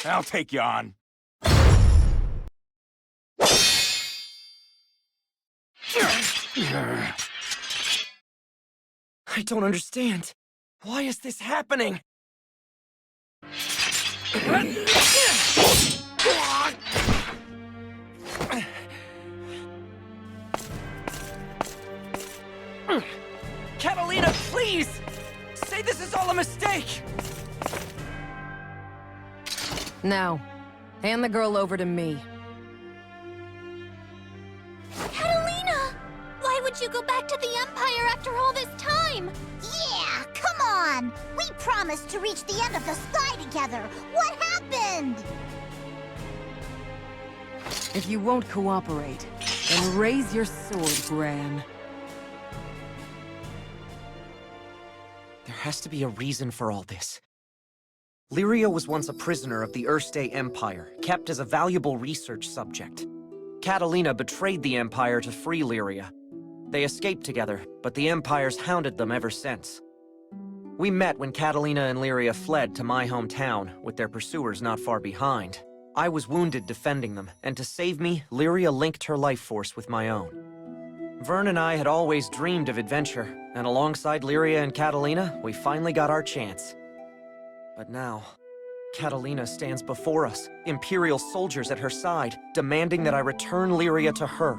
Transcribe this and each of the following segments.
I'll take you on. I don't understand. Why is this happening? Catalina, please! Say this is all a mistake! Now, hand the girl over to me. Catalina! Why would you go back to the Empire after all this time? Yeah, come on! We promised to reach the end of the sky together. What happened? If you won't cooperate, then raise your sword, Gran. There has to be a reason for all this. Lyria was once a prisoner of the Erste Empire, kept as a valuable research subject. Catalina betrayed the Empire to free Lyria. They escaped together, but the Empire's hounded them ever since. We met when Catalina and Lyria fled to my hometown, with their pursuers not far behind. I was wounded defending them, and to save me, Lyria linked her life force with my own. Vern and I had always dreamed of adventure, and alongside Lyria and Catalina, we finally got our chance. But now, Catalina stands before us, Imperial soldiers at her side, demanding that I return Lyria to her.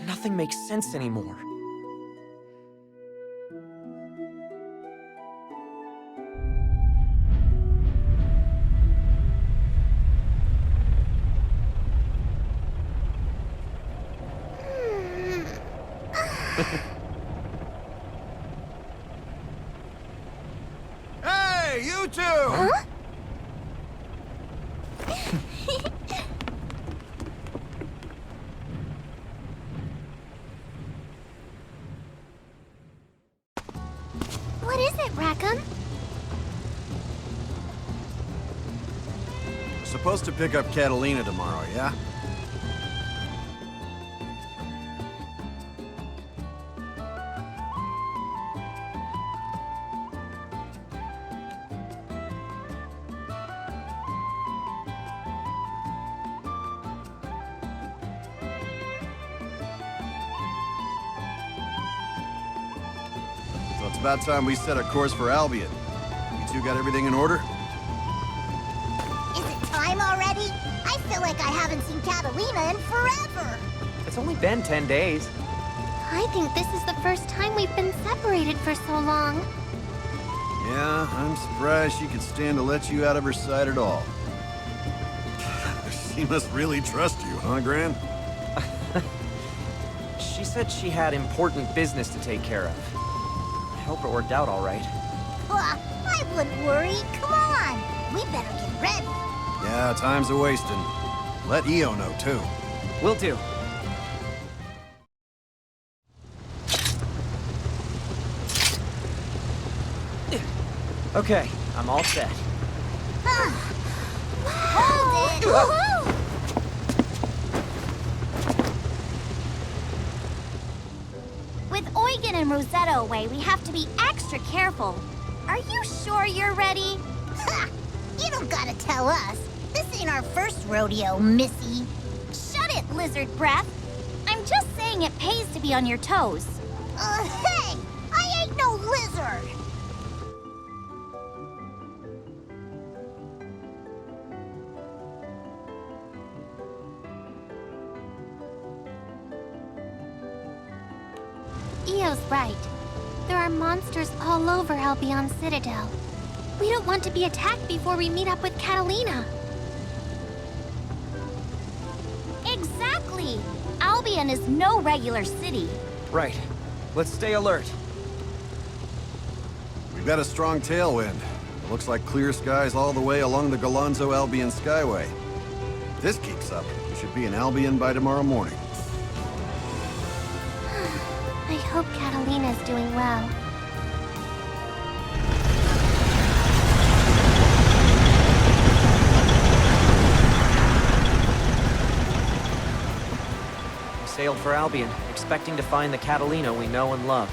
Nothing makes sense anymore. Hey, you two! Huh? What is it, Rackham? Supposed to pick up Catalina tomorrow, yeah? So it's about time we set a course for Albion. You two got everything in order? Is it time already? I feel like I haven't seen Catalina in forever. It's only been 10 days. I think this is the first time we've been separated for so long. Yeah, I'm surprised she could stand to let you out of her sight at all. She must really trust you, huh, Gran? She said she had important business to take care of. I hope it worked out all right. I wouldn't worry. Come on. We better get ready. Yeah, time's a-wasting. Let EO know, too. Will do. Okay, I'm all set. Hold it. Woohoo! With Eugen and Rosetta away, we have to be extra careful. Are you sure you're ready? Ha! You don't gotta tell us. This ain't our first rodeo, Missy. Shut it, lizard breath. I'm just saying it pays to be on your toes. Hey! I ain't no lizard! Eo's right. There are monsters all over Albion Citadel. We don't want to be attacked before we meet up with Catalina. Exactly! Albion is no regular city. Right. Let's stay alert. We've got a strong tailwind. It looks like clear skies all the way along the Galonzo Albion Skyway. If this keeps up, we should be in Albion by tomorrow morning. I hope Catalina's doing well. We sailed for Albion, expecting to find the Catalina we know and love.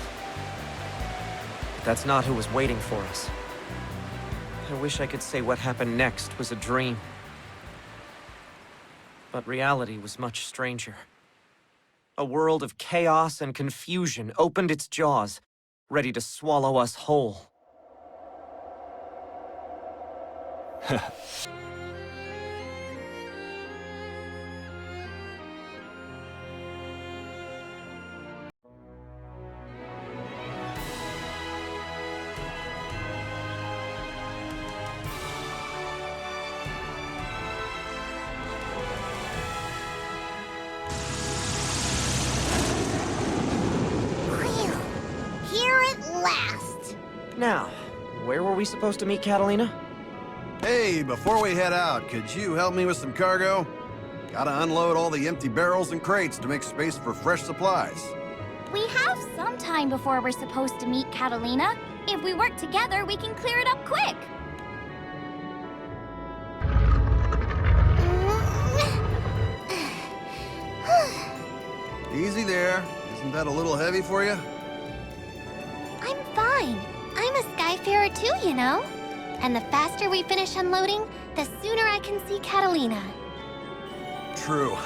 But that's not who was waiting for us. I wish I could say what happened next was a dream. But reality was much stranger. A world of chaos and confusion opened its jaws, ready to swallow us whole. Now, where were we supposed to meet Catalina? Hey, before we head out, could you help me with some cargo? Gotta unload all the empty barrels and crates to make space for fresh supplies. We have some time before we're supposed to meet Catalina. If we work together, we can clear it up quick. Easy there. Isn't that a little heavy for you? I'm fine. I'm a Skyfarer too, you know. And the faster we finish unloading, the sooner I can see Catalina. True.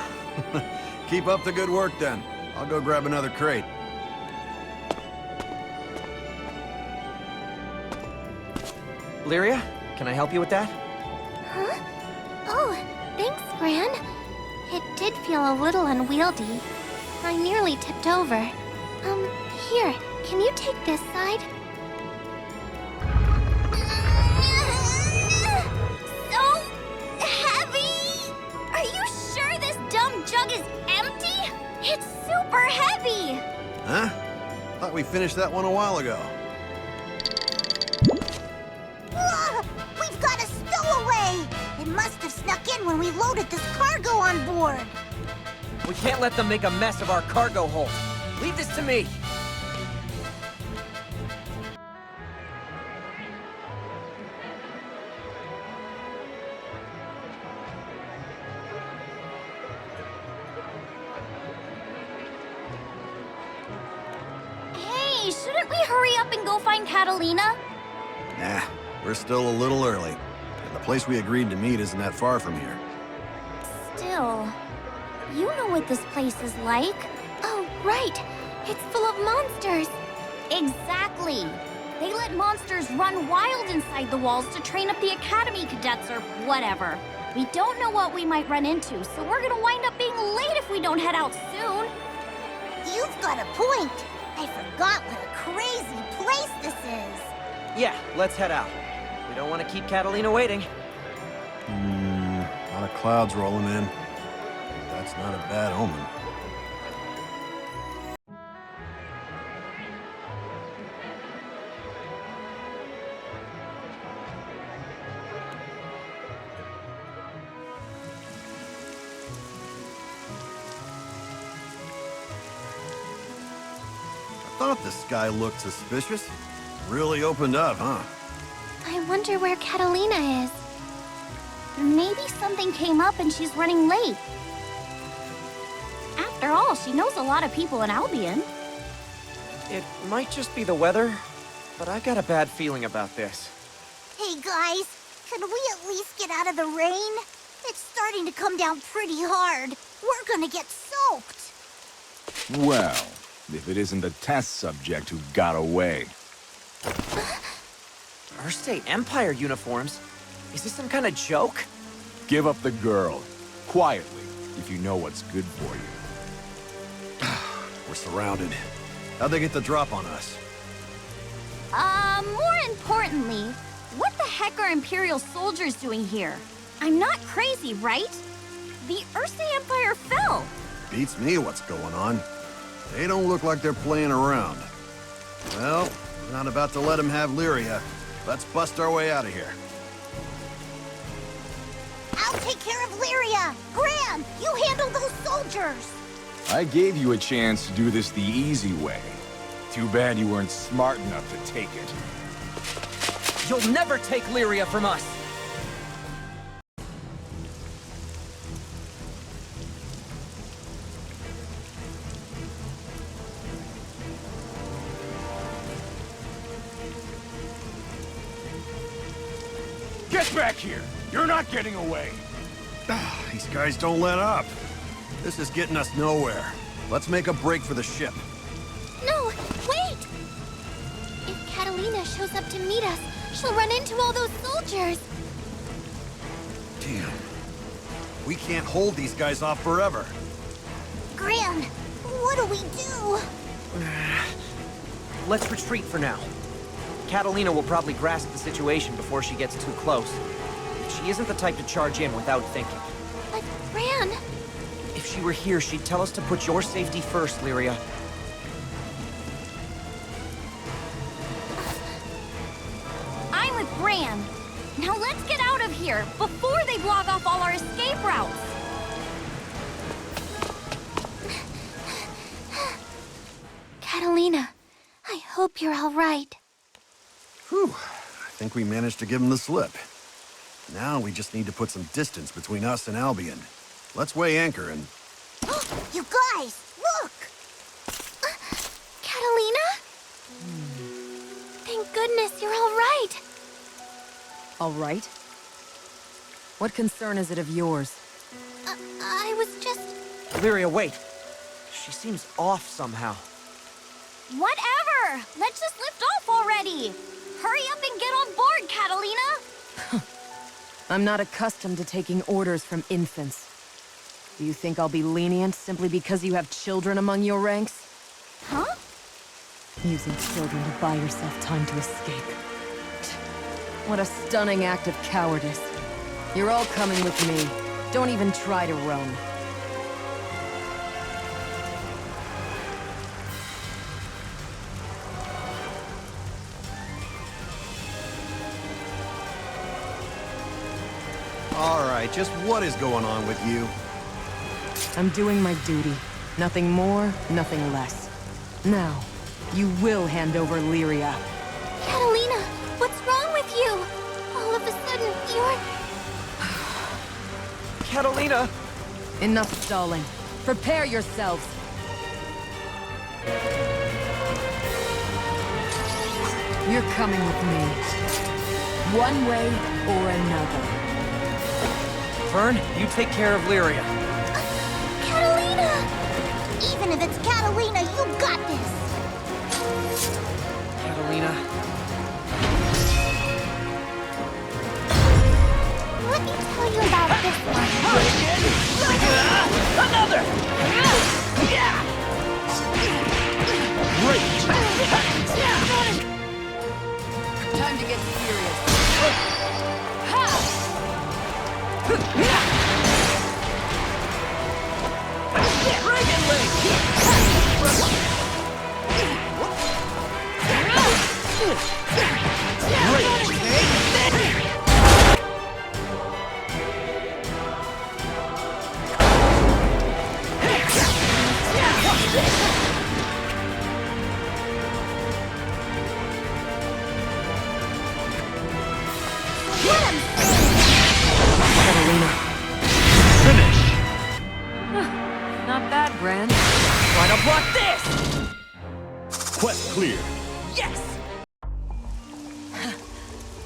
Keep up the good work then. I'll go grab another crate. Lyria, can I help you with that? Huh? Oh, thanks, Gran. It did feel a little unwieldy. I nearly tipped over. Here, can you take this side? So heavy! Are you sure this dumb jug is empty? It's super heavy! Huh? Thought we finished that one a while ago. We've got a stowaway! It must have snuck in when we loaded this cargo on board. We can't let them make a mess of our cargo hold. Leave this to me. Hey, shouldn't we hurry up and go find Catalina? Nah, we're still a little early. And the place we agreed to meet isn't that far from here. Still, you know what this place is like. Oh, right. It's full of monsters. Exactly. They let monsters run wild inside the walls to train up the academy cadets or whatever. We don't know what we might run into, so we're gonna wind up being late if we don't head out soon. You've got a point. I forgot what a crazy place this is. Yeah, let's head out. We don't want to keep Catalina waiting. A lot of clouds rolling in. That's not a bad omen. I thought the sky looked suspicious. Really opened up, huh? I wonder where Catalina is. Maybe something came up and she's running late. After all, she knows a lot of people in Albion. It might just be the weather, but I got a bad feeling about this. Hey guys, can we at least get out of the rain? It's starting to come down pretty hard. We're gonna get soaked. Well, if it isn't the test subject who got away. Our state Empire uniforms? Is this some kind of joke? Give up the girl. Quietly, if you know what's good for you. We're surrounded. How'd they get the drop on us? More importantly, what the heck are Imperial soldiers doing here? I'm not crazy, right? The Ursay Empire fell. Beats me what's going on. They don't look like they're playing around. Well, we're not about to let them have Lyria. Let's bust our way out of here. I'll take care of Lyria. Gran, you handle those soldiers. I gave you a chance to do this the easy way. Too bad you weren't smart enough to take it. You'll never take Lyria from us! Get back here! You're not getting away! These guys don't let up. This is getting us nowhere. Let's make a break for the ship. No, wait! If Catalina shows up to meet us, she'll run into all those soldiers. Damn. We can't hold these guys off forever. Gran, what do we do? Let's retreat for now. Catalina will probably grasp the situation before she gets too close. She isn't the type to charge in without thinking. But Gran... If she were here, she'd tell us to put your safety first, Lyria. I'm with Gran. Now let's get out of here before they block off all our escape routes. Catalina, I hope you're all right. Whew. I think we managed to give them the slip. Now we just need to put some distance between us and Albion. Let's weigh anchor and... You guys, look! Catalina? Thank goodness you're all right. All right? What concern is it of yours? I was just... Lyria, wait. She seems off somehow. Whatever! Let's just lift off already! Hurry up and get on board, Catalina! I'm not accustomed to taking orders from infants. Do you think I'll be lenient simply because you have children among your ranks? Huh? Using children to buy yourself time to escape. What a stunning act of cowardice. You're all coming with me. Don't even try to run. All right, just what is going on with you? I'm doing my duty. Nothing more, nothing less. Now, you will hand over Lyria. Catalina, what's wrong with you? All of a sudden, you're... Catalina! Enough stalling. Prepare yourselves. You're coming with me. One way or another. Vern, you take care of Lyria. Catalina! Even if it's Catalina, you got this! Catalina. Let me tell you about this one. Another! Time to get serious. Not bad, Gran. Why not block this? Quest clear. Yes!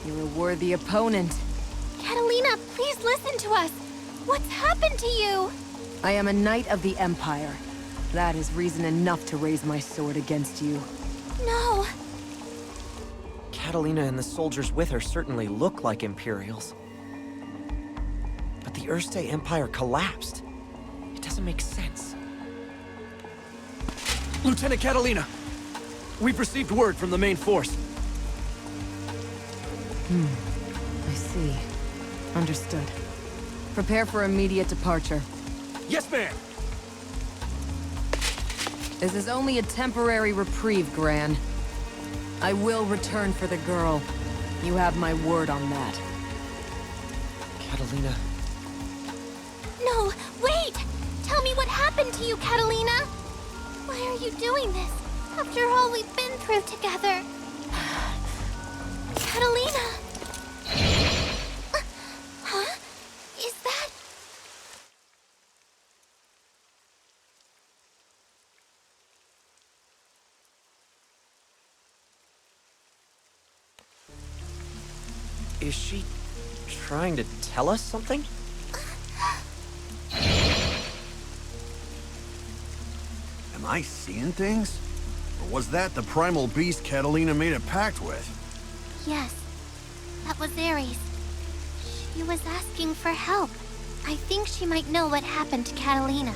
You're a worthy opponent. Catalina, please listen to us. What's happened to you? I am a knight of the Empire. That is reason enough to raise my sword against you. No. Catalina and the soldiers with her certainly look like Imperials. But the Erste Empire collapsed. It doesn't make sense. Lieutenant Catalina! We've received word from the main force. I see. Understood. Prepare for immediate departure. Yes, ma'am! This is only a temporary reprieve, Gran. I will return for the girl. You have my word on that. Catalina... No, wait! Tell me what happened to you, Catalina! Why are you doing this, after all we've been through together? Catalina! Huh? Is that... Is she trying to tell us something? Am I seeing things? Or was that the primal beast Catalina made a pact with? Yes, that was Ares. She was asking for help. I think she might know what happened to Catalina.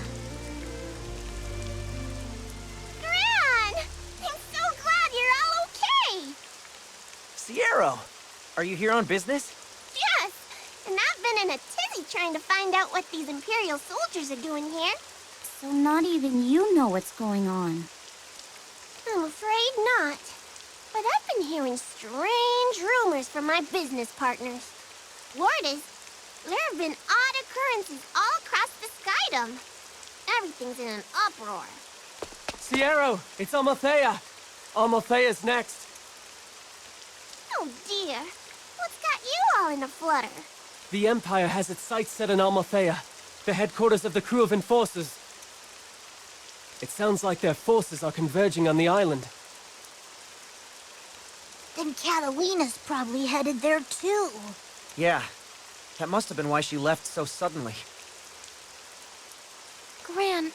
Gran! I'm so glad you're all okay! Sierra, are you here on business? Yes, and I've been in a tizzy trying to find out what these Imperial soldiers are doing here. So not even you know what's going on. I'm afraid not. But I've been hearing strange rumors from my business partners. Word is, there have been odd occurrences all across the skydom. Everything's in an uproar. Sierra, it's Amalthea. Amalthea's next. Oh dear, what's got you all in a flutter? The Empire has its sights set on Amalthea, the headquarters of the crew of enforcers. It sounds like their forces are converging on the island. Then Catalina's probably headed there too. Yeah, that must have been why she left so suddenly. Gran,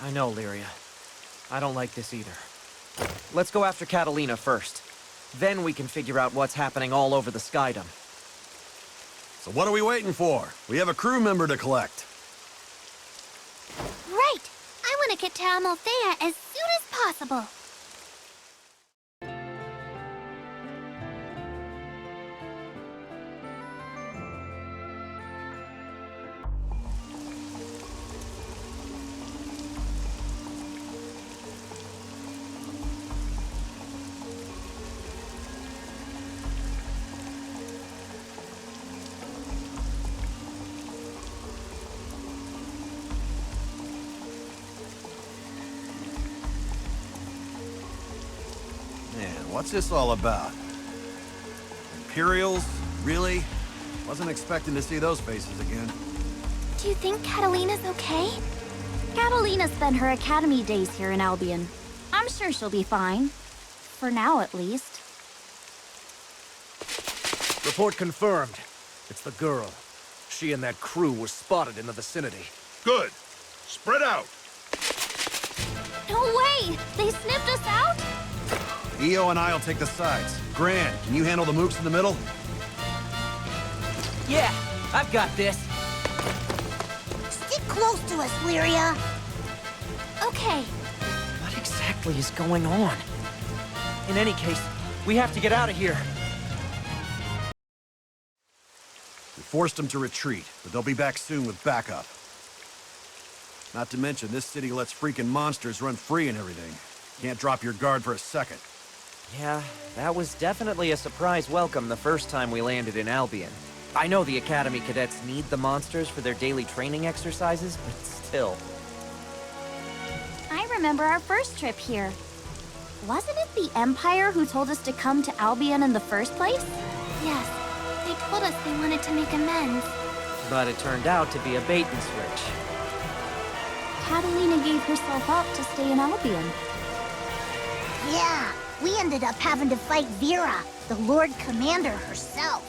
I know, Lyria. I don't like this either. Let's go after Catalina first. Then we can figure out what's happening all over the skydom. So what are we waiting for? We have a crew member to collect. Right! I want to get to Amalthea as soon as possible. Man, what's this all about? Imperials? Really? Wasn't expecting to see those faces again. Do you think Catalina's okay? Catalina spent her academy days here in Albion. I'm sure she'll be fine. For now, at least. Report confirmed. It's the girl. She and that crew were spotted in the vicinity. Good. Spread out. No way! They sniffed us out? EO and I'll take the sides. Gran, can you handle the mooks in the middle? Yeah, I've got this. Stick close to us, Lyria. Okay. What exactly is going on? In any case, we have to get out of here. We forced them to retreat, but they'll be back soon with backup. Not to mention, this city lets freaking monsters run free and everything. Can't drop your guard for a second. Yeah, that was definitely a surprise welcome the first time we landed in Albion. I know the Academy cadets need the monsters for their daily training exercises, but still. I remember our first trip here. Wasn't it the Empire who told us to come to Albion in the first place? Yes. They told us they wanted to make amends. But it turned out to be a bait and switch. Catalina gave herself up to stay in Albion. Yeah, we ended up having to fight Vera, the Lord Commander herself.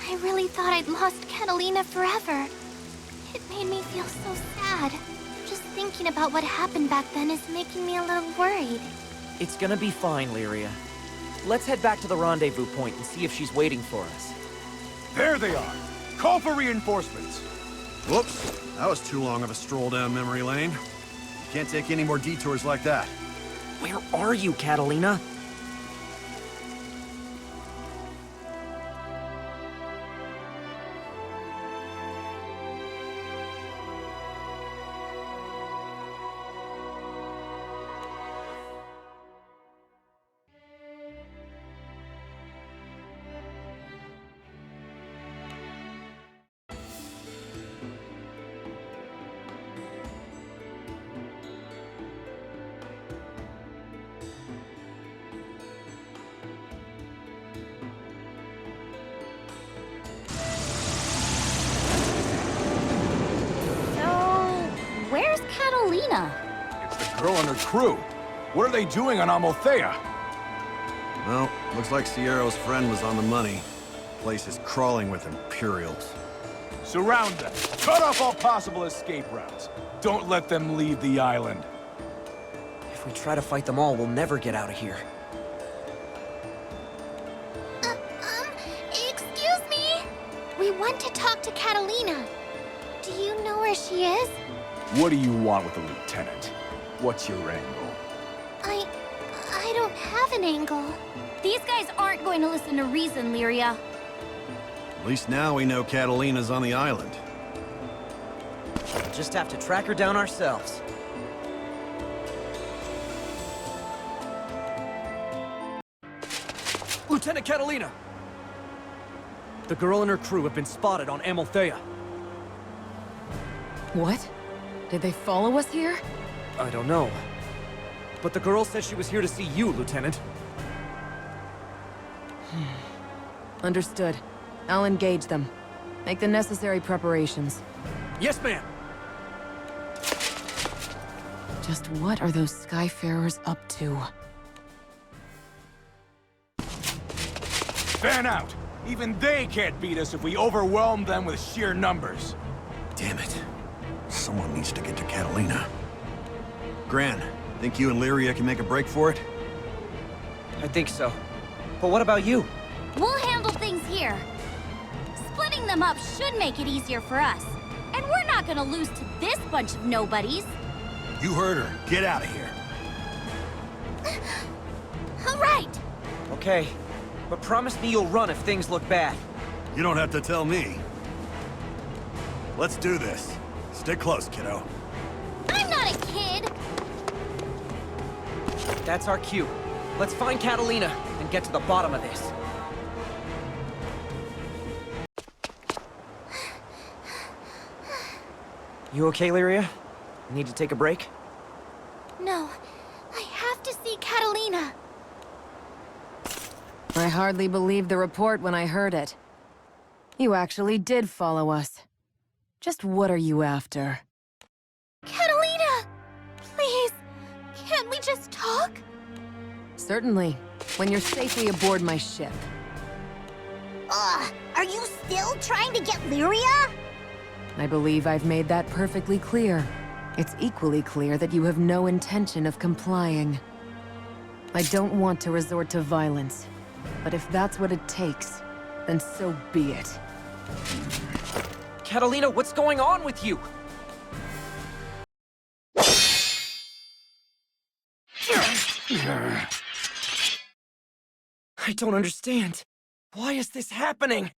I really thought I'd lost Catalina forever. It made me feel so sad. Just thinking about what happened back then is making me a little worried. It's gonna be fine, Lyria. Let's head back to the rendezvous point and see if she's waiting for us. There they are. Call for reinforcements. Whoops, that was too long of a stroll down memory lane. Can't take any more detours like that. Where are you, Catalina? Where's Catalina? It's the girl and her crew. What are they doing on Amalthea? Well, looks like Sierra's friend was on the money. Place is crawling with Imperials. Surround them. Cut off all possible escape routes. Don't let them leave the island. If we try to fight them all, we'll never get out of here. Excuse me? We want to talk to Catalina. Do you know where she is? What do you want with the lieutenant? What's your angle? I don't have an angle. These guys aren't going to listen to reason, Lyria. At least now we know Catalina's on the island. We'll just have to track her down ourselves. Lieutenant Catalina! The girl and her crew have been spotted on Amalthea. What? Did they follow us here? I don't know. But the girl says she was here to see you, Lieutenant. Understood. I'll engage them. Make the necessary preparations. Yes, ma'am! Just what are those Skyfarers up to? Fan out! Even they can't beat us if we overwhelm them with sheer numbers. Damn it. Someone needs to get to Catalina. Gran, think you and Lyria can make a break for it? I think so. But what about you? We'll handle things here. Splitting them up should make it easier for us. And we're not gonna lose to this bunch of nobodies. You heard her. Get out of here. All right. Okay. But promise me you'll run if things look bad. You don't have to tell me. Let's do this. Stick close, kiddo. I'm not a kid. That's our cue. Let's find Catalina and get to the bottom of this. You okay, Lyria? Need to take a break? No, I have to see Catalina. I hardly believed the report when I heard it. You actually did follow us. Just what are you after? Catalina! Please, can't we just talk? Certainly, when you're safely aboard my ship. Ugh, are you still trying to get Lyria? I believe I've made that perfectly clear. It's equally clear that you have no intention of complying. I don't want to resort to violence, but if that's what it takes, then so be it. Catalina, what's going on with you? I don't understand. Why is this happening?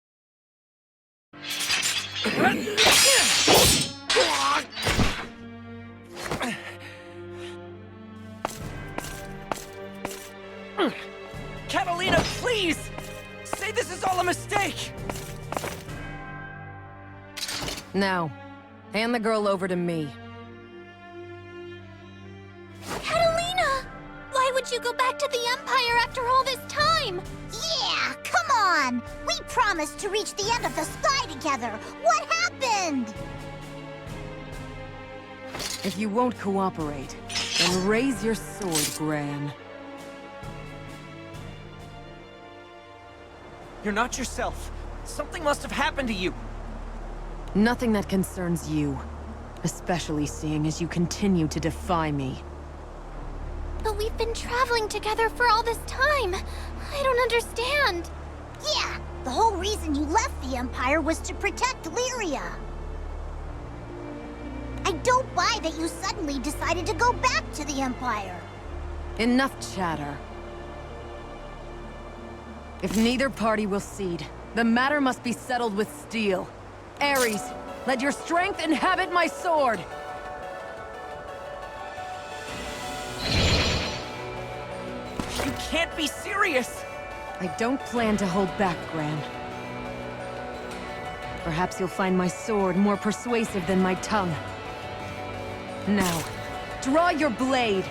Catalina, please! Say this is all a mistake! Now, hand the girl over to me. Catalina! Why would you go back to the Empire after all this time? Yeah, come on! We promised to reach the end of the sky together! What happened? If you won't cooperate, then raise your sword, Gran. You're not yourself. Something must have happened to you. Nothing that concerns you. Especially seeing as you continue to defy me. But But we've been traveling together for all this time. I don't understand. Yeah, the whole reason you left the Empire was to protect Lyria. I don't buy that you suddenly decided to go back to the Empire. Enough chatter. If neither party will cede, the matter must be settled with steel. Ares, let your strength inhabit my sword! You can't be serious! I don't plan to hold back, Gran. Perhaps you'll find my sword more persuasive than my tongue. Now, draw your blade!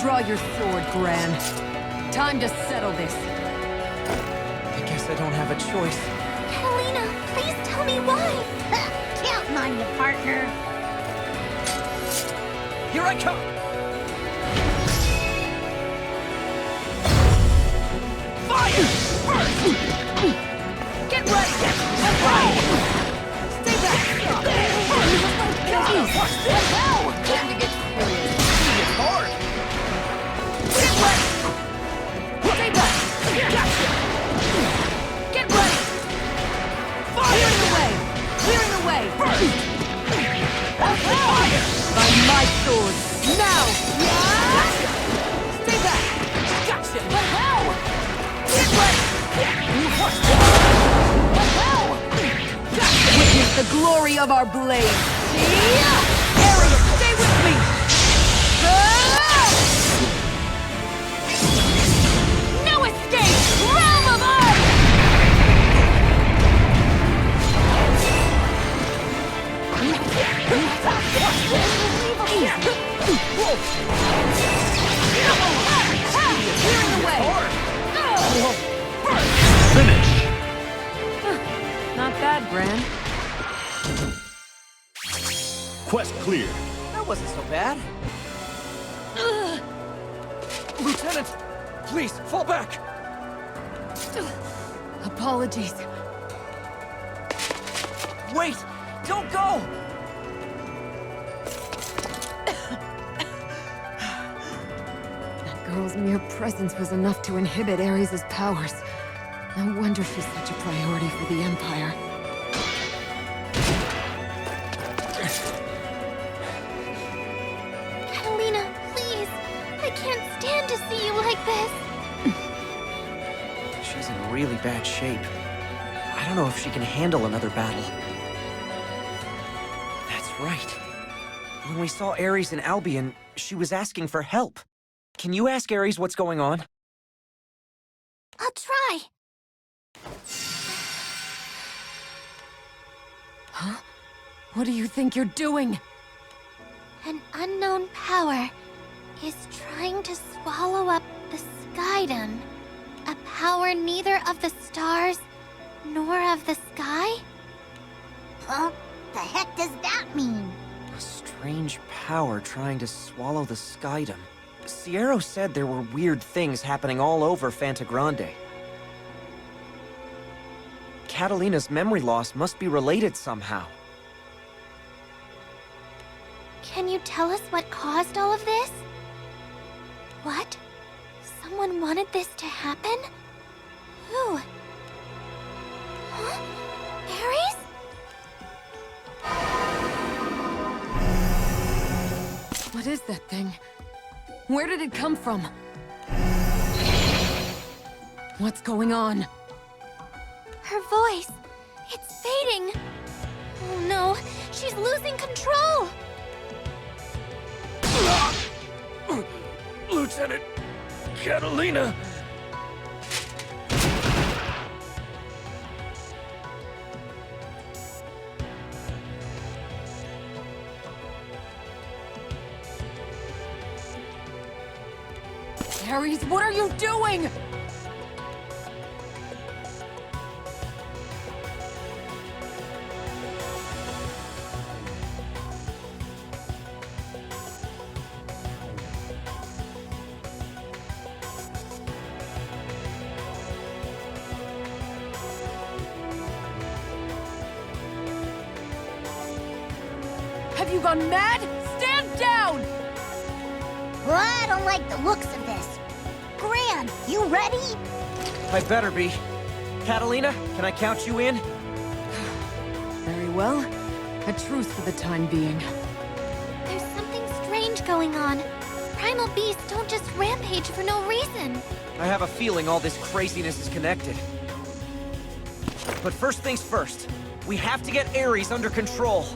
Draw your sword, Gran. Time to settle this. I guess I don't have a choice. Catalina, please tell me why. Counting on you, partner. Here I come! Fire! Get ready! Get ready! Stay back! What the hell? Time to get serious. It's hard! Get ready! Stay back! Gotcha! Get ready! Clearing the way! Clearing the way! Fire! By my sword! Now! Gotcha! Stay back! Gotcha! What hell? Get ready! What hell? Gotcha! Witness the glory of our blade! Ares, stay with me! No escape! Realm of Earth! Clearing the way! Finish! Not bad, Gran. Quest clear. That wasn't so bad. Lieutenant! Please, fall back! Apologies. Wait! Don't go! That girl's mere presence was enough to inhibit Ares' powers. No wonder she's such a priority for the Empire. Catalina, please. I can't stand to see you like this. She's in really bad shape. I don't know if she can handle another battle. That's right. When we saw Ares in Albion, she was asking for help. Can you ask Ares what's going on? I'll try. Huh? What do you think you're doing? An unknown power is trying to swallow up the Skydom. A power neither of the stars nor of the sky? Huh? The heck does that mean? A strange power trying to swallow the Skydom. Sierra said there were weird things happening all over Fantagrande. Catalina's memory loss must be related somehow. Can you tell us what caused all of this? What? Someone wanted this to happen? Who? Huh? Ares? What is that thing? Where did it come from? What's going on? Her voice. It's fading. Oh no, she's losing control. Lieutenant Catalina! Ares, what are you doing? Have you gone mad? Stand down! Well, I don't like the looks of this. Gran, you ready? I better be. Catalina, can I count you in? Very well. A truce for the time being. There's something strange going on. Primal beasts don't just rampage for no reason. I have a feeling all this craziness is connected. But first things first, we have to get Ares under control.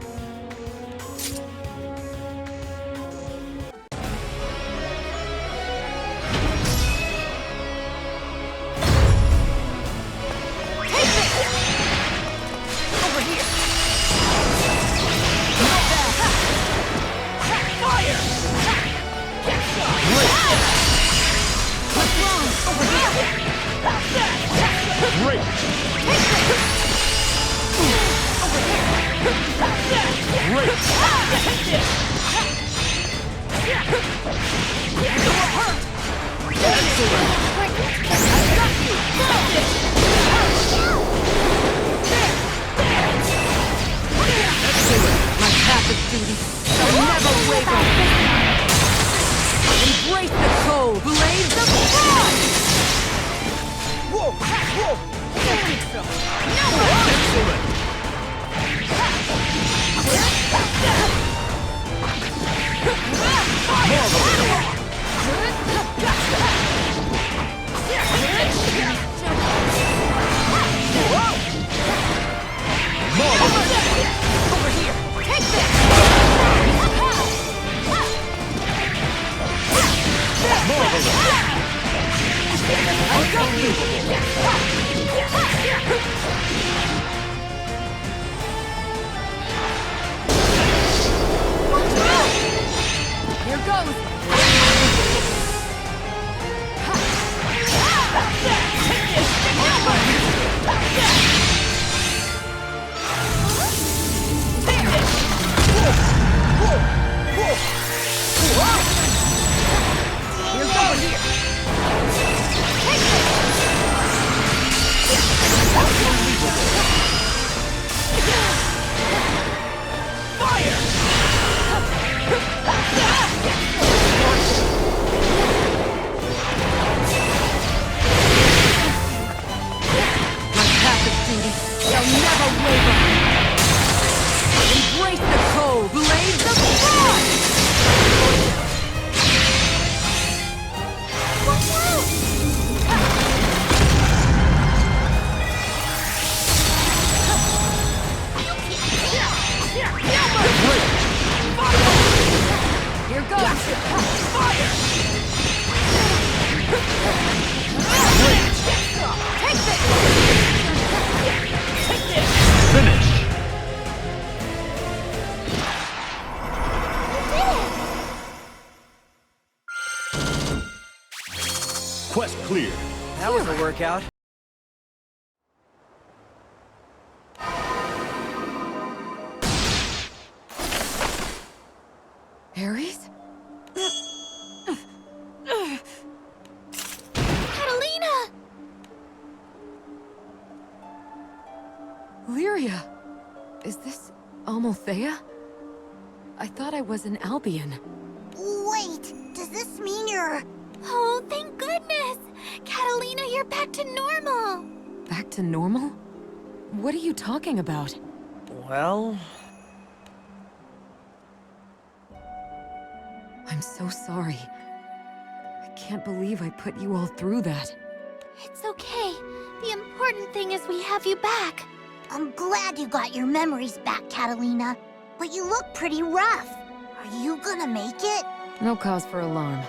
Quest clear. That was a workout. Ares? Catalina! Lyria! Is this Amalthea? I thought I was in Albion. Wait, does this mean you're... Oh, thank goodness! Catalina, you're back to normal! Back to normal? What are you talking about? Well... I'm so sorry. I can't believe I put you all through that. It's okay. The important thing is we have you back. I'm glad you got your memories back, Catalina. But you look pretty rough. Are you gonna make it? No cause for alarm.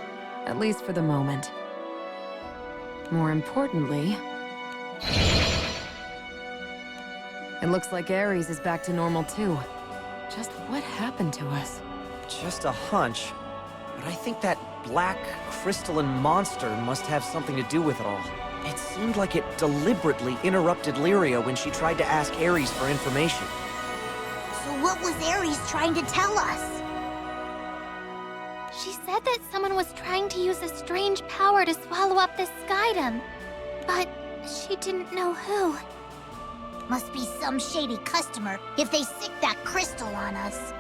At least for the moment. More importantly... it looks like Ares is back to normal too. Just what happened to us? Just a hunch. But I think that black, crystalline monster must have something to do with it all. It seemed like it deliberately interrupted Lyria when she tried to ask Ares for information. So what was Ares trying to tell us? She said that someone was trying to use a strange power to swallow up this skydom. But she didn't know who. Must be some shady customer if they sick that crystal on us.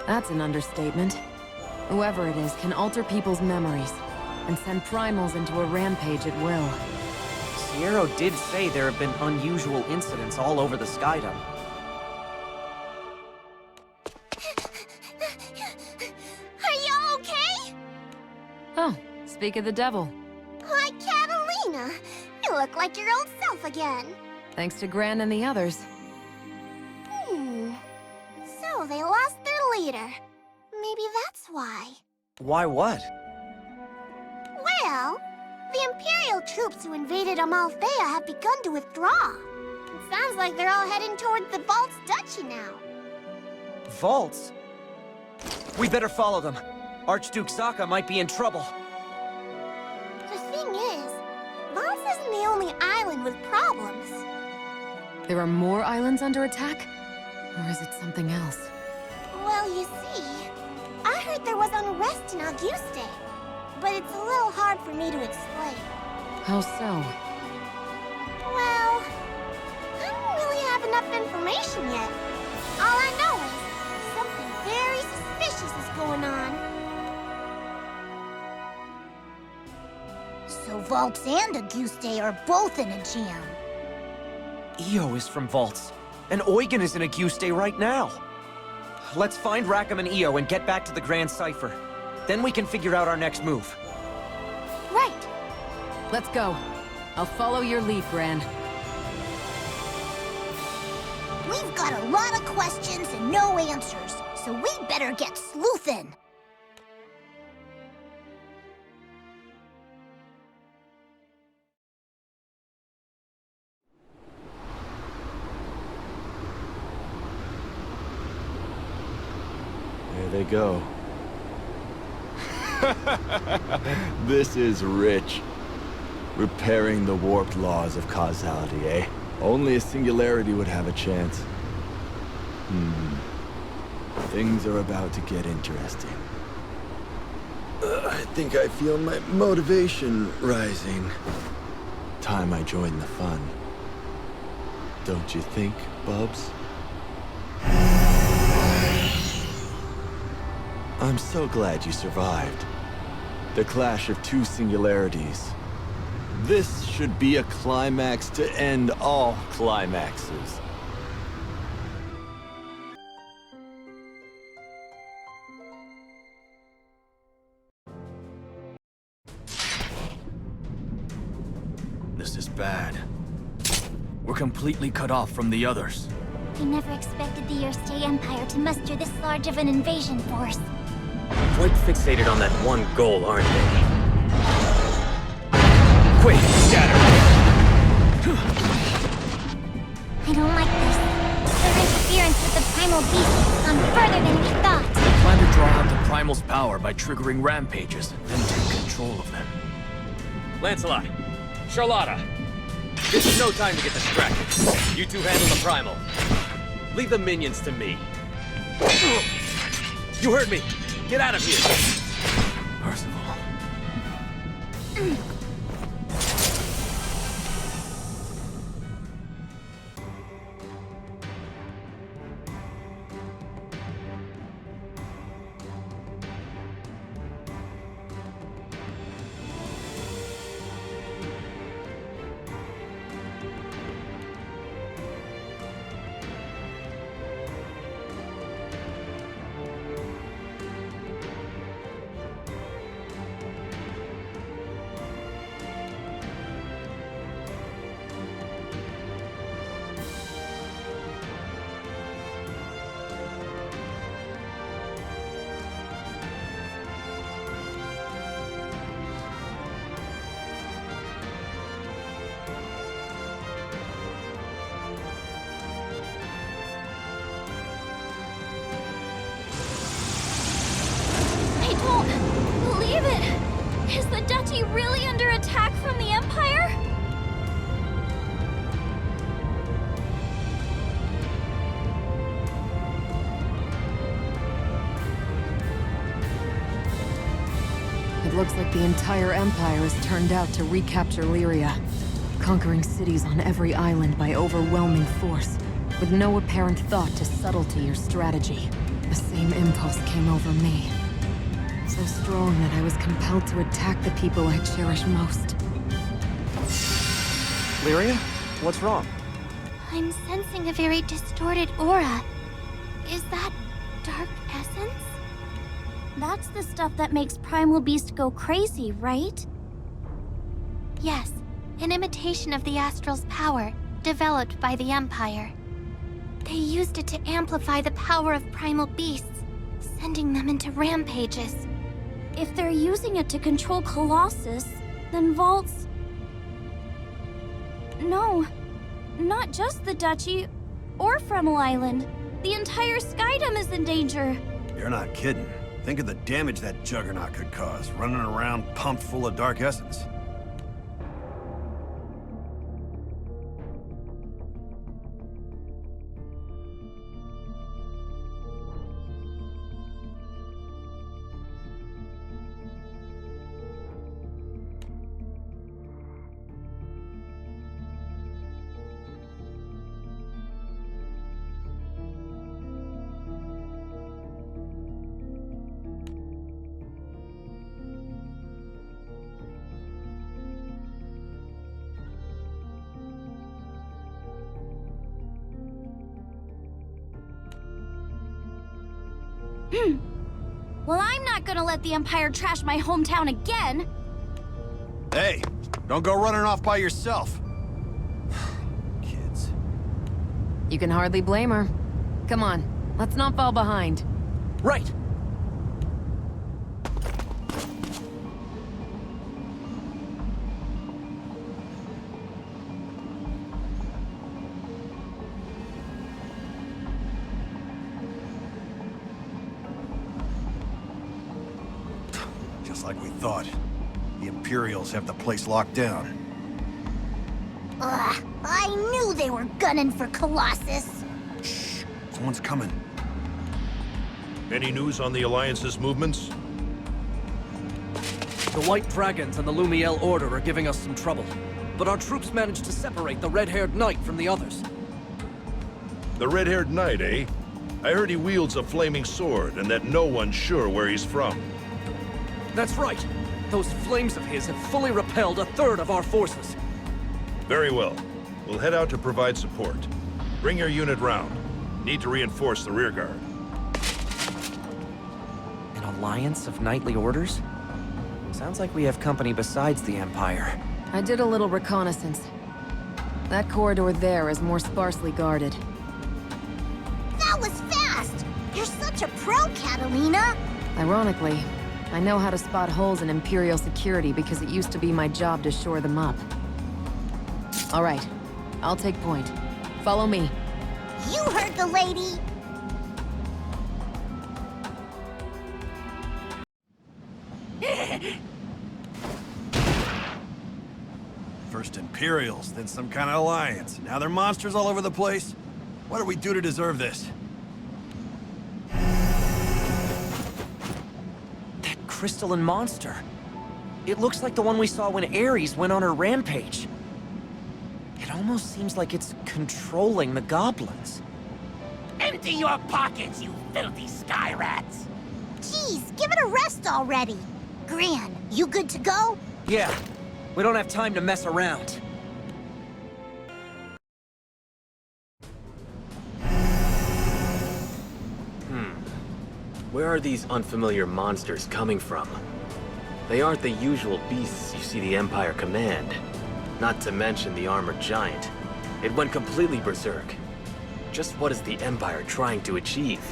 That's an understatement. Whoever it is can alter people's memories and send primals into a rampage at will. Sierra did say there have been unusual incidents all over the Skydom. Are you okay? Oh, speak of the devil. Why, Catalina, you look like your old self again. Thanks to Gran and the others. So they lost their leader. Maybe that's why. Why what? Well, the Imperial troops who invaded Amalthea have begun to withdraw. It sounds like they're all heading toward the Vault's duchy now. Vaults? We better follow them. Archduke Zaka might be in trouble. The thing is, Vaults isn't the only island with problems. There are more islands under attack? Or is it something else? Well, you see, I heard there was unrest in Auguste, but it's a little hard for me to explain. How so? Well, I don't really have enough information yet. All I know is something very suspicious is going on. So Vaults and Auguste are both in a jam. Io is from Vaults, and Eugen is in Auguste right now. Let's find Rackham and Io and get back to the Grand Cipher. Then we can figure out our next move. Right. Let's go. I'll follow your lead, Gran. We've got a lot of questions and no answers, so we better get sleuthin'. There they go. This is rich. Repairing the warped laws of causality, eh? Only a singularity would have a chance. Things are about to get interesting. I think I feel my motivation rising. Time I join the fun. Don't you think, Bubs? I'm so glad you survived. The clash of two singularities. This should be a climax to end all climaxes. This is bad. We're completely cut off from the others. We never expected the Erste Empire to muster this large of an invasion force. Quite fixated on that one goal, aren't they? Quick, scatter! I don't like this. Their interference with the primal beast has gone further than we thought. They plan to draw out the Primal's power by triggering rampages, then take control of them. Lancelot, Charlotta, this is no time to get distracted. You two handle the Primal. Leave the minions to me. You heard me! Get out of here! Percival. Is the duchy really under attack from the Empire? It looks like the entire Empire is turned out to recapture Lyria, conquering cities on every island by overwhelming force, with no apparent thought to subtlety or strategy. The same impulse came over me. So strong that I was compelled to attack the people I cherish most. Lyria? What's wrong? I'm sensing a very distorted aura. Is that dark essence? That's the stuff that makes Primal Beast go crazy, right? Yes, an imitation of the Astral's power, developed by the Empire. They used it to amplify the power of Primal Beasts, sending them into rampages. If they're using it to control Colossus, then Vault's... No, not just the Duchy or Fremel Island. The entire Skydom is in danger. You're not kidding. Think of the damage that juggernaut could cause, running around pumped full of dark essence. Well, I'm not gonna let the Empire trash my hometown again. Hey, don't go running off by yourself. Kids. You can hardly blame her. Come on, let's not fall behind. Right! Just like we thought. The Imperials have the place locked down. Ugh, I knew they were gunning for Colossus. Shh, someone's coming. Any news on the Alliance's movements? The White Dragons and the Lumiel Order are giving us some trouble. But our troops managed to separate the red-haired knight from the others. The red-haired knight, eh? I heard he wields a flaming sword and that no one's sure where he's from. That's right. Those flames of his have fully repelled a third of our forces. Very well. We'll head out to provide support. Bring your unit round. Need to reinforce the rearguard. An alliance of knightly orders? Sounds like we have company besides the Empire. I did a little reconnaissance. That corridor there is more sparsely guarded. That was fast! You're such a pro, Catalina! Ironically, I know how to spot holes in Imperial security because it used to be my job to shore them up. All right, I'll take point. Follow me. You heard the lady! First Imperials, then some kind of alliance. Now they're monsters all over the place. What do we do to deserve this? That crystalline monster. It looks like the one we saw when Ares went on her rampage. It almost seems like it's controlling the goblins. Empty your pockets, you filthy sky rats! Jeez, give it a rest already! Gran, you good to go? Yeah, we don't have time to mess around. Where are these unfamiliar monsters coming from? They aren't the usual beasts you see the Empire command. Not to mention the armored giant. It went completely berserk. Just what is the Empire trying to achieve?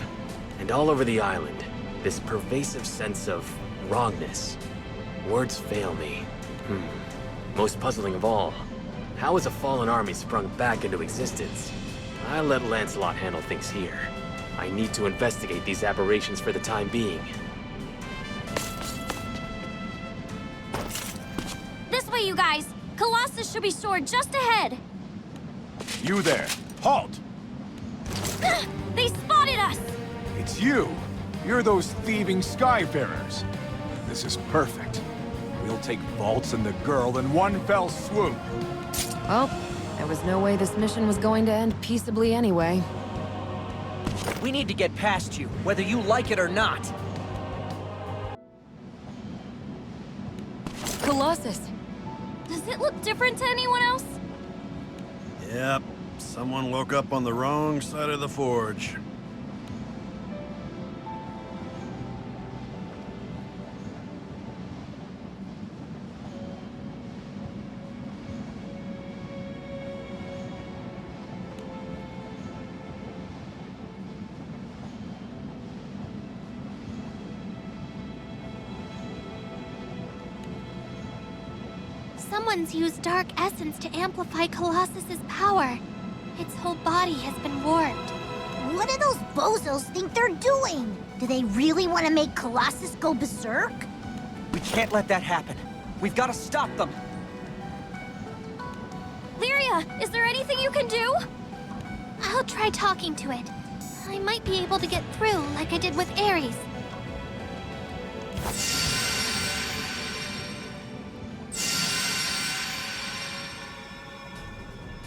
And all over the island, this pervasive sense of wrongness. Words fail me. Most puzzling of all, how has a fallen army sprung back into existence? I'll let Lancelot handle things here. I need to investigate these aberrations for the time being. This way, you guys! Colossus should be stored just ahead! You there! Halt! They spotted us! It's you! You're those thieving Skyfarers. This is perfect. We'll take Vaults and the girl in one fell swoop. Well, there was no way this mission was going to end peaceably anyway. We need to get past you, whether you like it or not. Colossus! Does it look different to anyone else? Yep. Someone woke up on the wrong side of the forge. Someone's used dark essence to amplify Colossus's power. Its whole body has been warped. What do those bozos think they're doing? Do they really want to make Colossus go berserk? We can't let that happen. We've got to stop them. Lyria, is there anything you can do? I'll try talking to it. I might be able to get through like I did with Ares.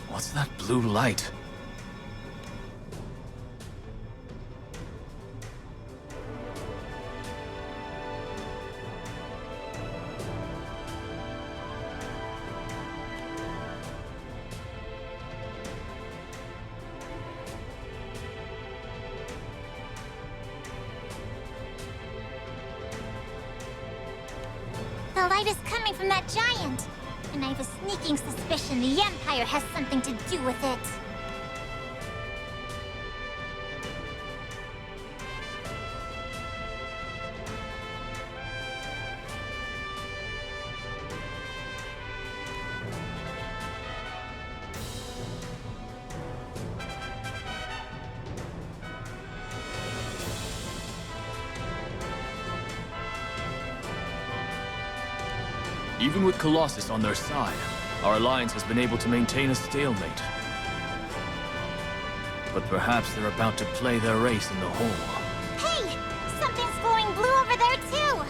What's that blue light? The light is coming from that giant. And I have a sneaking suspicion the Empire has something to do with it. Even with Colossus on their side, our alliance has been able to maintain a stalemate. But perhaps they're about to play their race in the hole. Hey! Something's glowing blue over there, too!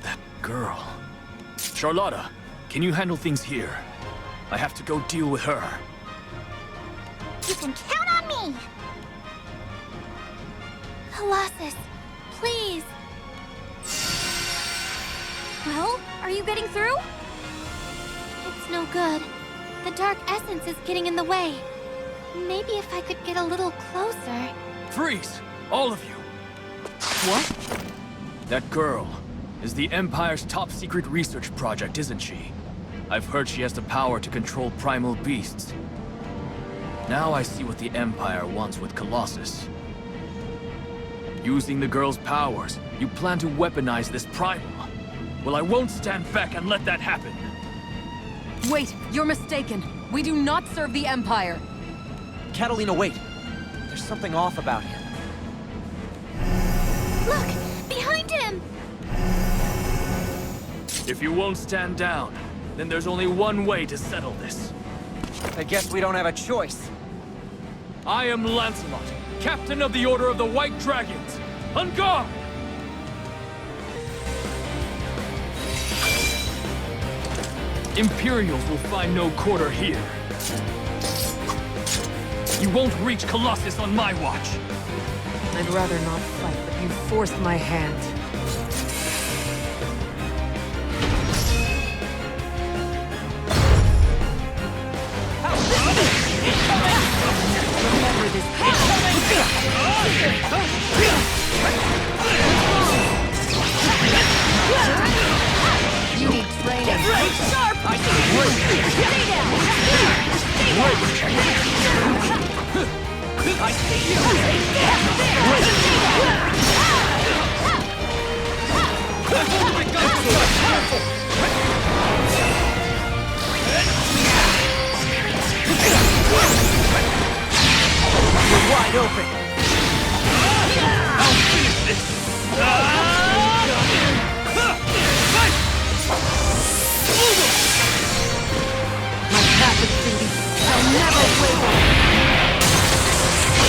That girl. Charlotta, can you handle things here? I have to go deal with her. You can count on me! Colossus, please. Well, are you getting through? It's no good. The dark essence is getting in the way. Maybe if I could get a little closer. Freeze! All of you! What? That girl is the Empire's top-secret research project, isn't she? I've heard she has the power to control primal beasts. Now I see what the Empire wants with Colossus. Using the girl's powers, you plan to weaponize this primal. Well, I won't stand back and let that happen. Wait, you're mistaken. We do not serve the Empire. Catalina, wait. There's something off about him. Look! Behind him! If you won't stand down, then there's only one way to settle this. I guess we don't have a choice. I am Lancelot, Captain of the Order of the White Dragons. On guard! Imperials will find no quarter here. You won't reach Colossus on my watch. I'd rather not fight, but you forced my hand. Remember this. You need training. Sharp! Stay down! I see you! You're wide open. I'll finish this! My path is duty. I'll never waver.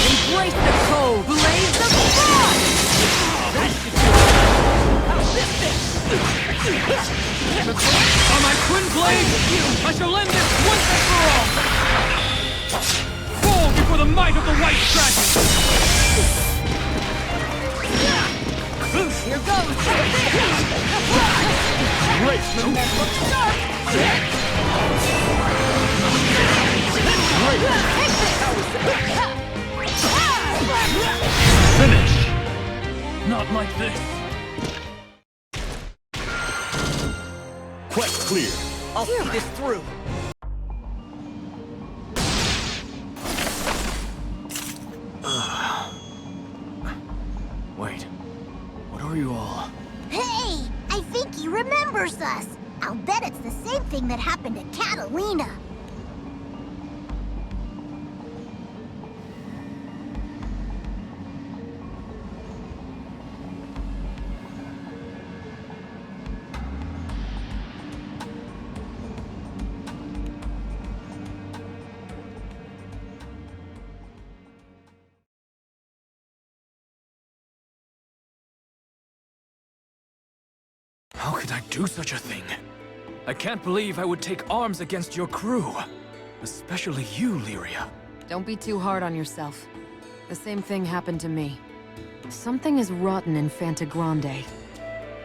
Embrace the cold. Blaze the fire! blade! I shall end this once and for all! Fall before the might of the White Dragon! Here goes! Great! Finish! Not like this. Quest clear. I'll see this through. Wait. What are you all? Hey! I think he remembers us. I'll bet it's the same thing that happened to Catalina. How could I do such a thing? I can't believe I would take arms against your crew. Especially you, Lyria. Don't be too hard on yourself. The same thing happened to me. Something is rotten in Grande.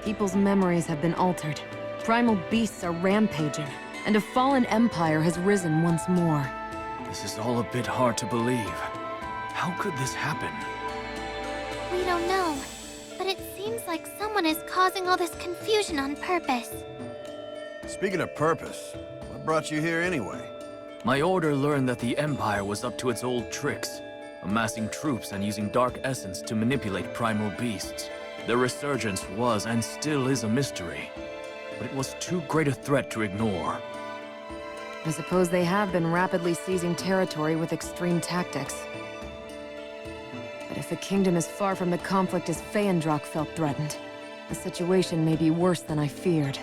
People's memories have been altered. Primal beasts are rampaging, and a fallen empire has risen once more. This is all a bit hard to believe. How could this happen? We don't know, but it seems like someone is causing all this confusion on purpose. Speaking of purpose, what brought you here anyway? My order learned that the Empire was up to its old tricks, amassing troops and using dark essence to manipulate primal beasts. Their resurgence was and still is a mystery, but it was too great a threat to ignore. I suppose they have been rapidly seizing territory with extreme tactics. But if the kingdom is far from the conflict as Feyendrock felt threatened, the situation may be worse than I feared.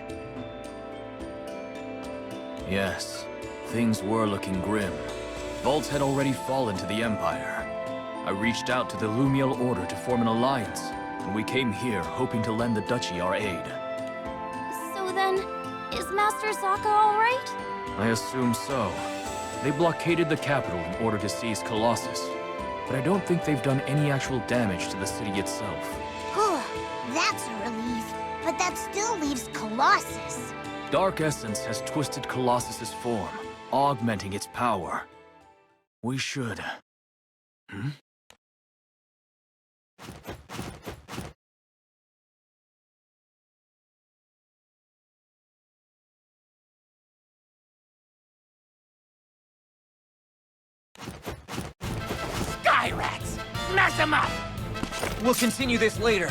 Yes, things were looking grim. Vaults had already fallen to the Empire. I reached out to the Lumiel Order to form an alliance, and we came here hoping to lend the Duchy our aid. So then, is Master Zaka all right? I assume so. They blockaded the capital in order to seize Colossus, but I don't think they've done any actual damage to the city itself. Whew, that's a relief. But that still leaves Colossus. Dark Essence has twisted Colossus's form, augmenting its power. We should... Sky rats! Mess them up! We'll continue this later.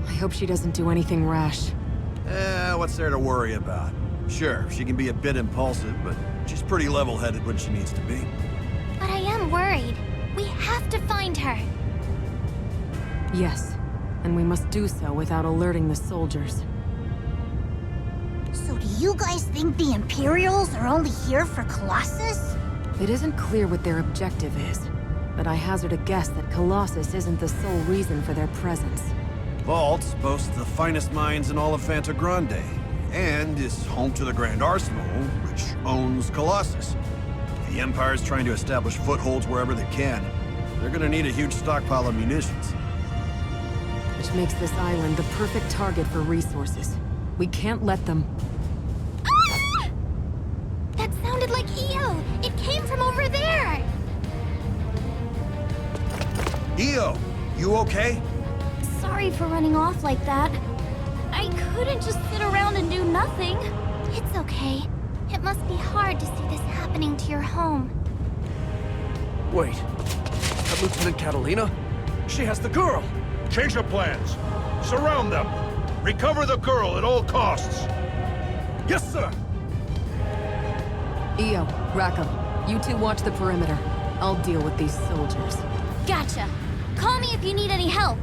I hope she doesn't do anything rash. What's there to worry about? Sure, she can be a bit impulsive, but she's pretty level-headed when she needs to be. But I am worried. We have to find her. Yes, and we must do so without alerting the soldiers. So do you guys think the Imperials are only here for Colossus? It isn't clear what their objective is, but I hazard a guess that Colossus isn't the sole reason for their presence. Vaults boasts the finest mines in all of Grande, and is home to the Grand Arsenal, which owns Colossus. The Empire's trying to establish footholds wherever they can. They're gonna need a huge stockpile of munitions. Which makes this island the perfect target for resources. We can't let them... Ah! That sounded like Io! It came from over there! Io, you okay? Sorry for running off like that. I couldn't just sit around and do nothing. It's okay. It must be hard to see this happening to your home. Wait, that Lieutenant Catalina? She has the girl! Change of plans. Surround them. Recover the girl at all costs. Yes, sir! Io, Rackham, you two watch the perimeter. I'll deal with these soldiers. Gotcha. Call me if you need any help.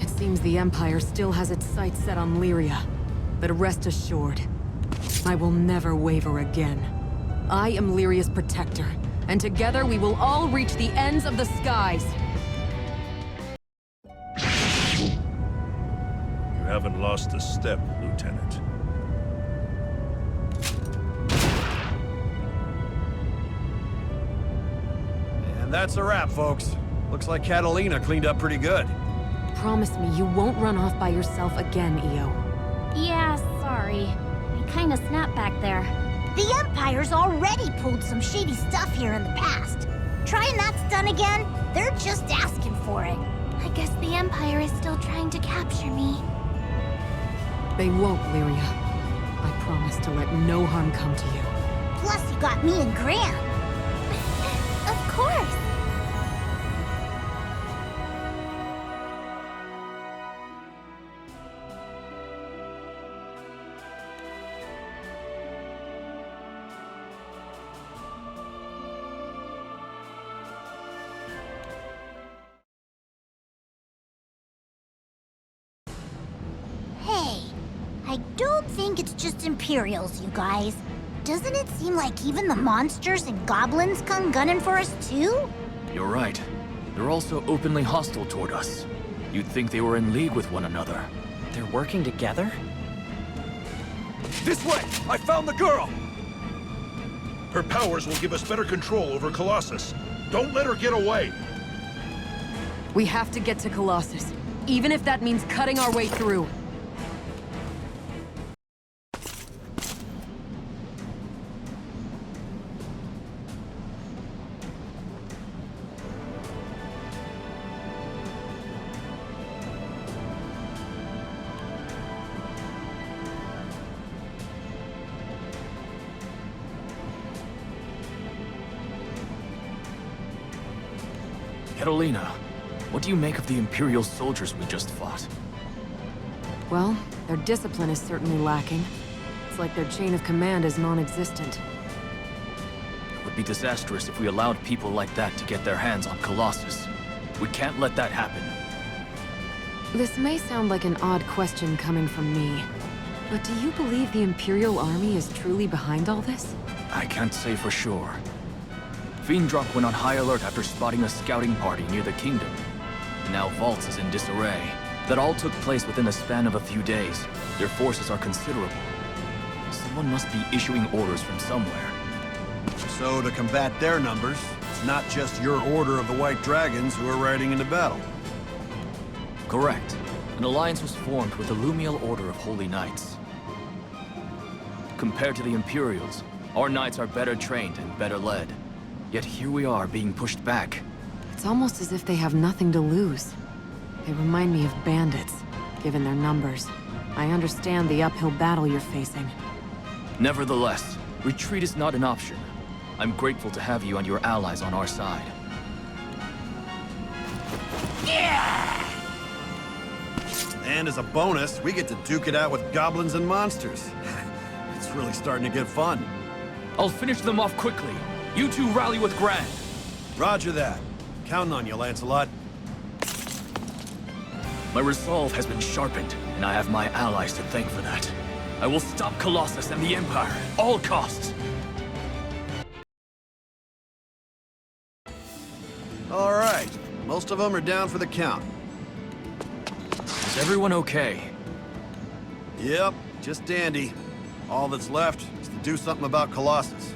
It seems the Empire still has its sights set on Lyria. But rest assured, I will never waver again. I am Lyria's protector, and together we will all reach the ends of the skies. You haven't lost a step, Lieutenant. And that's a wrap, folks. Looks like Catalina cleaned up pretty good. Promise me you won't run off by yourself again, Io. Yeah, sorry. I kinda snapped back there. The Empire's already pulled some shady stuff here in the past. Trying that stunt again, they're just asking for it. I guess the Empire is still trying to capture me. They won't, Lyria. I promise to let no harm come to you. Plus, you got me and Gran. Of course. Hey, I don't think it's just Imperials, you guys. Doesn't it seem like even the monsters and goblins come gunning for us too? You're right. They're also openly hostile toward us. You'd think they were in league with one another. They're working together? This way! I found the girl! Her powers will give us better control over Colossus. Don't let her get away! We have to get to Colossus, even if that means cutting our way through. Catalina, what do you make of the Imperial soldiers we just fought? Well, their discipline is certainly lacking. It's like their chain of command is non-existent. It would be disastrous if we allowed people like that to get their hands on Colossus. We can't let that happen. This may sound like an odd question coming from me, but do you believe the Imperial Army is truly behind all this? I can't say for sure. Fiendrock went on high alert after spotting a scouting party near the kingdom. And now Valtz is in disarray. That all took place within a span of a few days. Their forces are considerable. Someone must be issuing orders from somewhere. So to combat their numbers, it's not just your Order of the White Dragons who are riding into battle. Correct. An alliance was formed with the Lumiel Order of Holy Knights. Compared to the Imperials, our knights are better trained and better led. Yet here we are being pushed back. It's almost as if they have nothing to lose. They remind me of bandits, given their numbers. I understand the uphill battle you're facing. Nevertheless, retreat is not an option. I'm grateful to have you and your allies on our side. And as a bonus, we get to duke it out with goblins and monsters. It's really starting to get fun. I'll finish them off quickly. You two rally with Gran. Roger that. Counting on you, Lancelot. My resolve has been sharpened, and I have my allies to thank for that. I will stop Colossus and the Empire, at all costs. All right. Most of them are down for the count. Is everyone okay? Yep, just dandy. All that's left is to do something about Colossus.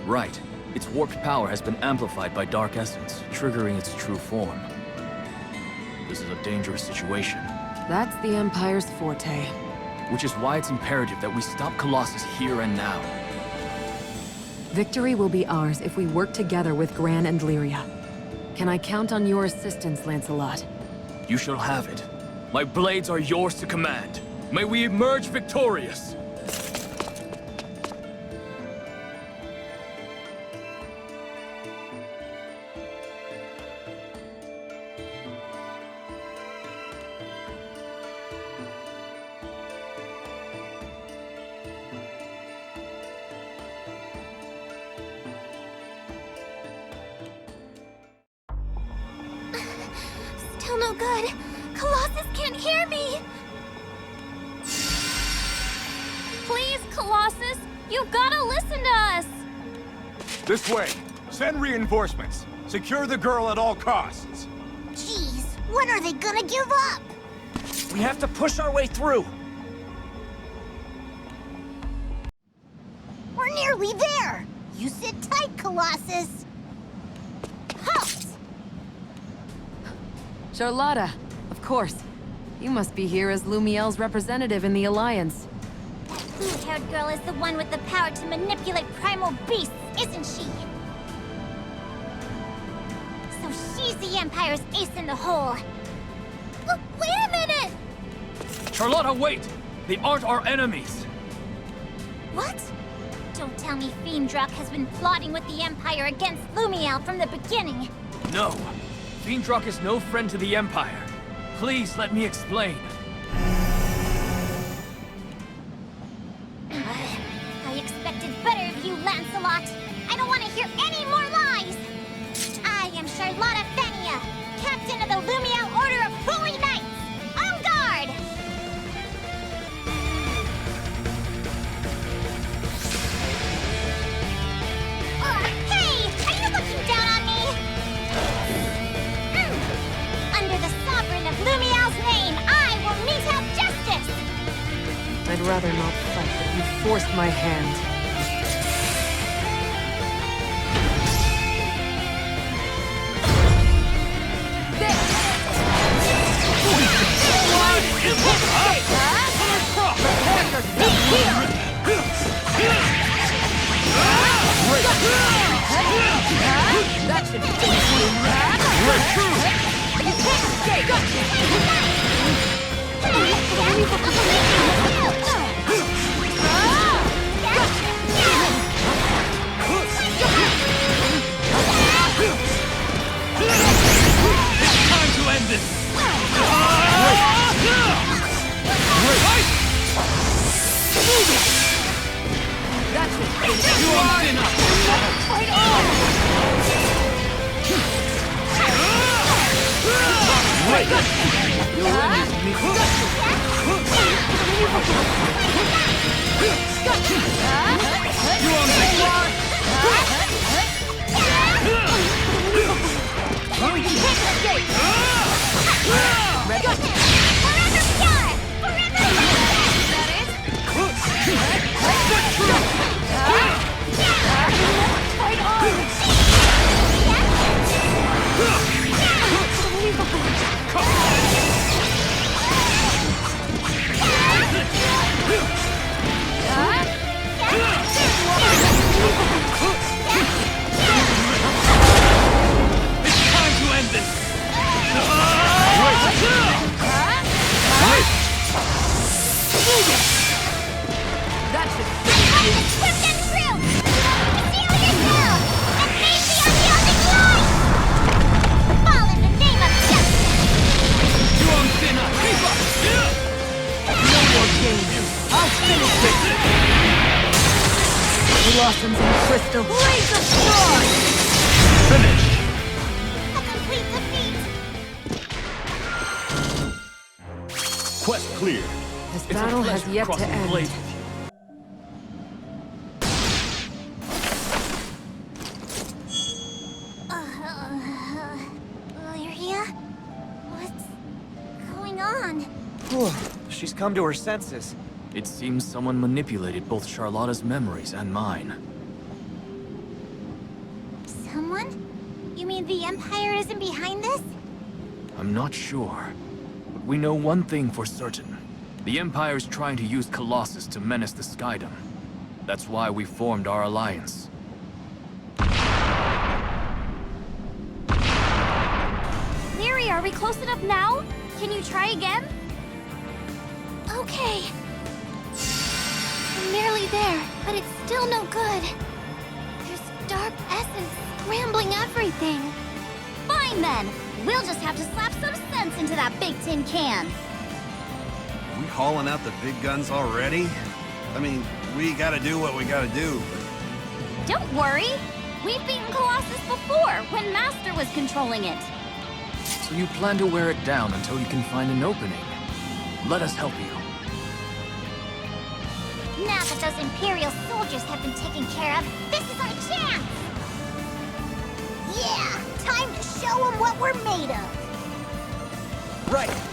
Right. Its warped power has been amplified by Dark Essence, triggering its true form. This is a dangerous situation. That's the Empire's forte. Which is why it's imperative that we stop Colossus here and now. Victory will be ours if we work together with Gran and Lyria. Can I count on your assistance, Lancelot? You shall have it. My blades are yours to command. May we emerge victorious! good. Colossus can't hear me. Please, Colossus, you've gotta listen to us. This way. Send reinforcements. Secure the girl at all costs. Jeez, when are they gonna give up? We have to push our way through. We're nearly there. You sit tight, Colossus. Halt! Charlotta, of course. You must be here as Lumiel's representative in the Alliance. That blue-haired girl is the one with the power to manipulate primal beasts, isn't she? So she's the Empire's ace in the hole. Wait a minute! Charlotta, wait! They aren't our enemies! What? Don't tell me Fiendrock has been plotting with the Empire against Lumiel from the beginning. No. Fiendrock is no friend to the Empire. Please let me explain. I expected better of you, Lancelot. I don't want to hear any more lies. I am Charlotta Fania, captain of the Lumiel Order of Holy Knights. On guard! Hey! Are you looking down on me? Under the sovereign of Lumiel's name, I will mete out justice! I'd rather not fight, but you forced my hand. That should be Time to end this! That's it. You are enough! Fight on! You on the war? Blossoms and crystal. Blaze of frost! Finish! A complete defeat! Quest clear. This It's a battle has pleasure yet to crossing end. blades with you. Lyria? What's going on? She's come to her senses. It seems someone manipulated both Charlotta's memories and mine. Someone? You mean the Empire isn't behind this? I'm not sure. But we know one thing for certain. The Empire is trying to use Colossus to menace the Skydom. That's why we formed our alliance. Lyria, are we close enough now? Can you try again? Okay. I'm nearly there, but it's still no good. There's dark essence scrambling everything. Fine then. We'll just have to slap some sense into that big tin can. Are we hauling out the big guns already? I mean, we gotta do what we gotta do, but... Don't worry. We've beaten Colossus before, when Master was controlling it. So you plan to wear it down until you can find an opening. Let us help you. Now that those Imperial soldiers have been taken care of, this is our chance! Yeah! Time to show them what we're made of! Right.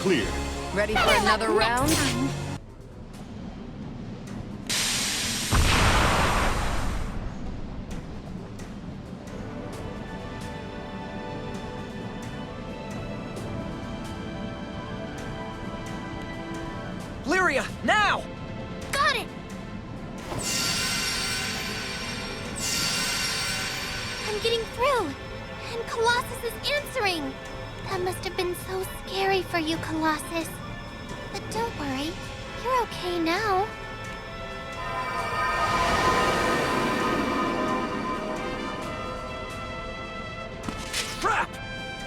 clear. Ready for another round? Lyria, now! Got it! I'm getting through, and Colossus is answering. That must have been so scary for you, Colossus. But don't worry, you're okay now. Crap!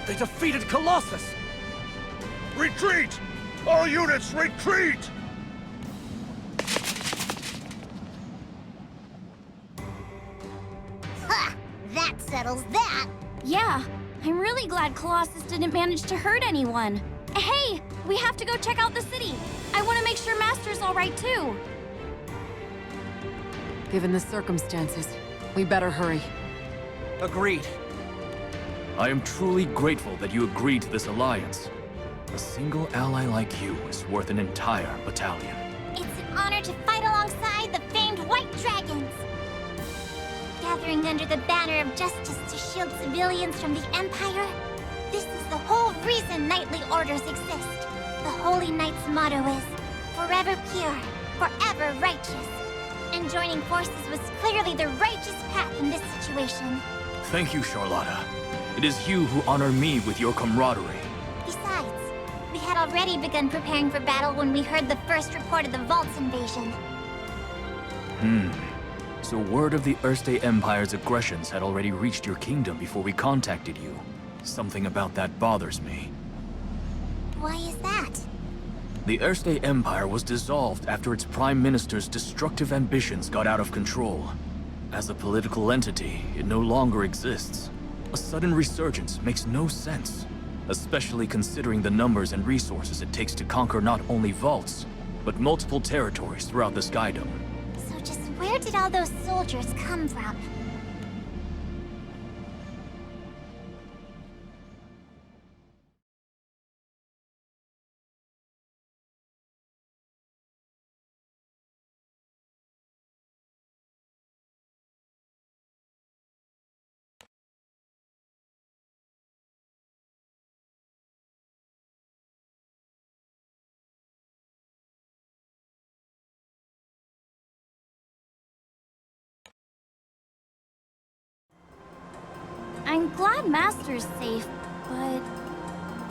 They defeated Colossus! Retreat! All units, retreat! Ha! That settles that! Yeah, I'm really glad Colossus didn't manage to hurt anyone. Hey, we have to go check out the city. I want to make sure Master's all right too. Given the circumstances, we better hurry. Agreed. I am truly grateful that you agreed to this alliance. A single ally like you is worth an entire battalion. It's an honor to fight alongside the famed White Dragons! Gathering under the banner of justice to shield civilians from the Empire, this is the whole reason knightly orders exist. The Holy Knight's motto is, forever pure, forever righteous. And joining forces was clearly the righteous path in this situation. Thank you, Charlotta. It is you who honor me with your camaraderie. Besides, we had already begun preparing for battle when we heard the first report of the Vault's invasion. So word of the Erste Empire's aggressions had already reached your kingdom before we contacted you. Something about that bothers me. Why is that? The Erste Empire was dissolved after its prime minister's destructive ambitions got out of control. As a political entity, it no longer exists. A sudden resurgence makes no sense, especially considering the numbers and resources it takes to conquer not only vaults, but multiple territories throughout the Skydome. So just where did all those soldiers come from? I'm glad Master's safe, but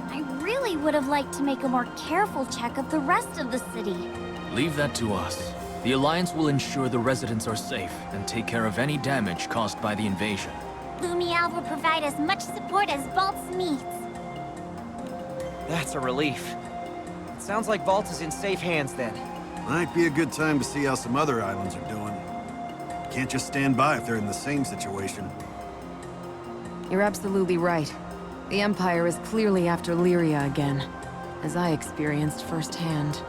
I really would have liked to make a more careful check of the rest of the city. Leave that to us. The Alliance will ensure the residents are safe and take care of any damage caused by the invasion. Lumiel will provide as much support as Vault's needs. That's a relief. It sounds like Vault is in safe hands then. Might be a good time to see how some other islands are doing. Can't just stand by if they're in the same situation. You're absolutely right. The Empire is clearly after Lyria again, as I experienced firsthand.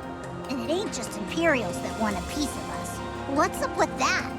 And it ain't just Imperials that want a piece of us. What's up with that?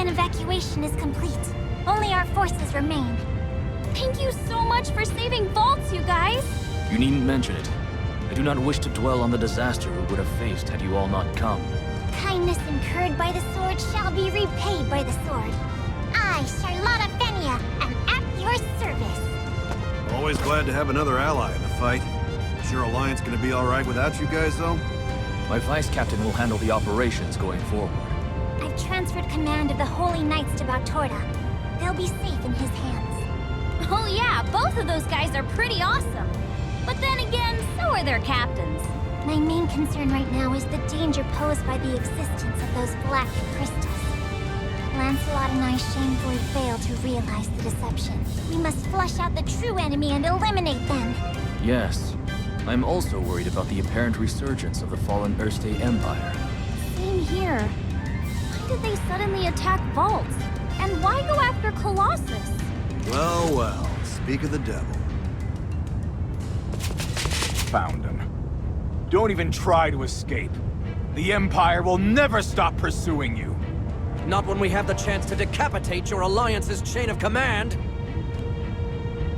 Evacuation is complete. Only our forces remain. Thank you so much for saving Vaults, you guys! You needn't mention it. I do not wish to dwell on the disaster we would have faced had you all not come. Kindness incurred by the sword shall be repaid by the sword. I, Charlotta Fenia, am at your service. Always glad to have another ally in the fight. Sure Alliance gonna be alright without you guys, though? My vice captain will handle the operations going forward. I I've transferred command of the Holy Knights to Bautorta. They'll be safe in his hands. Oh yeah, both of those guys are pretty awesome. But then again, so are their captains. My main concern right now is the danger posed by the existence of those black crystals. Lancelot and I shamefully failed to realize the deception. We must flush out the true enemy and eliminate them. Yes. I'm also worried about the apparent resurgence of the fallen Erste Empire. Same here. Why did they suddenly attack Vaults? And why go after Colossus? Well, well, speak of the devil. Found him. Don't even try to escape. The Empire will never stop pursuing you. Not when we have the chance to decapitate your Alliance's chain of command!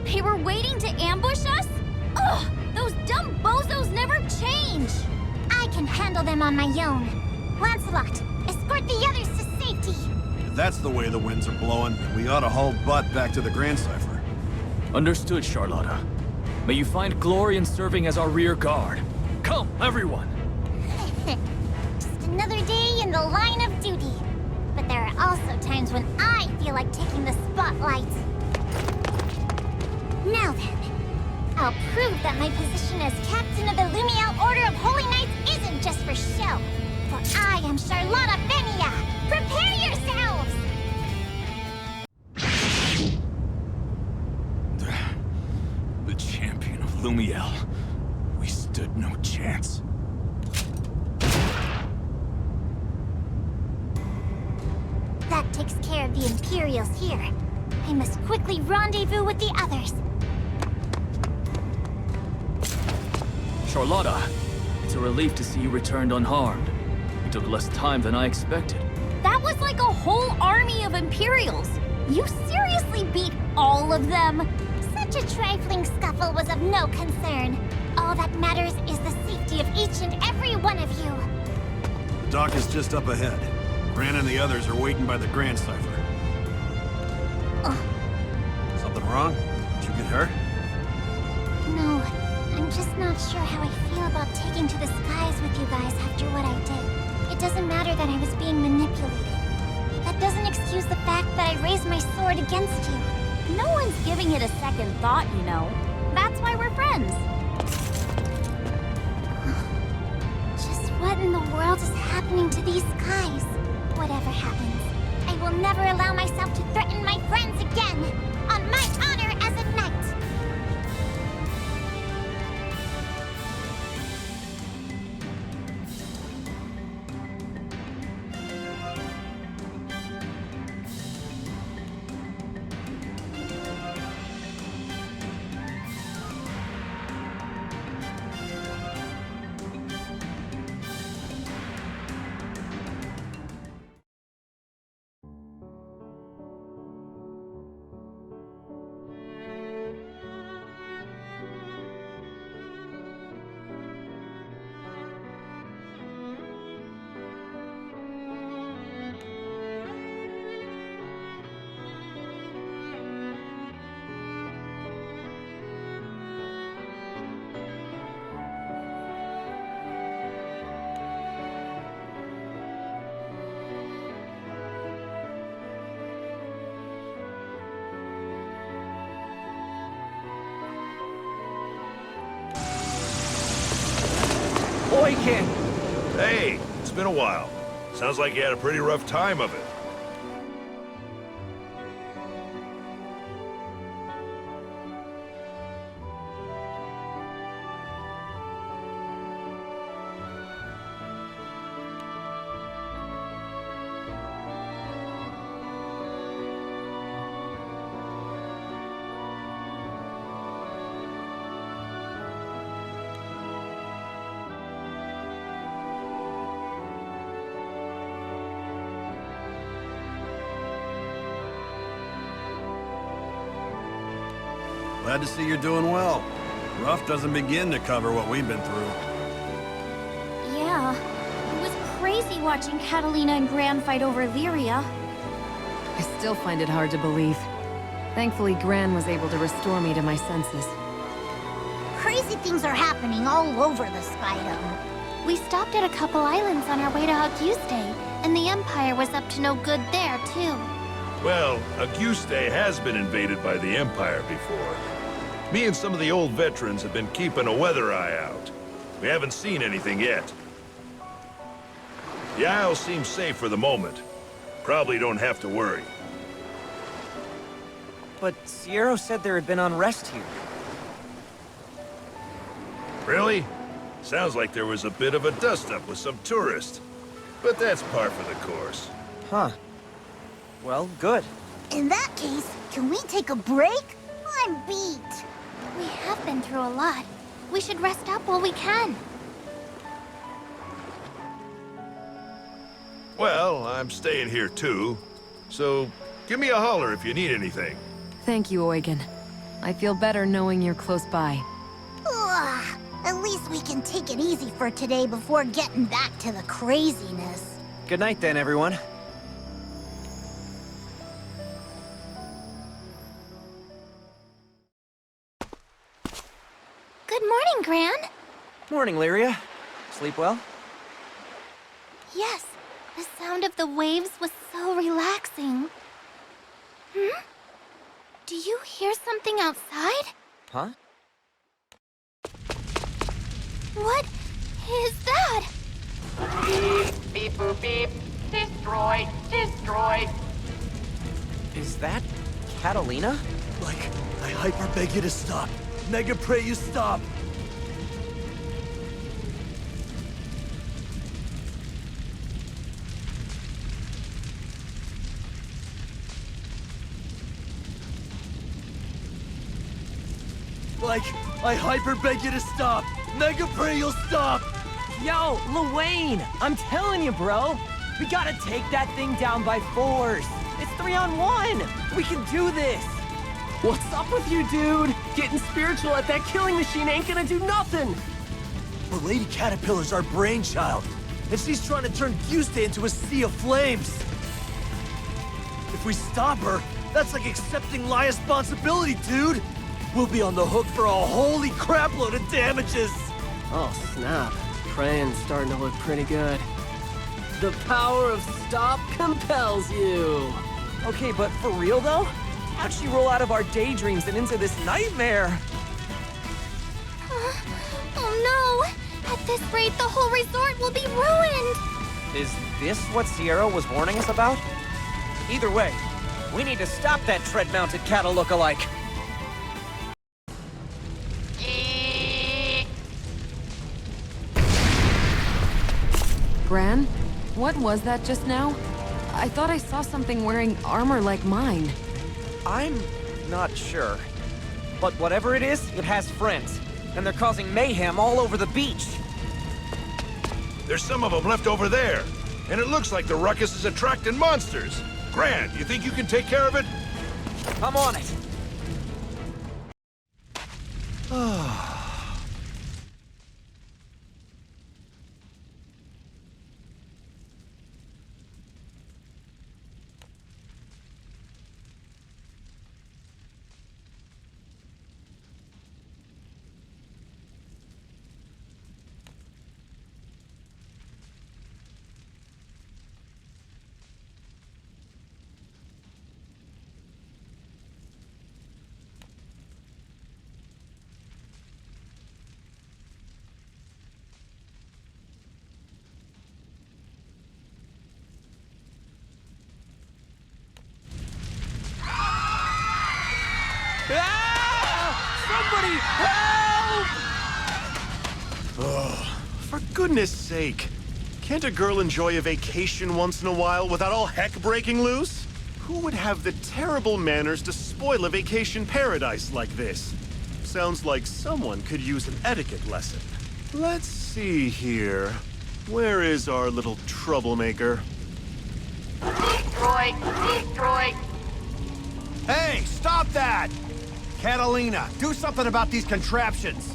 They were waiting to ambush us? Ugh! Those dumb bozos never change! I can handle them on my own. Lancelot, escort the others to safety. If that's the way the winds are blowing, we ought to haul butt back to the Grand Cipher. Understood, Charlotta. May you find glory in serving as our rear guard. Come, everyone! Just another day in the line of duty. But there are also times when I feel like taking the spotlight. Now then, I'll prove that my position as captain of the Lumiel Order of Holy Knights isn't just for show. For I am Charlotta Venia! Prepare yourselves! The champion of Lumiel. We stood no chance. That takes care of the Imperials here. I must quickly rendezvous with the others. Charlotta, it's a relief to see you returned unharmed. It took less time than I expected. That was like a whole army of Imperials. You seriously beat all of them? Such a trifling scuffle was of no concern. All that matters is the safety of each and every one of you. The dock is just up ahead. Gran and the others are waiting by the Grand Cipher. Something wrong? Did you get hurt? No, I'm just not sure how I feel about taking to the skies with you guys after what I did. It doesn't matter that I was being manipulated. That doesn't excuse the fact that I raised my sword against you. No one's giving it a second thought, you know. That's why we're friends. Just what in the world is happening to these skies? Whatever happens, I will never allow myself to threaten my friends again! On my honor as a knight! Oi, kid! Hey, it's been a while. Sounds like you had a pretty rough time of it. Glad to see you're doing well. Rough doesn't begin to cover what we've been through. Yeah. It was crazy watching Catalina and Gran fight over Lyria. I still find it hard to believe. Thankfully, Gran was able to restore me to my senses. Crazy things are happening all over the Skydome. We stopped at a couple islands on our way to Auguste, And the Empire was up to no good there, too. Well, Auguste has been invaded by the Empire before. Me and some of the old veterans have been keeping a weather eye out. We haven't seen anything yet. The Isle seems safe for the moment. Probably don't have to worry. But Sierra said there had been unrest here. Really? Sounds like there was a bit of a dust-up with some tourists. But that's par for the course. Huh. Well, good. In that case, can we take a break? I'm beat. We have been through a lot. We should rest up while we can. Well, I'm staying here too. So, give me a holler if you need anything. Thank you, Eugen. I feel better knowing you're close by. Ugh, at least we can take it easy for today before getting back to the craziness. Good night then, everyone. Good morning, Gran. Morning, Lyria. Sleep well? Yes, the sound of the waves was so relaxing. Hmm? Do you hear something outside? Huh? What is that? Beep, beep, boop, beep. Destroy, destroy. Is that Catalina? Like, I hyper beg you to stop. Mega pray you stop. Like, I hyper beg you to stop. Mega pray you'll stop. Yo, Luane, I'm telling you, bro. We gotta take that thing down by force. It's 3-on-1. We can do this. What's up with you, dude? Getting spiritual at that killing machine ain't gonna do nothing. But Lady Caterpillar's our brainchild, and she's trying to turn Guste into a sea of flames. If we stop her, that's like accepting Lia's responsibility, dude. We'll be on the hook for a holy crapload of damages. Oh, snap. Praying's starting to look pretty good. The power of stop compels you. Okay, but for real though? How'd she roll out of our daydreams and into this nightmare? Oh no! At this rate, the whole resort will be ruined! Is this what Sierra was warning us about? Either way, we need to stop that tread-mounted cattle look-alike. Gran? What was that just now? I thought I saw something wearing armor like mine. I'm not sure. But whatever it is, it has friends. And they're causing mayhem all over the beach. There's some of them left over there. And it looks like the ruckus is attracting monsters. Gran, you think you can take care of it? I'm on it. Somebody help! For goodness sake. Can't a girl enjoy a vacation once in a while without all heck breaking loose? Who would have the terrible manners to spoil a vacation paradise like this? Sounds like someone could use an etiquette lesson. Let's see here. Where is our little troublemaker? Destroy, destroy. Hey, stop that! Catalina, do something about these contraptions.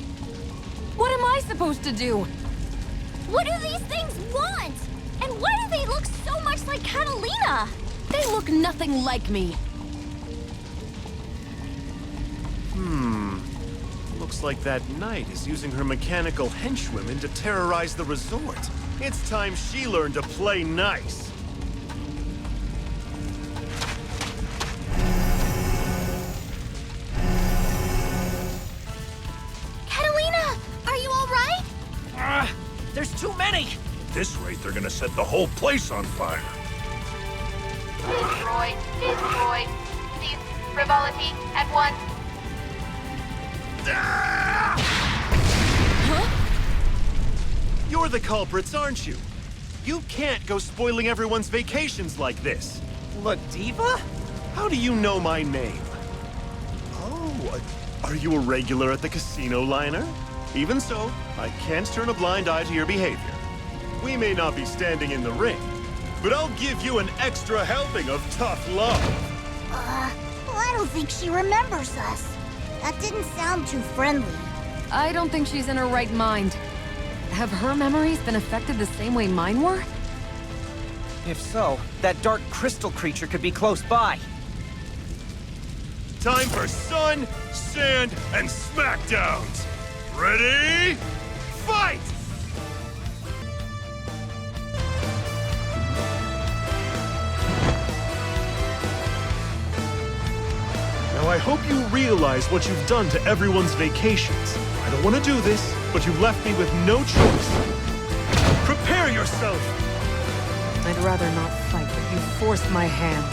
What am I supposed to do? What do these things want? And why do they look so much like Catalina? They look nothing like me. Looks like that knight is using her mechanical henchwomen to terrorize the resort. It's time she learned to play nice. they're gonna set the whole place on fire. Destroy. Cease. Frivolity at once. You're the culprits, aren't you? You can't go spoiling everyone's vacations like this. Ladiva? How do you know my name? Oh, are you a regular at the casino, Liner? Even so, I can't turn a blind eye to your behavior. We may not be standing in the ring, but I'll give you an extra helping of tough love. Well, I don't think she remembers us. That didn't sound too friendly. I don't think she's in her right mind. Have her memories been affected the same way mine were? If so, that dark crystal creature could be close by. Time for sun, sand, and smackdowns. Ready? Fight! Now I hope you realize what you've done to everyone's vacations. I don't want to do this, but you've left me with no choice. Prepare yourself! I'd rather not fight, but you forced my hand.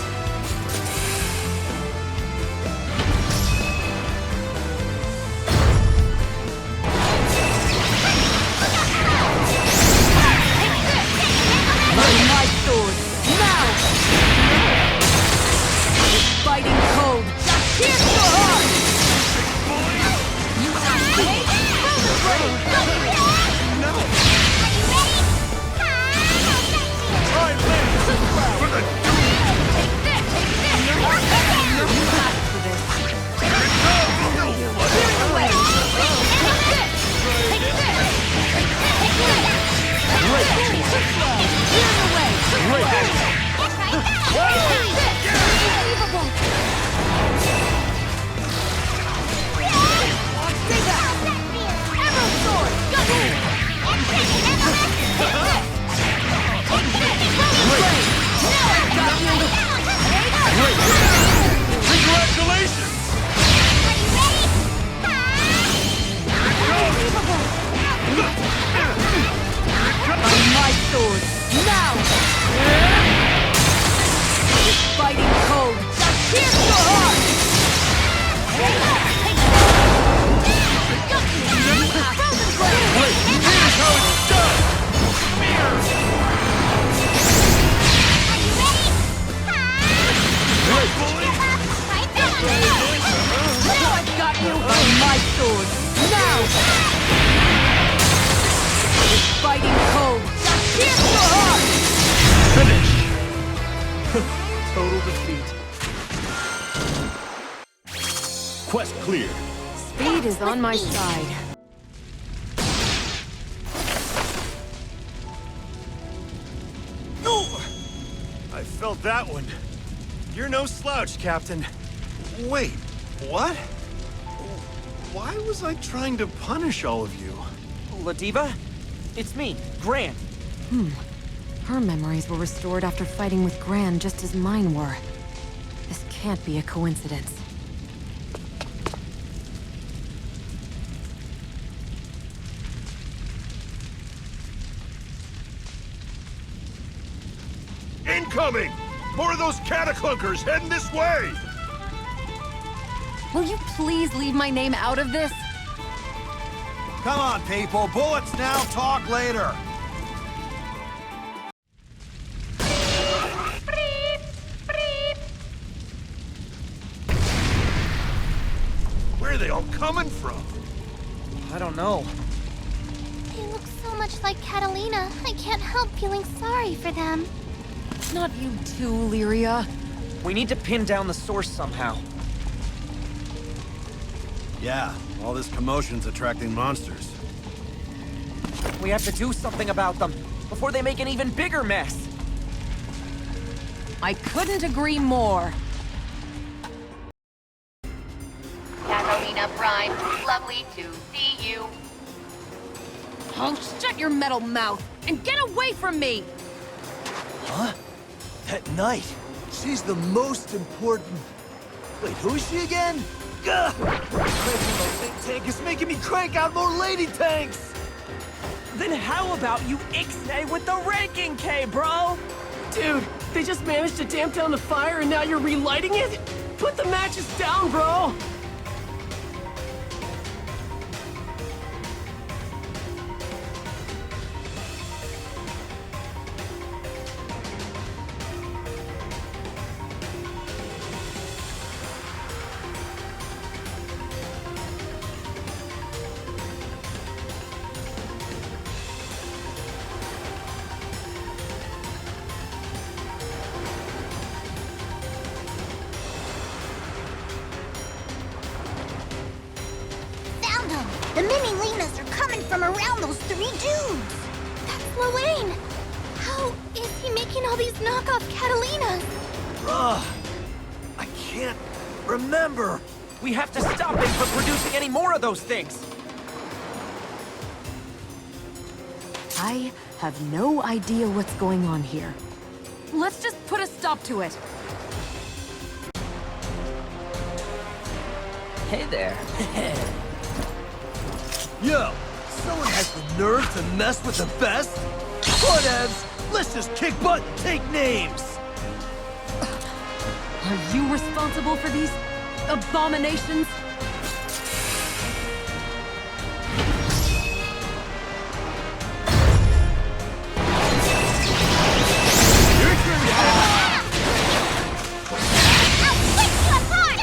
My sword, now! It's biting cold. Here's your heart! You Total defeat. Quest clear. Speed is on my side. I felt that one. You're no slouch, Captain. Wait, what? Why was I trying to punish all of you? Ladiva? It's me, Gran. Her memories were restored after fighting with Gran just as mine were. This can't be a coincidence. Incoming! More of those cataclunkers heading this way! Will you please leave my name out of this? Come on, people. Bullets now, talk later. Where are they all coming from? I don't know. They look so much like Catalina. I can't help feeling sorry for them. Not you too, Lyria. We need to pin down the source somehow. Yeah, all this commotion's attracting monsters. We have to do something about them before they make an even bigger mess. I couldn't agree more. Catalina Prime, lovely to see you. Oh, shut your metal mouth and get away from me! Huh? That knight. She's the most important... Wait, who is she again? Gah! Cranking my big tank is making me crank out more lady tanks! Then how about you ixnay with the ranking K, bro? Dude, they just managed to damp down the fire and now you're relighting it? Put the matches down, bro! The mini-Lenas are coming from around those 3 dudes! That's Luane! How is he making all these knockoff Catalinas? Ugh! I can't remember! We have to stop him from producing any more of those things! I have no idea what's going on here. Let's just put a stop to it. Hey there. Yo, someone has the nerve to mess with the best? Whatevs! Let's just kick butt and take names! Are you responsible for these abominations? Your turn to I'll split you apart!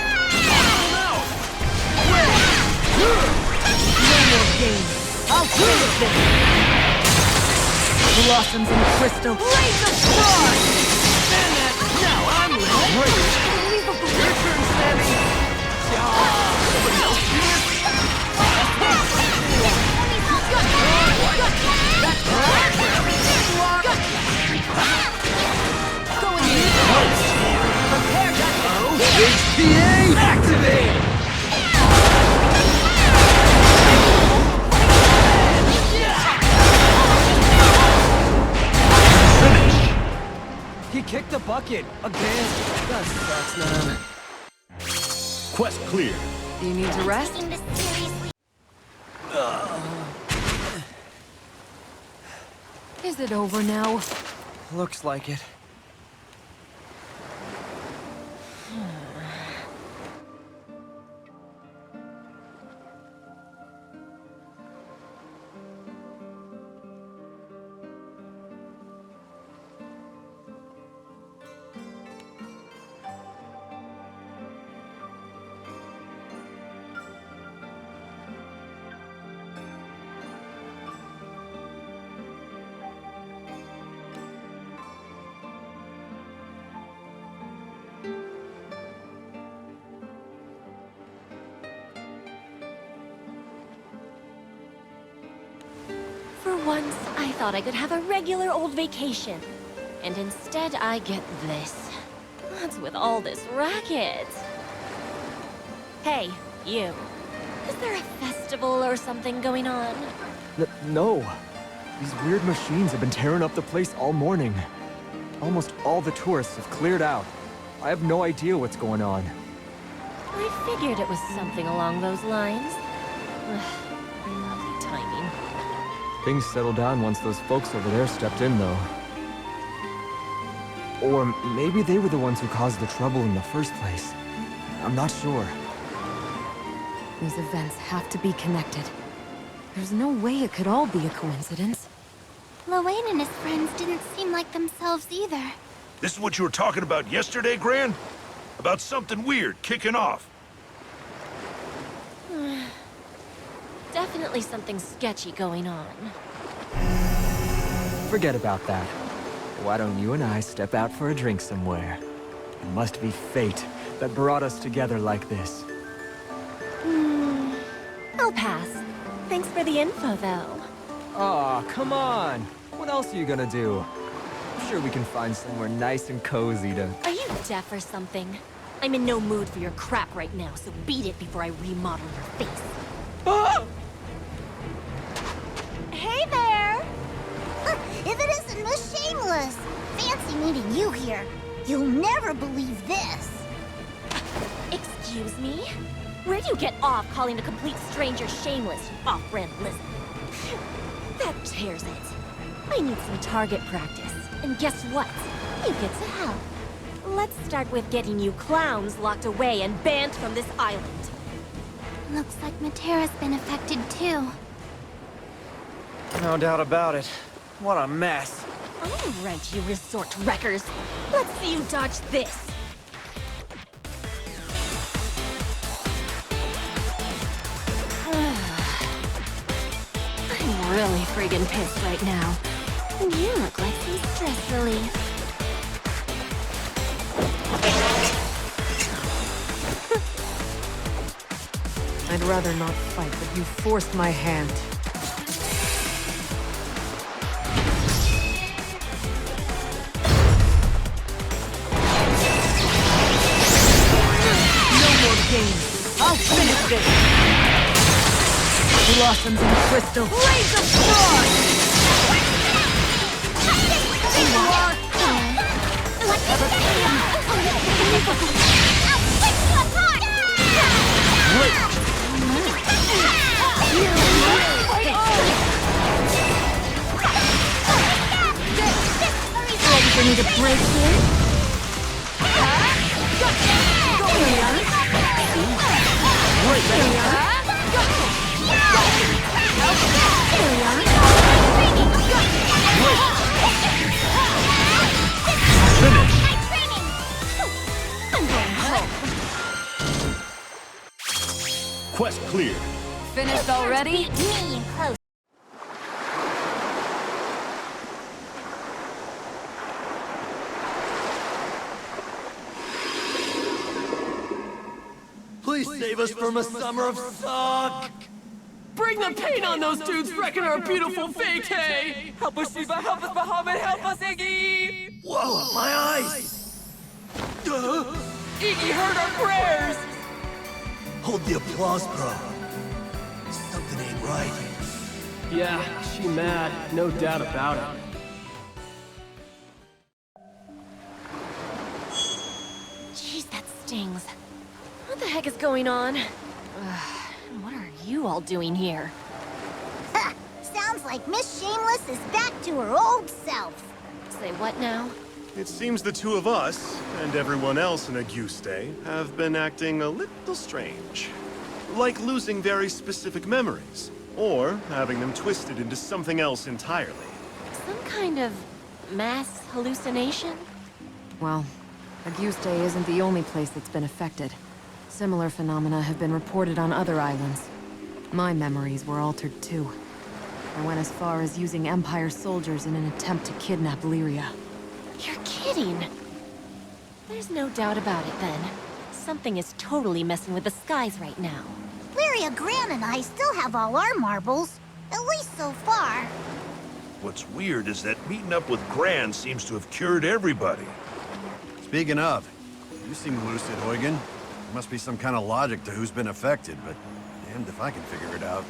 I'll finish this! Blossoms and crystal, blaze of frost! Now I'm lit! Unbelievable! Your turn, Sammy! Somebody else do this? Going in! Prepare that! HPA activate! He kicked the bucket again. That sucks, man. Quest clear. You need to rest? Taking this seriously. Is it over now? Looks like it. For once, I thought I could have a regular old vacation. And instead, I get this. What's with all this racket? Hey, you. Is there a festival or something going on? No. These weird machines have been tearing up the place all morning. Almost all the tourists have cleared out. I have no idea what's going on. I figured it was something along those lines. Lousy timing. Things settled down once those folks over there stepped in, though. Or maybe they were the ones who caused the trouble in the first place. I'm not sure. These events have to be connected. There's no way it could all be a coincidence. Luane and his friends didn't seem like themselves either. This is what you were talking about yesterday, Gran? About something weird kicking off. Definitely something sketchy going on. Forget about that. Why don't you and I step out for a drink somewhere? It must be fate that brought us together like this. I'll pass. Thanks for the info, though. Aw, come on! What else are you gonna do? I'm sure we can find somewhere nice and cozy to... Are you deaf or something? I'm in no mood for your crap right now, so beat it before I remodel your face. Ah! Hey there! If it isn't Miss Shameless! Fancy meeting you here. You'll never believe this. Excuse me? Where do you get off calling a complete stranger shameless, you off-brand lizard? That tears it. I need some target practice. And guess what? You get to help. Let's start with getting you clowns locked away and banned from this island. Looks like Matera's been affected too. No doubt about it. What a mess. All right, you resort wreckers. Let's see you dodge this. I'm really friggin' pissed right now. You look like some stress relief. I'd rather not fight, but you forced my hand. No more games. I'll finish this. Blossoms and crystal. Blaze of frost! Ready for me to break here? Quest clear. Finished already? Me in close. Please save us from a summer of suck! Bring the pain on those dudes wrecking our beautiful vacay! Help us, Shiva! Help us, Bahamut! Help us, Iggy! Whoa, my eyes! Iggy heard our prayers! Hold the applause, bro. Something ain't right. Yeah, she mad. No doubt about it. Jeez, that stings. What the heck is going on? And what are you all doing here? Ha! Sounds like Miss Shameless is back to her old self. Say what now? It seems the two of us, and everyone else in Auguste, have been acting a little strange. Like losing very specific memories, or having them twisted into something else entirely. Some kind of mass hallucination? Well, Auguste isn't the only place that's been affected. Similar phenomena have been reported on other islands. My memories were altered too. I went as far as using Empire soldiers in an attempt to kidnap Lyria. You're kidding. There's no doubt about it then. Something is totally messing with the skies right now. Lyria, Gran, and I still have all our marbles. At least so far. What's weird is that meeting up with Gran seems to have cured everybody. Speaking of, you seem lucid, Huygen. There must be some kind of logic to who's been affected, but damned if I can figure it out.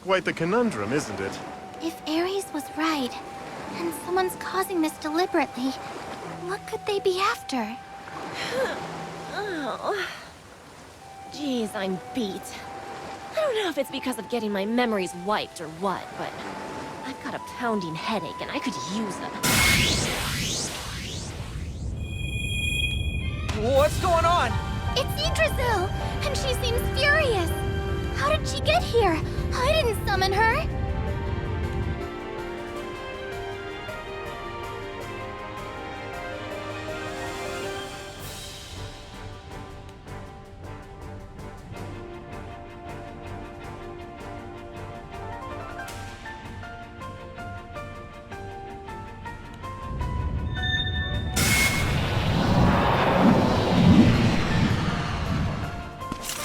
Quite the conundrum, isn't it? If Ares was right, and someone's causing this deliberately, what could they be after? Oh. Jeez, I'm beat. I don't know if it's because of getting my memories wiped or what, but I've got a pounding headache and I could use them. What's going on? It's Yggdrasil, and she seems furious. How did she get here? I didn't summon her.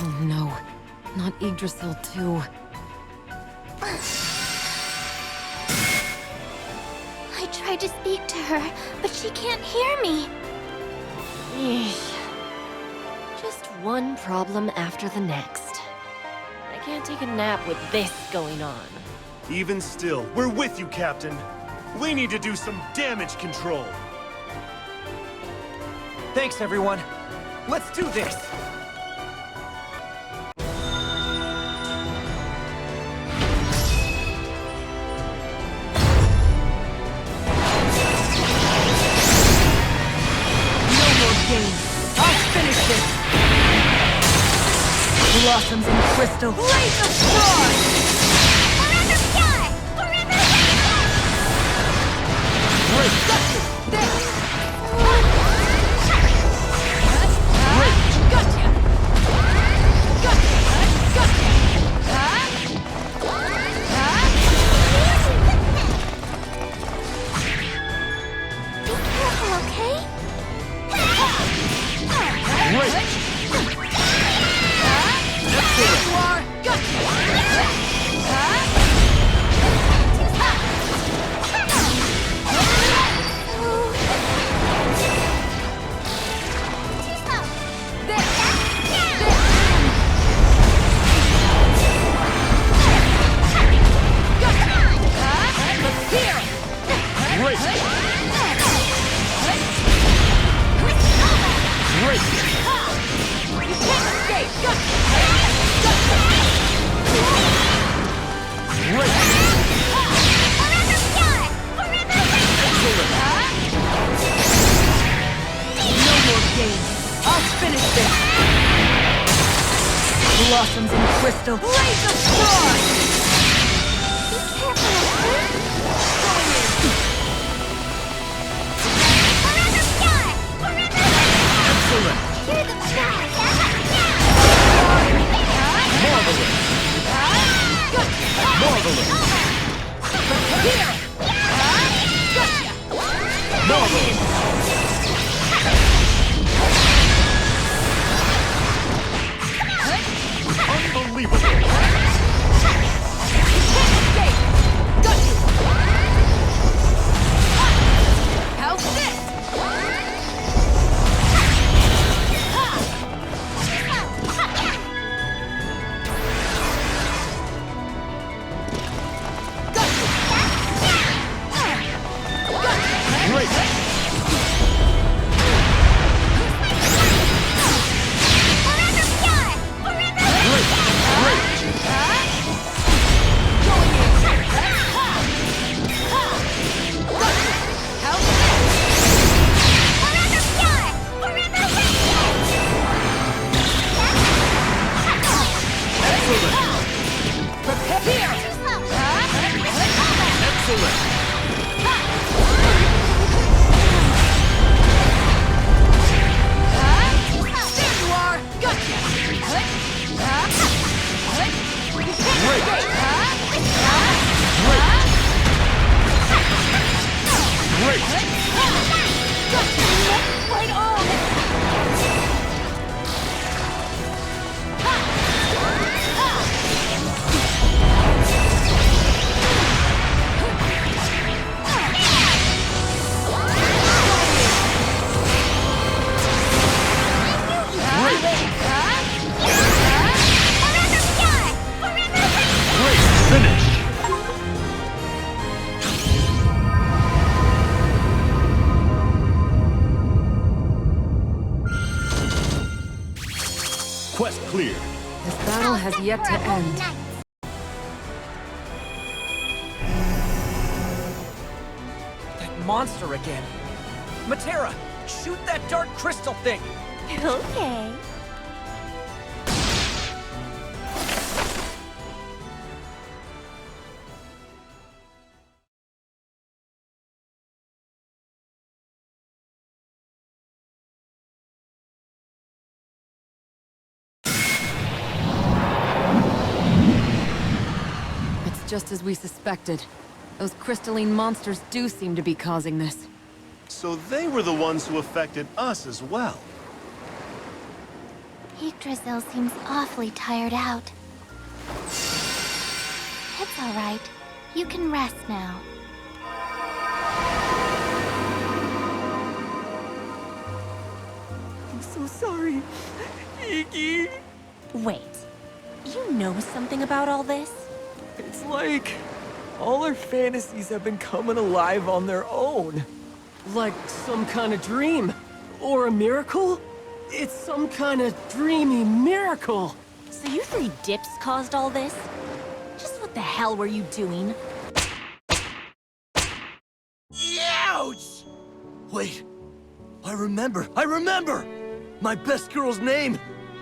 Oh no, not Yggdrasil too. I tried to speak to her, but she can't hear me. Eesh. Just one problem after the next. I can't take a nap with this going on. Even still, we're with you, Captain. We need to do some damage control. Thanks, everyone. Let's do this! Blossoms in crystal. Blaze of frost! Blossoms in crystal. Blaze of frost! Be careful, Excellent! You're the best! Marvelous! Marvelous! Here! Marvelous! Unbelievable! How's this? Quest clear. This battle has yet to end. That monster again. Matera, shoot that dark crystal thing! Okay. Just as we suspected. Those crystalline monsters do seem to be causing this. So they were the ones who affected us as well. Yggdrasil seems awfully tired out. It's all right. You can rest now. I'm so sorry, Iggy. Wait, you know something about all this? It's like all our fantasies have been coming alive on their own. Like some kind of dream. Or a miracle? It's some kind of dreamy miracle. So you three dips caused all this? Just what the hell were you doing? Ouch! Wait, I remember! My best girl's name!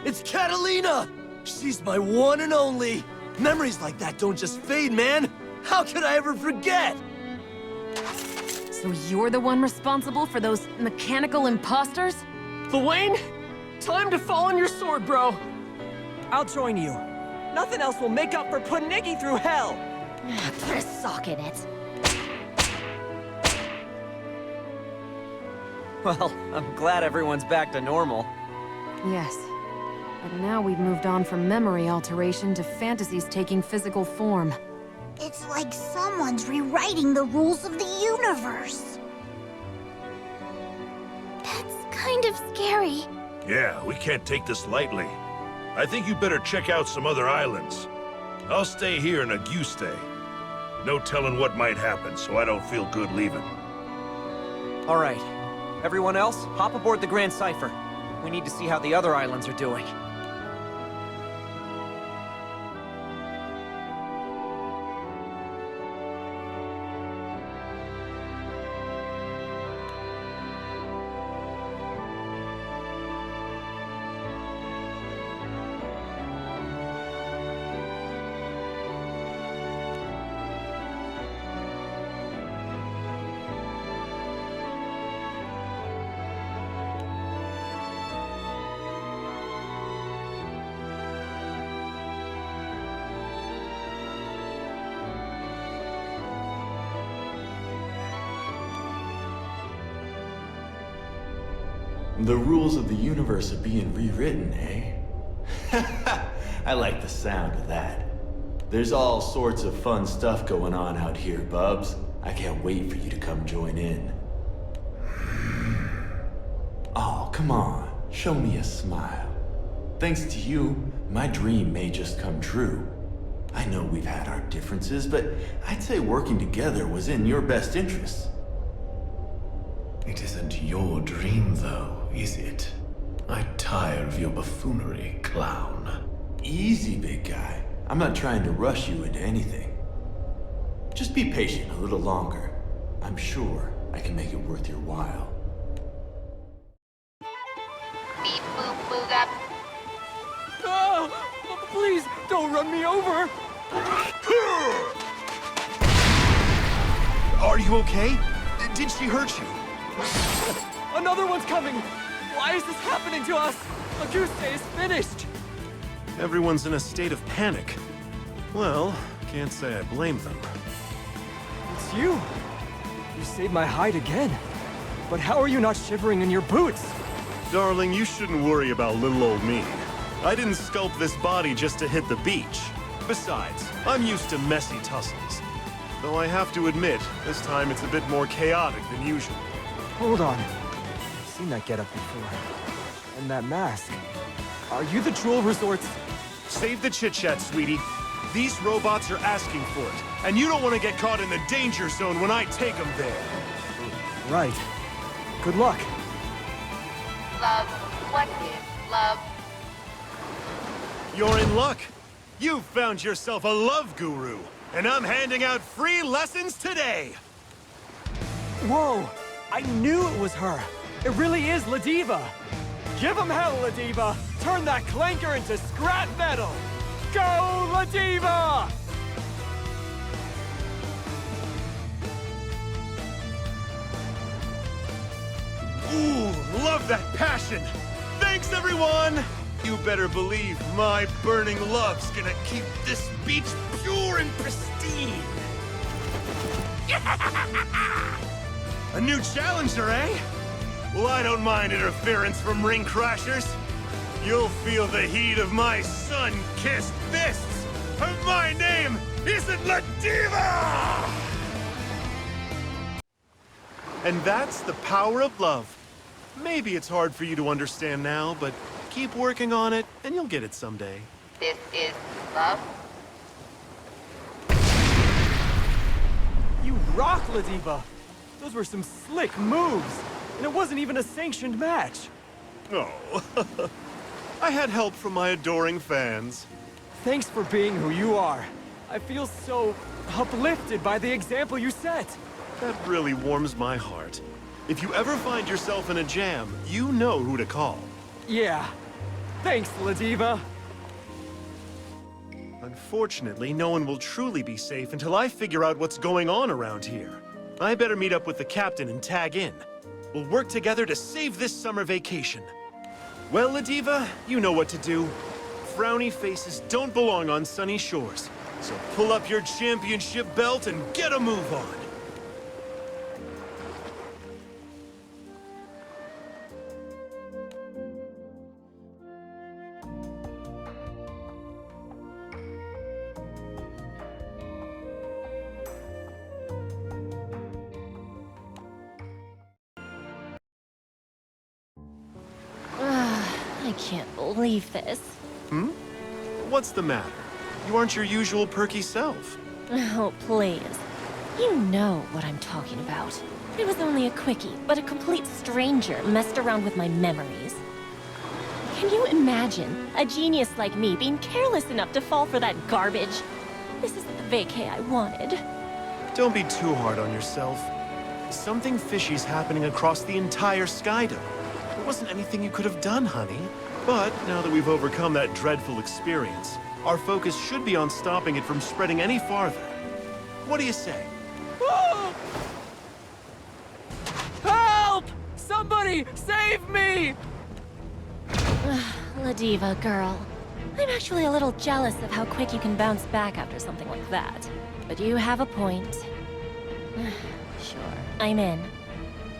It's Catalina! She's my one and only. Memories like that don't just fade, man. How could I ever forget? So you're the one responsible for those mechanical imposters? Wayne, time to fall on your sword, bro. I'll join you. Nothing else will make up for putting Iggy through hell. Put a sock in it. Well, I'm glad everyone's back to normal. Yes. But now we've moved on from memory alteration to fantasies taking physical form. It's like someone's rewriting the rules of the universe. That's kind of scary. Yeah, we can't take this lightly. I think you better check out some other islands. I'll stay here in Auguste. No telling what might happen, so I don't feel good leaving. All right. Everyone else, hop aboard the Grand Cipher. We need to see how the other islands are doing. The rules of the universe are being rewritten, eh? I like the sound of that. There's all sorts of fun stuff going on out here, Bubs. I can't wait for you to come join in. Oh, come on. Show me a smile. Thanks to you, my dream may just come true. I know we've had our differences, but I'd say working together was in your best interests. It isn't your dream, though, is it? I tire of your buffoonery, clown. Easy, big guy. I'm not trying to rush you into anything. Just be patient a little longer. I'm sure I can make it worth your while. Beep boop boog up. Oh, please, don't run me over. Are you okay? Did she hurt you? Another one's coming! Why is this happening to us? Auguste is finished! Everyone's in a state of panic. Well, can't say I blame them. It's you! You saved my hide again. But how are you not shivering in your boots? Darling, you shouldn't worry about little old me. I didn't sculpt this body just to hit the beach. Besides, I'm used to messy tussles. Though I have to admit, this time it's a bit more chaotic than usual. Hold on. I've seen that getup before. And that mask. Are you the Drool Resort's... Save the chit-chat, sweetie. These robots are asking for it, and you don't want to get caught in the danger zone when I take them there. Right. Good luck. Love. What is love? You're in luck. You found yourself a love guru, and I'm handing out free lessons today. Whoa! I knew it was her! It really is Ladiva! Give him hell, Ladiva! Turn that clanker into scrap metal! Go, Ladiva! Ooh, love that passion! Thanks, everyone! You better believe my burning love's gonna keep this beach pure and pristine! A new challenger, eh? Well, I don't mind interference from ring crashers. You'll feel the heat of my sun-kissed fists, and my name isn't Ladiva! And that's the power of love. Maybe it's hard for you to understand now, but keep working on it, and you'll get it someday. This is love. You rock, Ladiva! Those were some slick moves, and it wasn't even a sanctioned match. Oh, I had help from my adoring fans. Thanks for being who you are. I feel so uplifted by the example you set. That really warms my heart. If you ever find yourself in a jam, you know who to call. Yeah. Thanks, Ladiva. Unfortunately, no one will truly be safe until I figure out what's going on around here. I better meet up with the captain and tag in. We'll work together to save this summer vacation. Well, Ladiva, you know what to do. Frowny faces don't belong on sunny shores. So pull up your championship belt and get a move on. I can't believe this. What's the matter? You aren't your usual perky self. Oh, please. You know what I'm talking about. It was only a quickie, but a complete stranger messed around with my memories. Can you imagine a genius like me being careless enough to fall for that garbage? This isn't the vacay I wanted. Don't be too hard on yourself. Something fishy's happening across the entire Skydome. There wasn't anything you could have done, honey. But now that we've overcome that dreadful experience, our focus should be on stopping it from spreading any farther. What do you say? Help! Somebody save me! Ladiva, girl. I'm actually a little jealous of how quick you can bounce back after something like that. But you have a point. Sure, I'm in.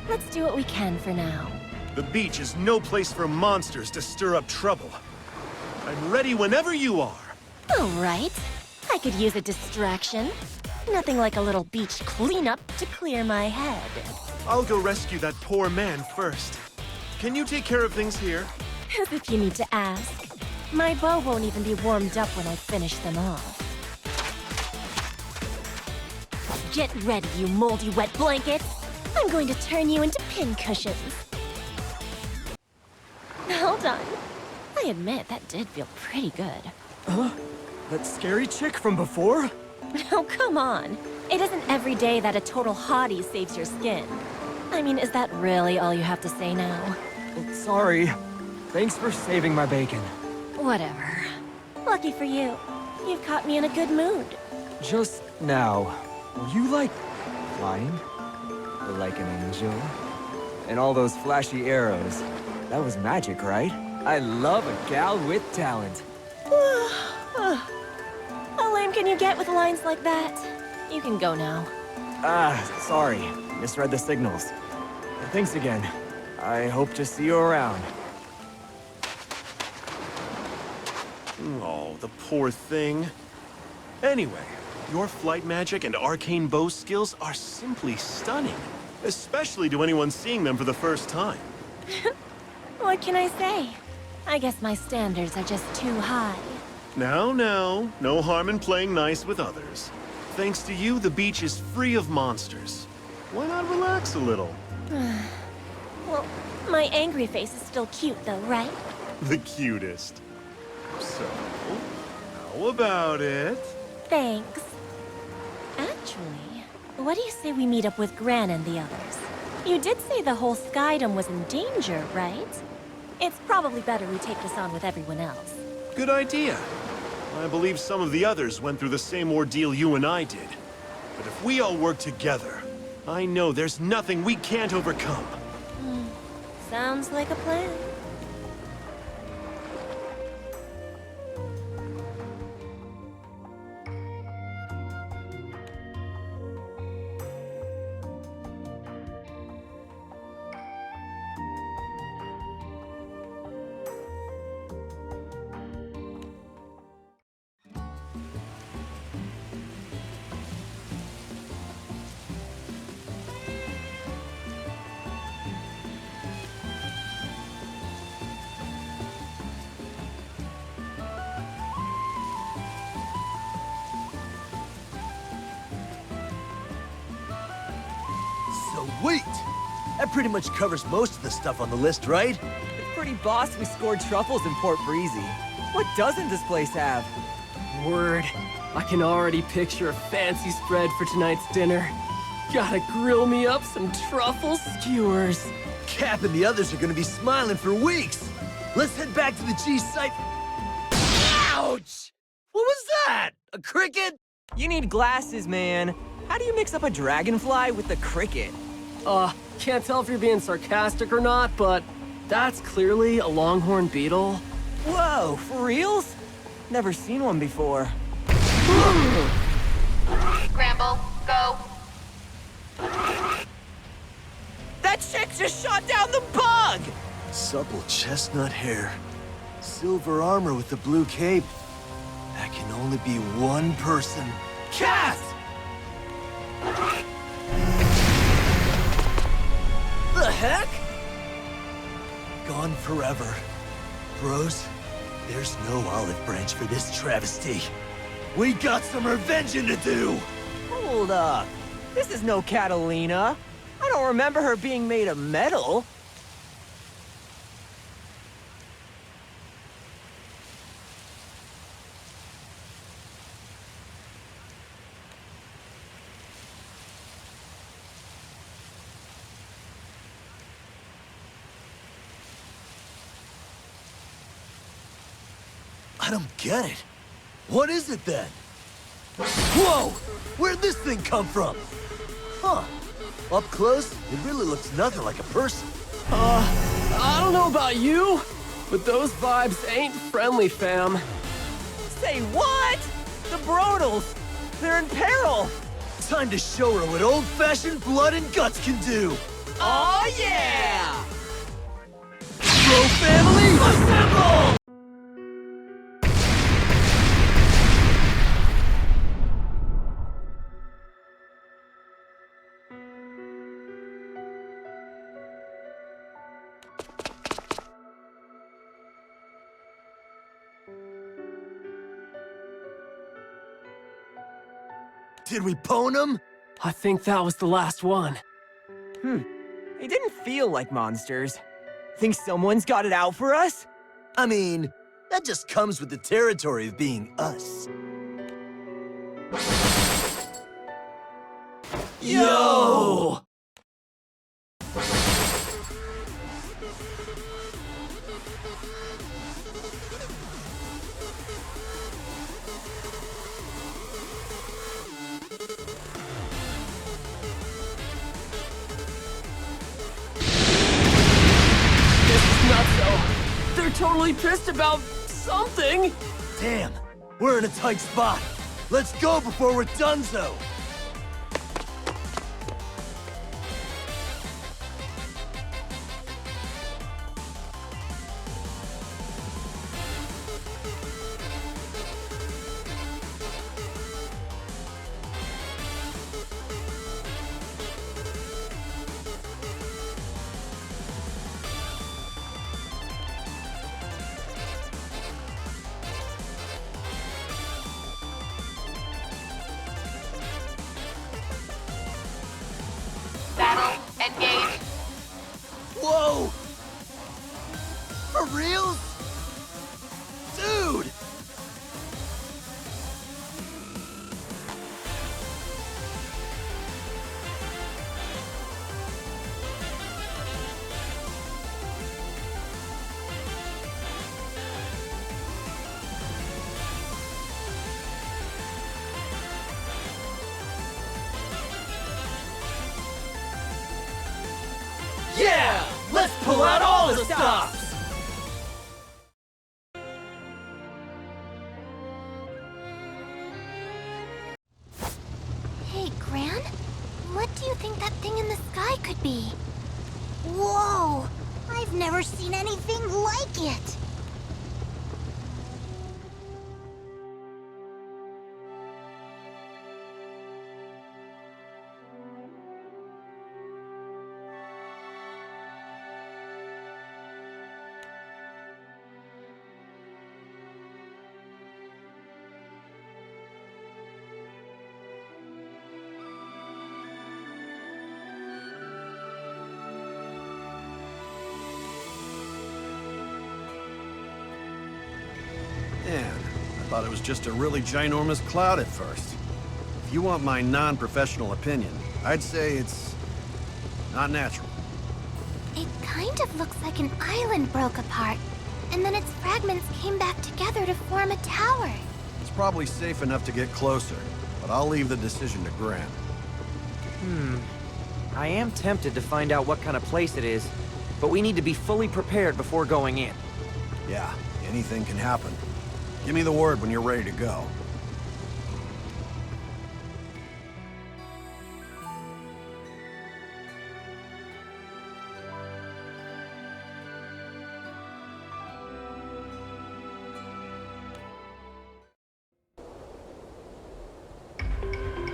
Let's do what we can for now. The beach is no place for monsters to stir up trouble. I'm ready whenever you are. All right. I could use a distraction. Nothing like a little beach cleanup to clear my head. I'll go rescue that poor man first. Can you take care of things here? As if you need to ask. My bow won't even be warmed up when I finish them off. Get ready, you moldy wet blankets. I'm going to turn you into pincushions. Hold on. I admit, that did feel pretty good. Huh? That scary chick from before? Oh, come on. It isn't every day that a total hottie saves your skin. I mean, is that really all you have to say now? Well, sorry. Thanks for saving my bacon. Whatever. Lucky for you. You've caught me in a good mood. Just now, were you, like, flying? Or like an angel? And all those flashy arrows. That was magic, right? I love a gal with talent. How lame can you get with lines like that? You can go now. Sorry. Misread the signals. Thanks again. I hope to see you around. Oh, the poor thing. Anyway, your flight magic and arcane bow skills are simply stunning. Especially to anyone seeing them for the first time. What can I say? I guess my standards are just too high. Now, no harm in playing nice with others. Thanks to you, the beach is free of monsters. Why not relax a little? Well, my angry face is still cute though, right? The cutest. So, how about it? Thanks. Actually, what do you say we meet up with Gran and the others? You did say the whole Skydome was in danger, right? It's probably better we take this on with everyone else. Good idea. I believe some of the others went through the same ordeal you and I did. But if we all work together, I know there's nothing we can't overcome. Sounds like a plan. So wait! That pretty much covers most of the stuff on the list, right? It's pretty boss we scored truffles in Port Breezy. What doesn't this place have? Word. I can already picture a fancy spread for tonight's dinner. Gotta grill me up some truffle skewers. Cap and the others are gonna be smiling for weeks. Let's head back to the G site. Ouch! What was that? A cricket? You need glasses, man. How do you mix up a dragonfly with the cricket? Can't tell if you're being sarcastic or not, but that's clearly a longhorn beetle. Whoa, for reals? Never seen one before. Granblue, go. That chick just shot down the bug! Supple chestnut hair. Silver armor with the blue cape. That can only be one person. Cat! The heck? Gone forever. Bros, there's no olive branch for this travesty. We got some revenging to do! Hold up. This is no Catalina. I don't remember her being made of metal. I don't get it. What is it then? Whoa! Where'd this thing come from? Huh. Up close, it really looks nothing like a person. I don't know about you, but those vibes ain't friendly, fam. Say what? The Brodals! They're in peril! Time to show her what old-fashioned blood and guts can do! Oh yeah! Bro family, assemble! Did we pwn him? I think that was the last one. They didn't feel like monsters. Think someone's got it out for us? I mean, that just comes with the territory of being us. Yo! They're totally pissed about something! Damn, we're in a tight spot. Let's go before we're donezo! Battle, engage. Whoa! For real? Dude! Yeah! Let's pull out all the stops! Hey, Gran? What do you think that thing in the sky could be? Whoa! I've never seen anything like it! Man, I thought it was just a really ginormous cloud at first. If you want my non-professional opinion, I'd say it's not natural. It kind of looks like an island broke apart, and then its fragments came back together to form a tower. It's probably safe enough to get closer, but I'll leave the decision to Gran. I am tempted to find out what kind of place it is, but we need to be fully prepared before going in. Yeah, anything can happen. Give me the word when you're ready to go.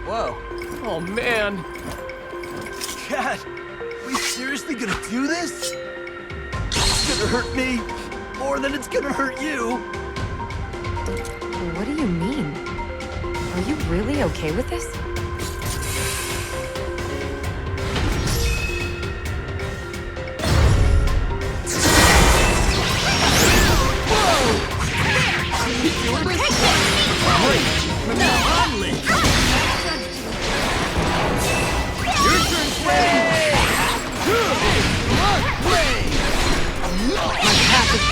Whoa. Oh, man. Cat, are we seriously gonna do this? It's gonna hurt me more than it's gonna hurt you. What do you mean? Are you really okay with this?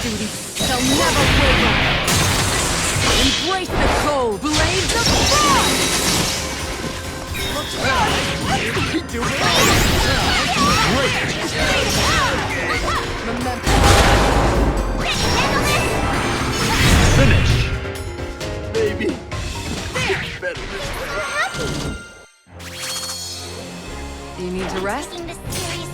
Duty shall never waver. Embrace the cold blades of frost! Finish! Baby. It's better this way. Do you need to rest? Taking this seriously.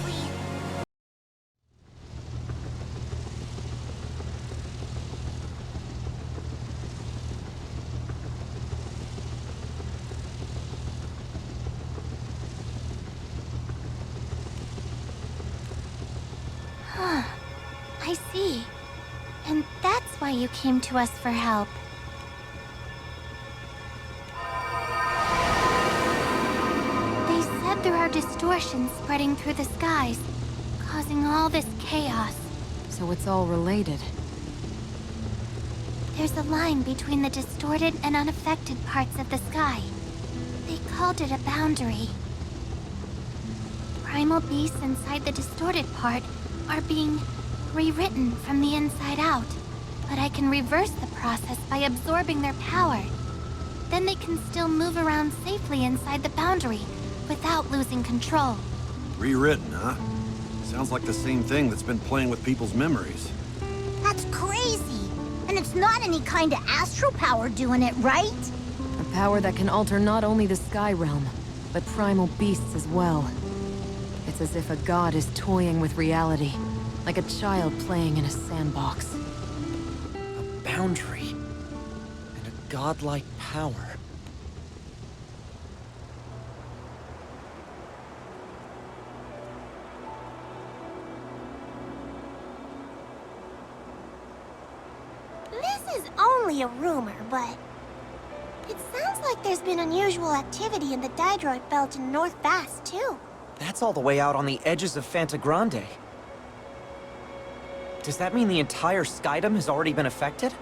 I see. And that's why you came to us for help. They said there are distortions spreading through the skies, causing all this chaos. So it's all related. There's a line between the distorted and unaffected parts of the sky. They called it a boundary. Primal beasts inside the distorted part are being rewritten from the inside out. But I can reverse the process by absorbing their power. Then they can still move around safely inside the boundary without losing control. Rewritten, huh? Sounds like the same thing that's been playing with people's memories. That's crazy. And it's not any kind of astral power doing it, right? A power that can alter not only the sky realm, but primal beasts as well. It's as if a god is toying with reality, like a child playing in a sandbox. A boundary. And a godlike power. This is only a rumor, but it sounds like there's been unusual activity in the Daedroid Belt in North Bass, too. That's all the way out on the edges of Fanta Grande. Does that mean the entire Skydom has already been affected?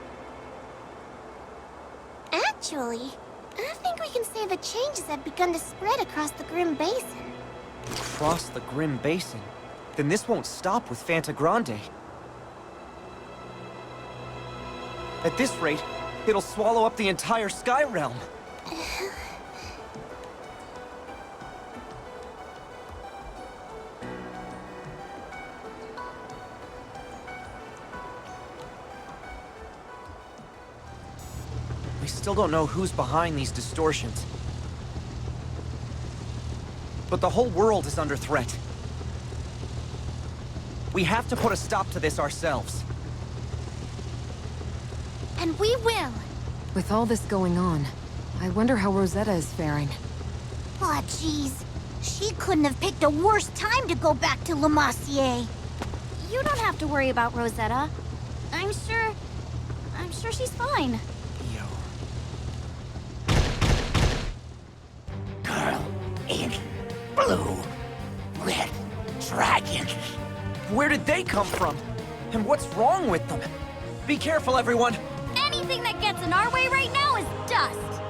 Actually, I think we can say the changes have begun to spread across the Grim Basin. Across the Grim Basin? Then this won't stop with Fanta Grande. At this rate, it'll swallow up the entire Sky Realm. We still don't know who's behind these distortions. But the whole world is under threat. We have to put a stop to this ourselves. And we will! With all this going on, I wonder how Rosetta is faring. Aw, jeez. She couldn't have picked a worse time to go back to Le Massier. You don't have to worry about Rosetta. I'm sure she's fine. Girl in blue with dragons. Where did they come from? And what's wrong with them? Be careful, everyone! Anything that gets in our way right now is dust!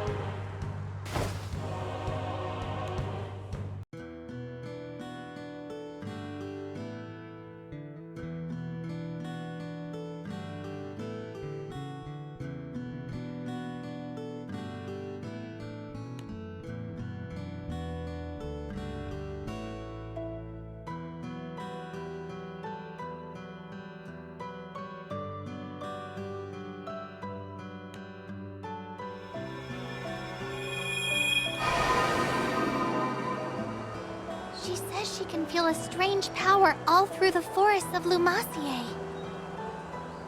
she can feel a strange power all through the forests of Lumacier.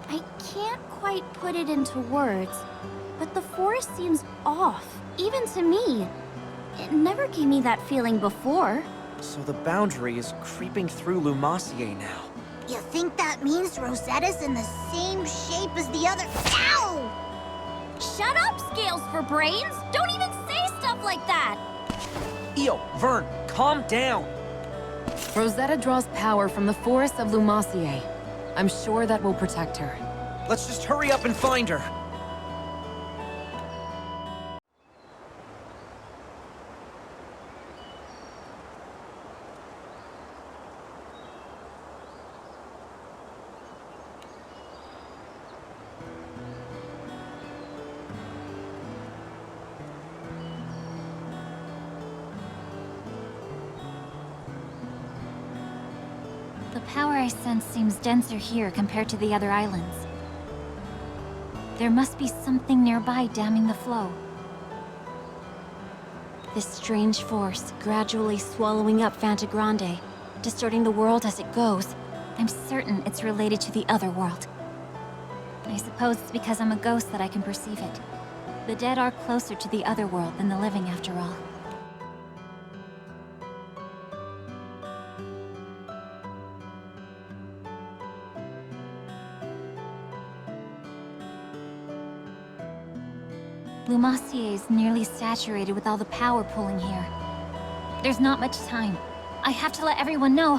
I can't quite put it into words, but the forest seems off, even to me. It never gave me that feeling before. So the boundary is creeping through Lumacier now. You think that means Rosetta's in the same shape as the other— Ow! Shut up, Scales for Brains! Don't even say stuff like that! Io, Vern, calm down! Rosetta draws power from the forests of Lumacier. I'm sure that will protect her. Let's just hurry up and find her. The power I sense seems denser here compared to the other islands. There must be something nearby damming the flow. This strange force gradually swallowing up Fanta Grande, distorting the world as it goes. I'm certain it's related to the other world. I suppose it's because I'm a ghost that I can perceive it. The dead are closer to the other world than the living, after all. Lumacier is nearly saturated with all the power pulling here. There's not much time. I have to let everyone know.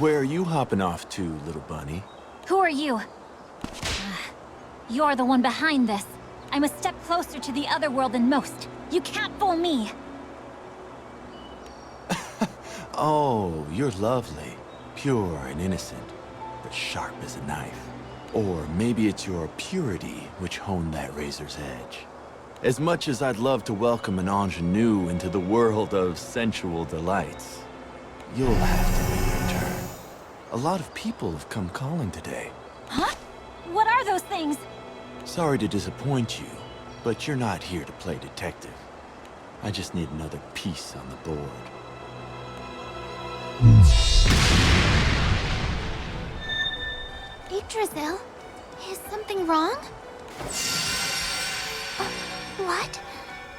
Where are you hopping off to, little bunny? Who are you? You're the one behind this. I'm a step closer to the other world than most. You can't fool me. Oh, you're lovely. Pure and innocent, but sharp as a knife. Or maybe it's your purity which honed that razor's edge. As much as I'd love to welcome an ingenue into the world of sensual delights, you'll have to make your turn. A lot of people have come calling today. Huh? What are those things? Sorry to disappoint you, but you're not here to play detective. I just need another piece on the board. Yggdrasil? Is something wrong? What?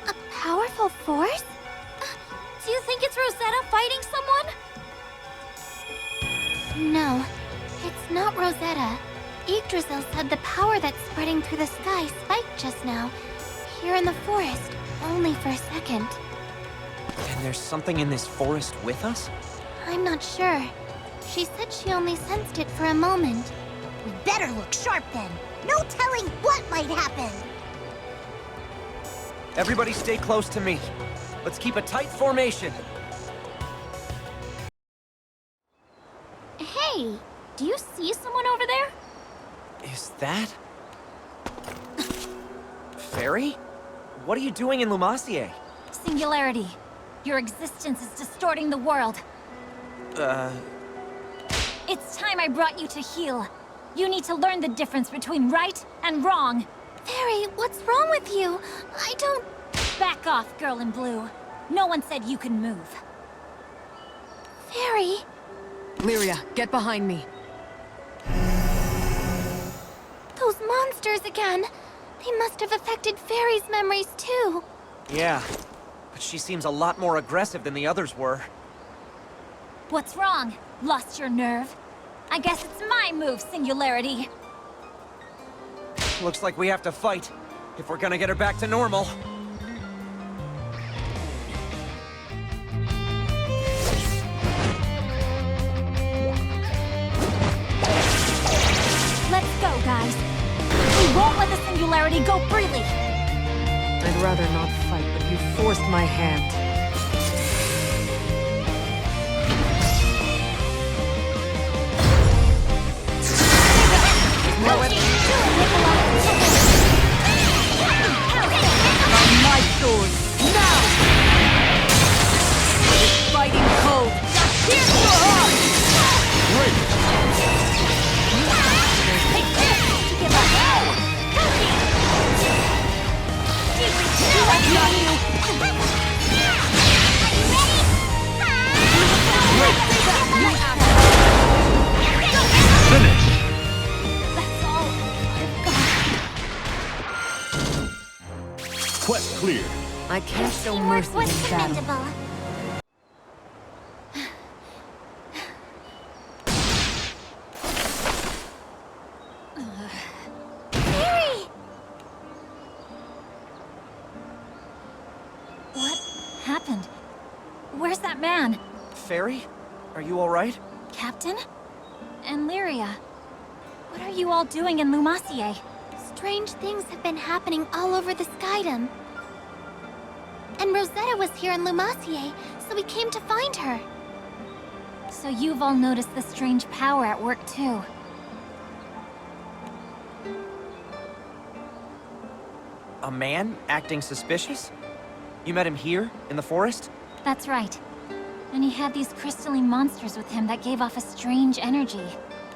A powerful force? Do you think it's Rosetta fighting someone? No, it's not Rosetta. Yggdrasil said the power that's spreading through the sky spiked just now, here in the forest, only for a second. And there's something in this forest with us? I'm not sure. She said she only sensed it for a moment. We better look sharp then. No telling what might happen. Everybody stay close to me. Let's keep a tight formation. Hey, do you see someone over there? Is that... Fairy? What are you doing in Lumacier? Singularity. Your existence is distorting the world. It's time I brought you to heal. You need to learn the difference between right and wrong. Fairy, what's wrong with you? I don't... Back off, girl in blue. No one said you can move. Fairy? Lyria, get behind me. Those monsters again. They must have affected Fairy's memories too. Yeah, but she seems a lot more aggressive than the others were. What's wrong? Lost your nerve? I guess it's my move, Singularity. Looks like we have to fight, if we're gonna get her back to normal. Let's go, guys. We won't let the Singularity go freely. I'd rather not fight, but you forced my hand. On my sword, now! This fighting cold, pierce your heart! Great! Take this to give up! I got you! Are you ready? Quest cleared. I can't show Teamwork mercy was in battle. commendable. Harry! What happened? Where's that man? Fairy? Are you alright? Captain? And Lyria. What are you all doing in Lumacier? Strange things have been happening all over the Skydom. And Rosetta was here in Lumacier, so we came to find her. So you've all noticed the strange power at work too. A man acting suspicious? You met him here, in the forest? That's right. And he had these crystalline monsters with him that gave off a strange energy.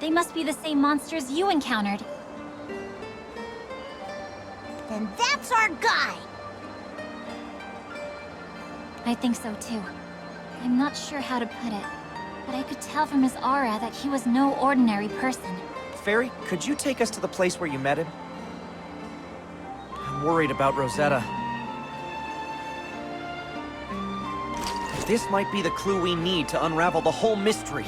They must be the same monsters you encountered. Then that's our guy! I think so too. I'm not sure how to put it, but I could tell from his aura that he was no ordinary person. Fairy, could you take us to the place where you met him? I'm worried about Rosetta. This might be the clue we need to unravel the whole mystery.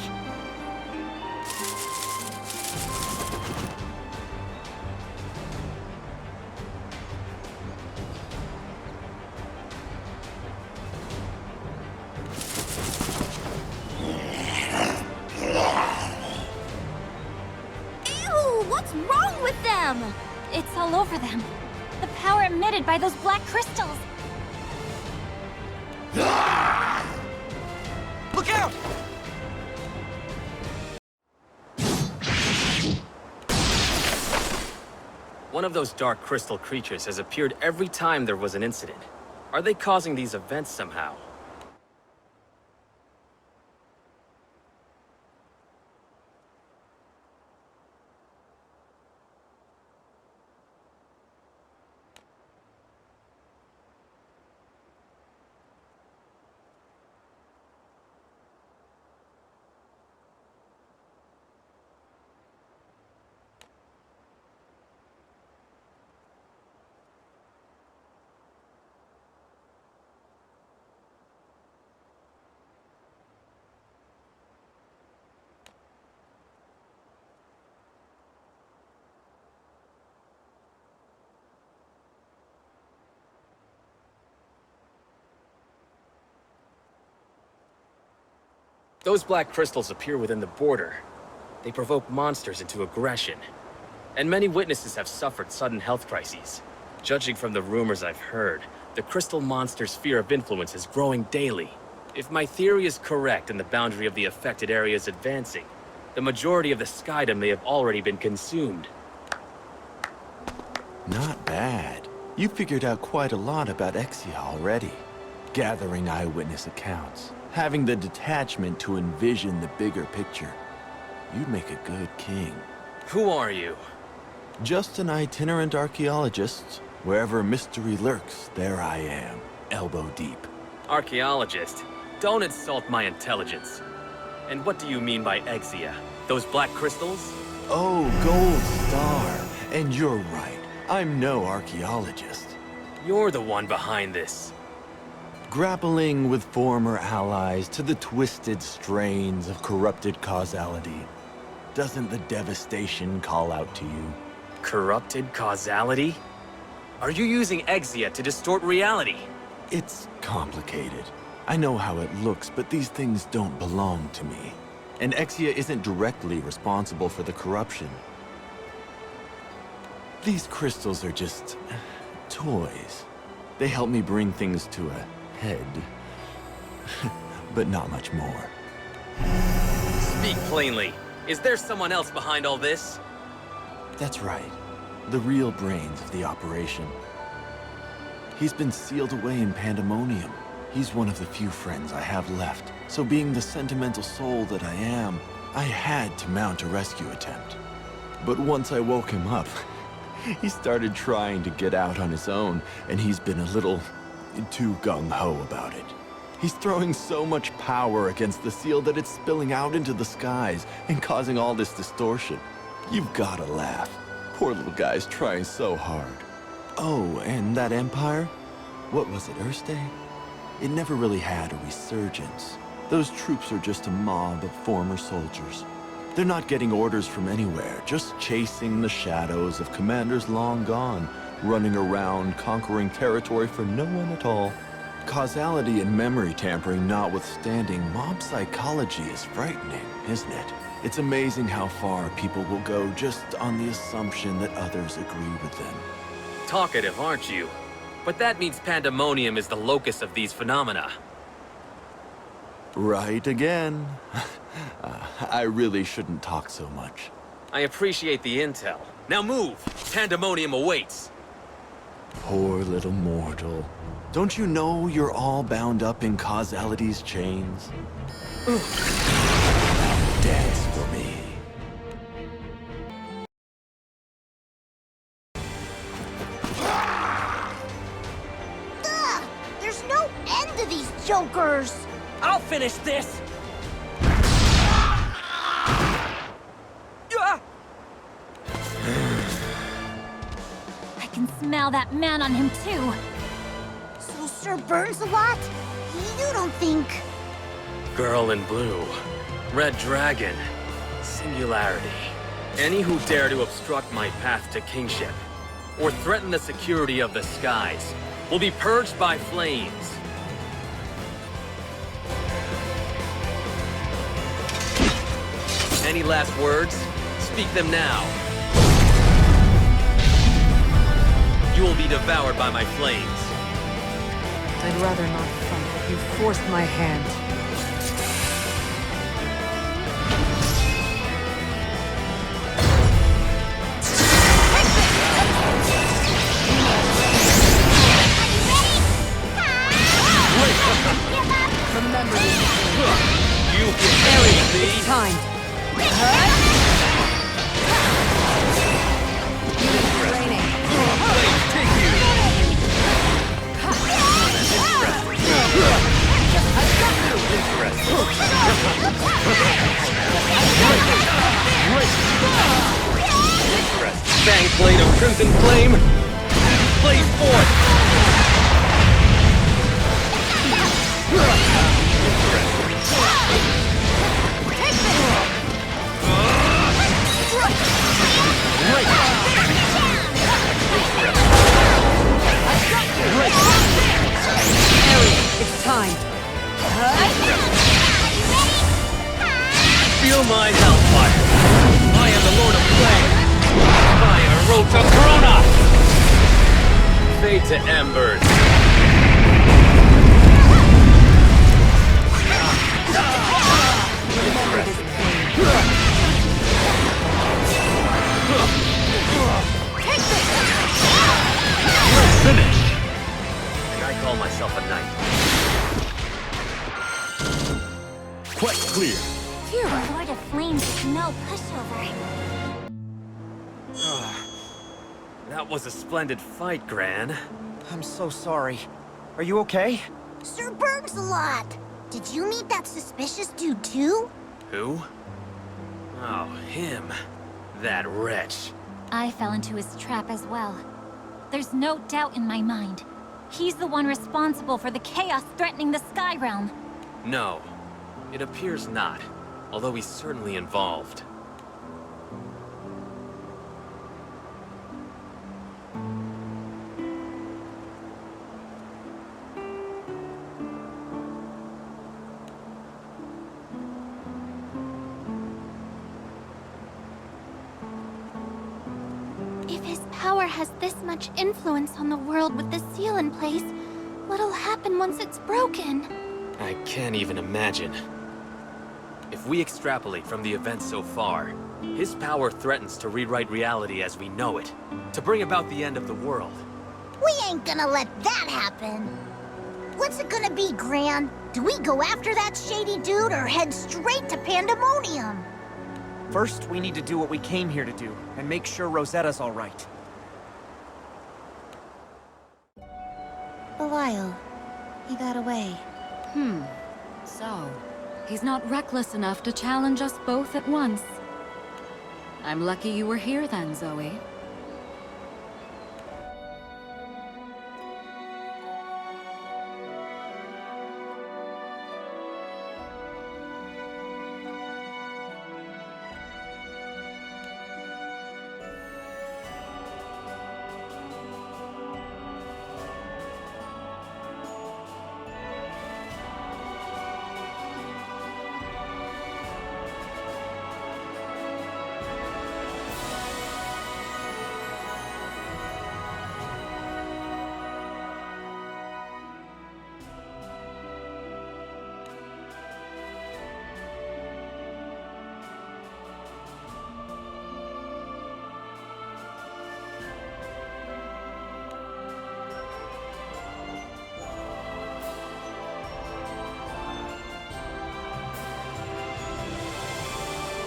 Ew! What's wrong with them? It's all over them. The power emitted by those black crystals. Look out! One of those dark crystal creatures has appeared every time there was an incident. Are they causing these events somehow? Those black crystals appear within the border. They provoke monsters into aggression. And many witnesses have suffered sudden health crises. Judging from the rumors I've heard, the crystal monster's sphere of influence is growing daily. If my theory is correct and the boundary of the affected area is advancing, the majority of the Skydom may have already been consumed. Not bad. You figured out quite a lot about Exia already. Gathering eyewitness accounts, having the detachment to envision the bigger picture. You'd make a good king. Who are you? Just an itinerant archaeologist. Wherever mystery lurks, there I am, elbow deep. Archaeologist? Don't insult my intelligence. And what do you mean by Exia? Those black crystals? Oh, Gold Star. And you're right. I'm no archaeologist. You're the one behind this. Grappling with former allies to the twisted strains of corrupted causality. Doesn't the devastation call out to you? Corrupted causality? Are you using Exia to distort reality? It's complicated. I know how it looks, but these things don't belong to me. And Exia isn't directly responsible for the corruption. These crystals are just toys. They help me bring things to a head. But not much more. Speak plainly. Is there someone else behind all this? That's right. The real brains of the operation. He's been sealed away in Pandemonium. He's one of the few friends I have left. So being the sentimental soul that I am, I had to mount a rescue attempt. But once I woke him up, he started trying to get out on his own, and he's been a little too gung-ho about it. He's throwing so much power against the seal that it's spilling out into the skies and causing all this distortion. You've gotta laugh. Poor little guy's trying so hard. Oh, and that Empire? What was it, Earth Day? It never really had a resurgence. Those troops are just a mob of former soldiers. They're not getting orders from anywhere, just chasing the shadows of commanders long gone, running around, conquering territory for no one at all. Causality and memory tampering notwithstanding, mob psychology is frightening, isn't it? It's amazing how far people will go just on the assumption that others agree with them. Talkative, aren't you? But that means pandemonium is the locus of these phenomena. Right again. I really shouldn't talk so much. I appreciate the intel. Now move! Pandemonium awaits! Poor little mortal. Don't you know you're all bound up in causality's chains? Dance for me. Ugh! There's no end to these jokers! I'll finish this! I can smell that man on him too. So Sir burns a lot? You don't think... Girl in blue. Red dragon. Singularity. Any who dare to obstruct my path to kingship, or threaten the security of the skies, will be purged by flames. Any last words? Speak them now. You will be devoured by my flames. I'd rather not fight, but you forced my hand. Remember this. You can carry me. It's time. Training. Take you. Fang blade of crimson flame. Blaze forth. It's time. Feel my hellfire. I am the Lord of Flame. Fire Rota Corona. Fade to embers. Finished. And I call myself a knight. Quite clear. Phew, Lord of Flames is no pushover. That was a splendid fight, Gran. I'm so sorry. Are you okay? Sir burns a lot. Did you meet that suspicious dude too? Who? Oh, him. That wretch. I fell into his trap as well. There's no doubt in my mind. He's the one responsible for the chaos threatening the Sky Realm. No, it appears not, although he's certainly involved. If his power has this much influence on the world with the seal in place, what'll happen once it's broken? I can't even imagine. If we extrapolate from the events so far, his power threatens to rewrite reality as we know it, to bring about the end of the world. We ain't gonna let that happen. What's it gonna be, Gran? Do we go after that shady dude or head straight to Pandemonium? First, we need to do what we came here to do, and make sure Rosetta's all right. Belial. He got away. So, he's not reckless enough to challenge us both at once. I'm lucky you were here then, Zoe.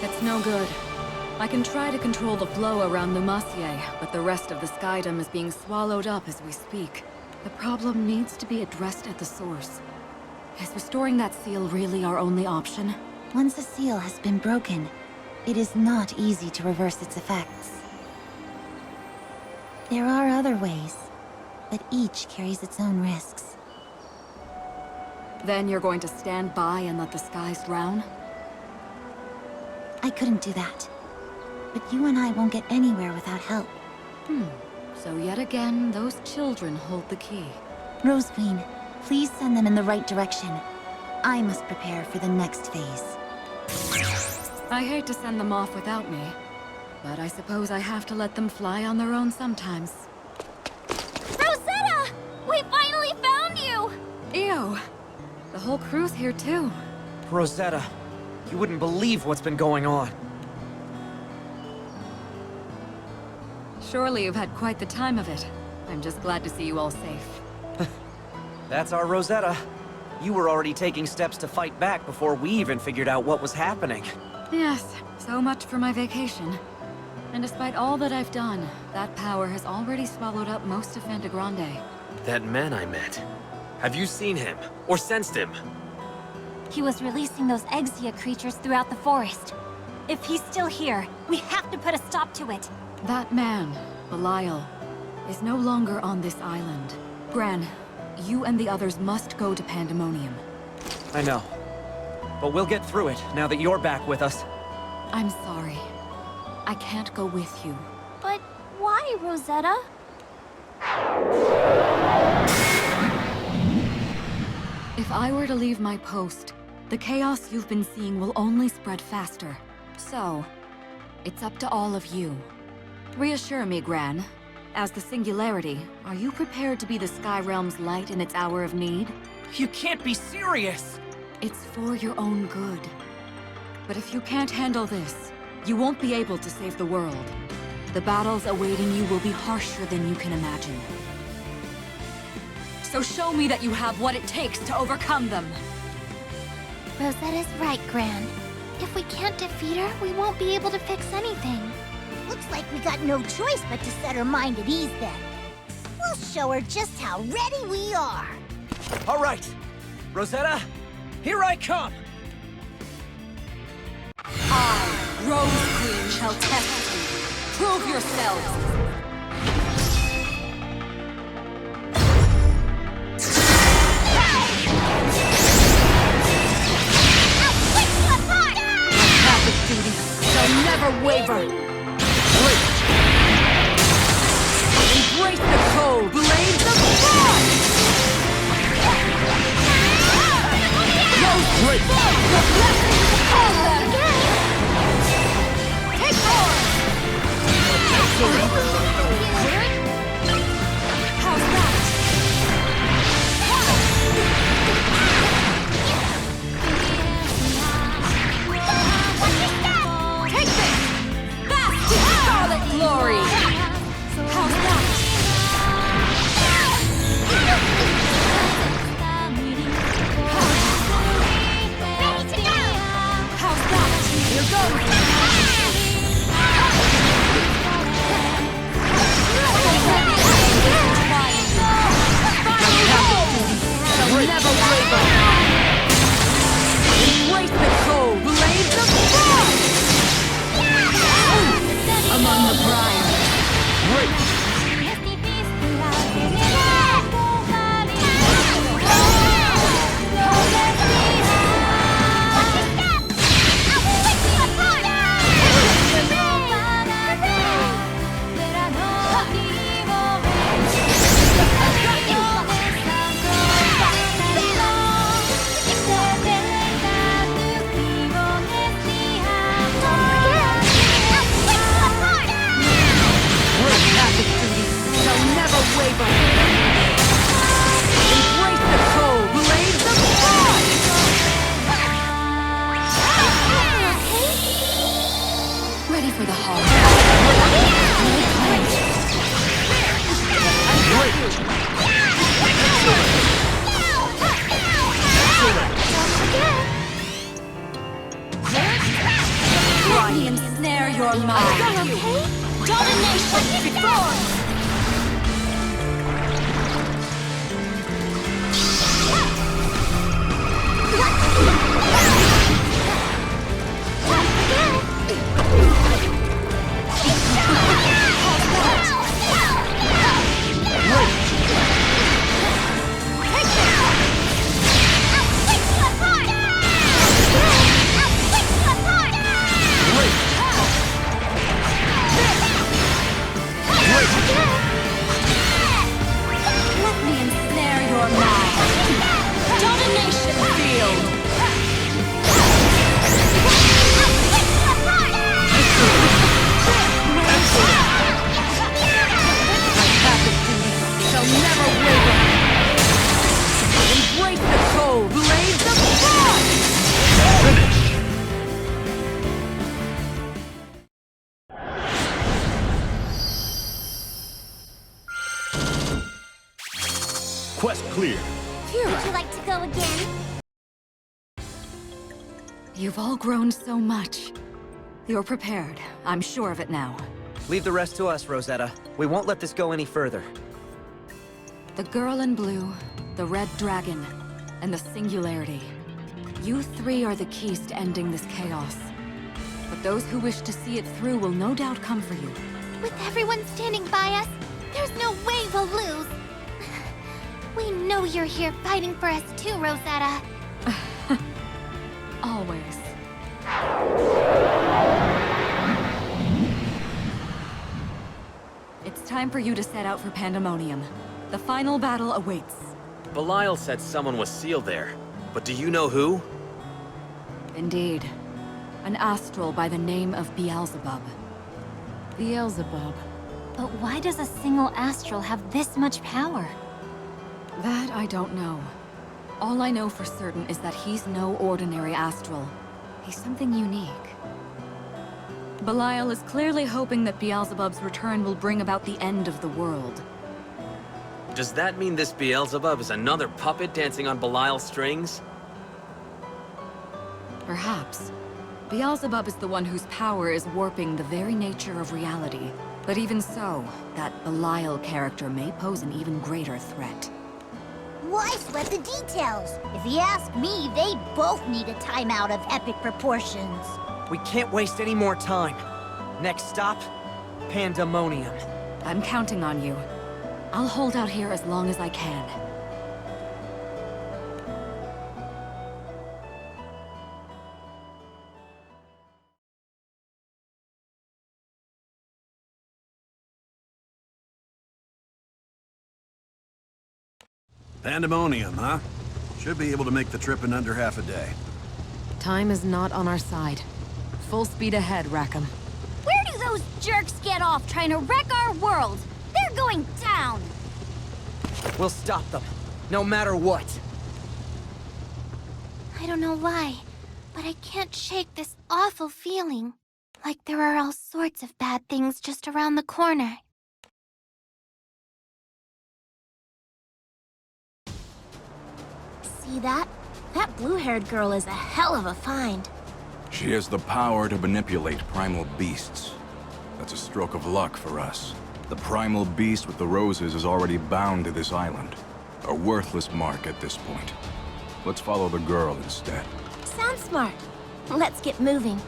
It's no good. I can try to control the flow around Numacier, but the rest of the skydom is being swallowed up as we speak. The problem needs to be addressed at the source. Is restoring that seal really our only option? Once a seal has been broken, it is not easy to reverse its effects. There are other ways, but each carries its own risks. Then you're going to stand by and let the skies drown? I couldn't do that. But you and I won't get anywhere without help. So yet again, those children hold the key. Rose Queen, please send them in the right direction. I must prepare for the next phase. I hate to send them off without me, but I suppose I have to let them fly on their own sometimes. Rosetta! We finally found you! Ew! The whole crew's here too. Rosetta, you wouldn't believe what's been going on. Surely you've had quite the time of it. I'm just glad to see you all safe. That's our Rosetta. You were already taking steps to fight back before we even figured out what was happening. Yes, so much for my vacation. And despite all that I've done, that power has already swallowed up most of Grande. That man I met. Have you seen him? Or sensed him? He was releasing those Exia creatures throughout the forest. If he's still here, we have to put a stop to it. That man, Belial, is no longer on this island. Gran, you and the others must go to Pandemonium. I know. But we'll get through it now that you're back with us. I'm sorry. I can't go with you. But why, Rosetta? If I were to leave my post, the chaos you've been seeing will only spread faster. So, it's up to all of you. Reassure me, Gran. As the Singularity, are you prepared to be the Sky Realm's light in its hour of need? You can't be serious! It's for your own good. But if you can't handle this, you won't be able to save the world. The battles awaiting you will be harsher than you can imagine. So show me that you have what it takes to overcome them! Rosetta's right, Gran. If we can't defeat her, we won't be able to fix anything. Looks like we got no choice but to set her mind at ease then. We'll show her just how ready we are. All right! Rosetta, here I come! I, Rose Queen, shall test you. Prove yourselves! Duty shall never waver! Embrace the cold blades of frost! Rose Queen, the blessings upon them! Take forward! Quest clear. Would you like to go again? You've all grown so much. You're prepared. I'm sure of it now. Leave the rest to us, Rosetta. We won't let this go any further. The girl in blue, the red dragon, and the singularity. You three are the keys to ending this chaos. But those who wish to see it through will no doubt come for you. With everyone standing by us, there's no way we'll lose. We know you're here fighting for us too, Rosetta. Always. It's time for you to set out for Pandemonium. The final battle awaits. Belial said someone was sealed there, but do you know who? Indeed. An astral by the name of Beelzebub. Beelzebub. But why does a single astral have this much power? That I don't know. All I know for certain is that he's no ordinary astral. He's something unique. Belial is clearly hoping that Beelzebub's return will bring about the end of the world. Does that mean this Beelzebub is another puppet dancing on Belial's strings? Perhaps. Beelzebub is the one whose power is warping the very nature of reality. But even so, that Belial character may pose an even greater threat. Why sweat the details? If you ask me, they both need a timeout of epic proportions. We can't waste any more time. Next stop, Pandemonium. I'm counting on you. I'll hold out here as long as I can. Pandemonium, huh? Should be able to make the trip in under half a day. Time is not on our side. Full speed ahead, Rackham. Where do those jerks get off trying to wreck our world? They're going down! We'll stop them, no matter what. I don't know why, but I can't shake this awful feeling. Like there are all sorts of bad things just around the corner. See that? That blue-haired girl is a hell of a find. She has the power to manipulate primal beasts. That's a stroke of luck for us. The primal beast with the roses is already bound to this island. A worthless mark at this point. Let's follow the girl instead. Sounds smart. Let's get moving.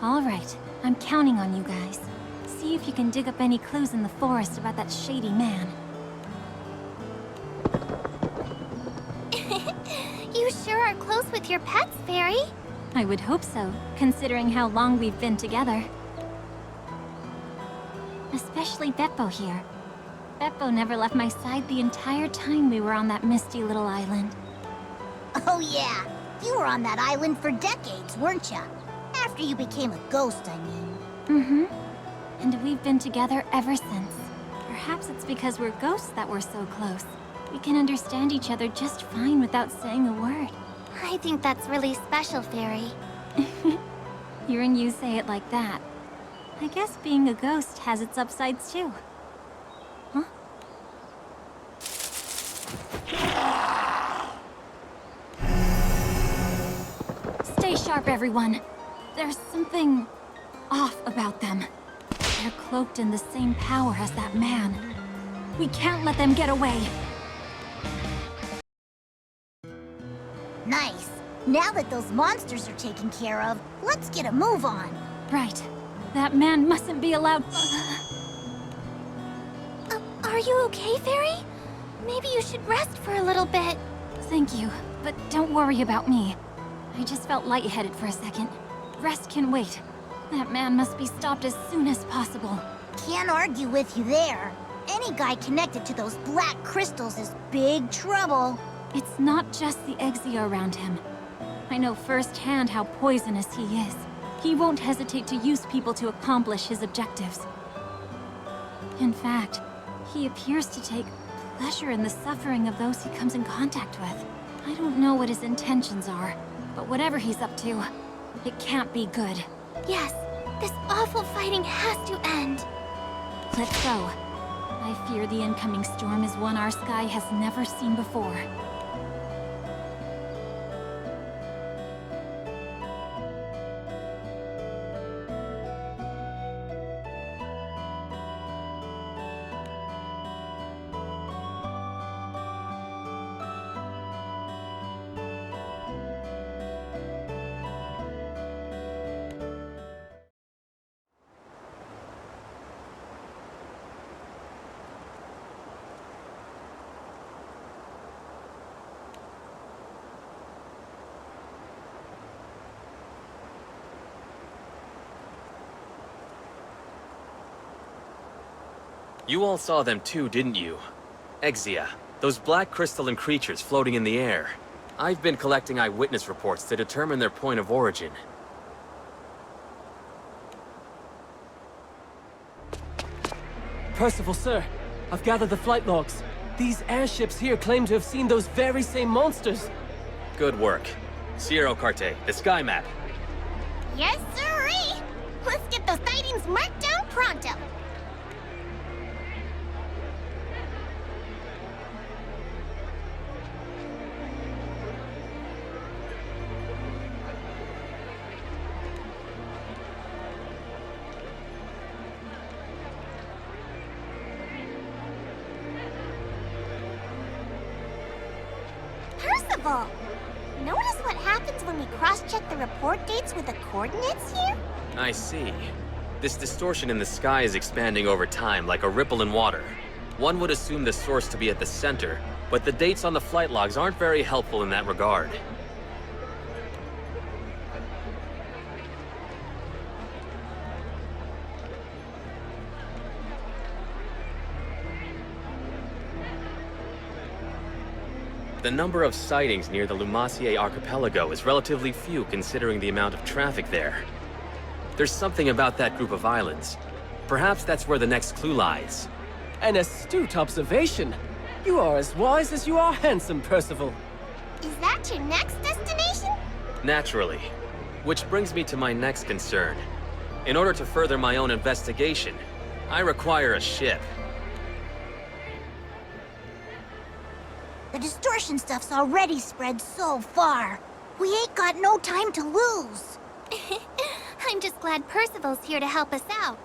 All right, I'm counting on you guys. See if you can dig up any clues in the forest about that shady man. You sure are close with your pets, Fairy. I would hope so, considering how long we've been together. Especially Beppo here. Beppo never left my side the entire time we were on that misty little island. Oh yeah, you were on that island for decades, weren't ya? After you became a ghost, I mean. Mm-hmm. And we've been together ever since. Perhaps it's because we're ghosts that we're so close. We can understand each other just fine without saying a word. I think that's really special, Fairy. Hearing you say it like that. I guess being a ghost has its upsides too. Huh? Stay sharp, everyone. There's something off about them. They're cloaked in the same power as that man. We can't let them get away. Nice. Now that those monsters are taken care of, let's get a move on. Right. That man mustn't be allowed... Are you okay, Fairy? Maybe you should rest for a little bit. Thank you, but don't worry about me. I just felt lightheaded for a second. Rest can wait. That man must be stopped as soon as possible. Can't argue with you there. Any guy connected to those black crystals is big trouble. It's not just the Exia around him. I know firsthand how poisonous he is. He won't hesitate to use people to accomplish his objectives. In fact, he appears to take pleasure in the suffering of those he comes in contact with. I don't know what his intentions are, but whatever he's up to, it can't be good. Yes, this awful fighting has to end. Let's go. I fear the incoming storm is one our sky has never seen before. You all saw them too, didn't you? Exia, those black crystalline creatures floating in the air. I've been collecting eyewitness reports to determine their point of origin. Percival, sir, I've gathered the flight logs. These airships here claim to have seen those very same monsters. Good work. Sierra Carte, the sky map. Yes, sirree! Let's get those sightings marked down pronto. Percival! Notice what happens when we cross-check the report dates with the coordinates here? I see. This distortion in the sky is expanding over time like a ripple in water. One would assume the source to be at the center, but the dates on the flight logs aren't very helpful in that regard. The number of sightings near the Lumacier archipelago is relatively few considering the amount of traffic there. There's something about that group of islands. Perhaps that's where the next clue lies. An astute observation. You are as wise as you are handsome, Percival. Is that your next destination? Naturally. Which brings me to my next concern. In order to further my own investigation, I require a ship. The distortion stuff's already spread so far. We ain't got no time to lose. I'm just glad Percival's here to help us out.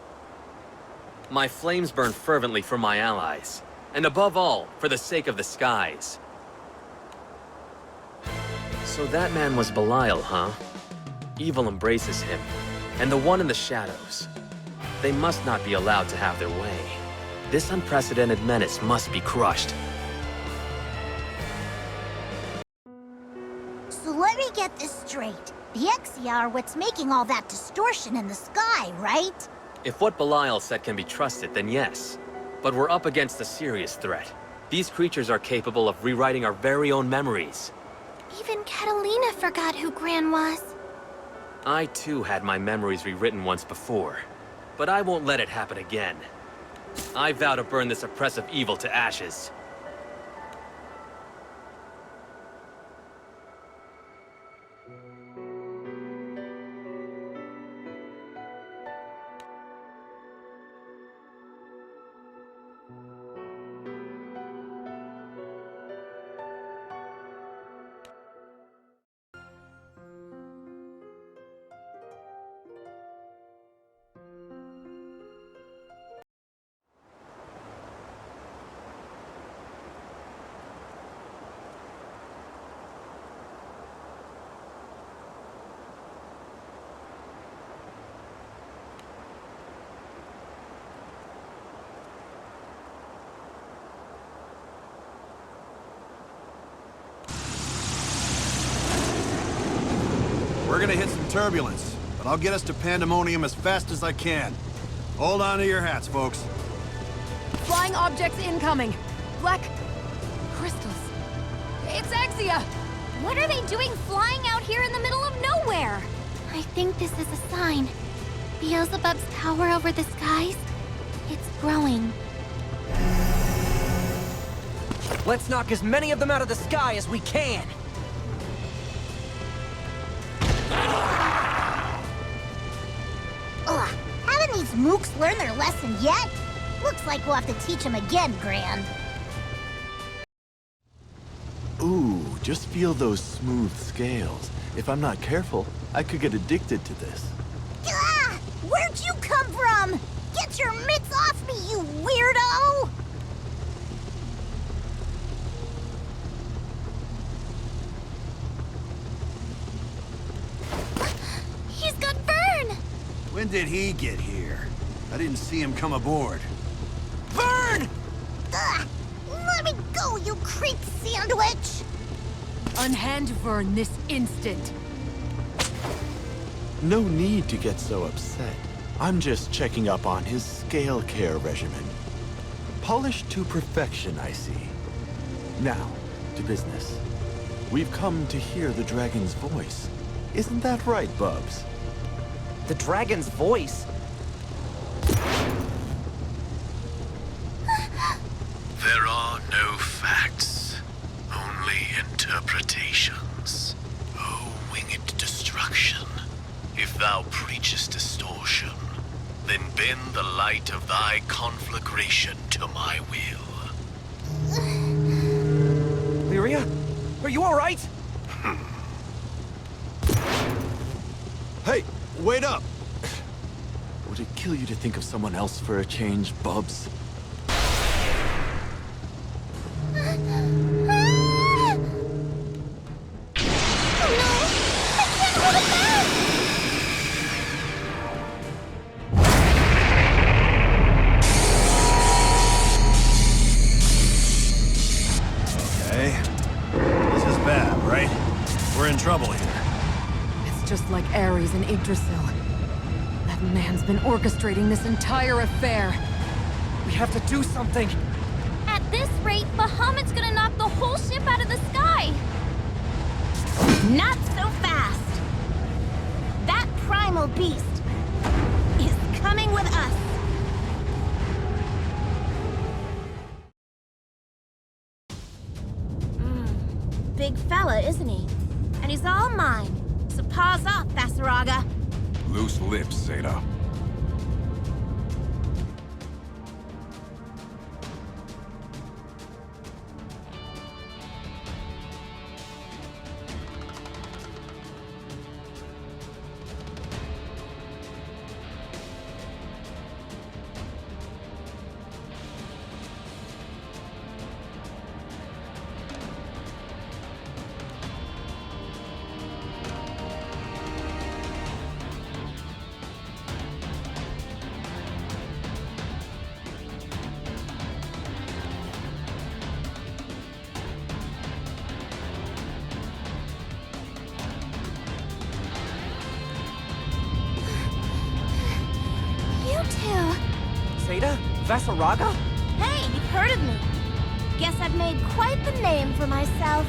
My flames burn fervently for my allies. And above all, for the sake of the skies. So that man was Belial, huh? Evil embraces him. And the one in the shadows. They must not be allowed to have their way. This unprecedented menace must be crushed. So let me get this straight. The Exia are what's making all that distortion in the sky, right? If what Belial said can be trusted, then yes. But we're up against a serious threat. These creatures are capable of rewriting our very own memories. Even Catalina forgot who Gran was. I too had my memories rewritten once before. But I won't let it happen again. I vow to burn this oppressive evil to ashes. We're gonna hit some turbulence, but I'll get us to Pandemonium as fast as I can. Hold on to your hats, folks. Flying objects incoming. Black crystals. It's Exia! What are they doing flying out here in the middle of nowhere? I think this is a sign. Beelzebub's power over the skies, it's growing. Let's knock as many of them out of the sky as we can! Ugh, haven't these mooks learned their lesson yet? Looks like we'll have to teach them again, Gran. Ooh, just feel those smooth scales. If I'm not careful, I could get addicted to this. Ah! Where'd you come from? Get your mitts off me, you weirdo! He's got Vern! When did he get here? I didn't see him come aboard. Vern! Ugh! Let me go, you creep sandwich! Unhand Vern this instant. No need to get so upset. I'm just checking up on his scale care regimen. Polished to perfection, I see. Now, to business. We've come to hear the dragon's voice. Isn't that right, Bubs? The dragon's voice? There are no facts, only interpretations. O winged destruction, if thou preachest distortion, then bend the light of thy conflagration to my will. Lyria? Are you alright? Hey, wait up! Would it kill you to think of someone else for a change, Bubs? Trouble here. It's just like Ares and Yggdrasil. That man's been orchestrating this entire affair. We have to do something. At this rate, Bahamut's gonna knock the whole ship out of the sky. Not so fast. That primal beast is coming with us. Big fella, isn't he? And he's all mine. So paws off, Basaraga. Loose lips, Zeta. Zeta? Vasaraga? Hey, you've heard of me. Guess I've made quite the name for myself.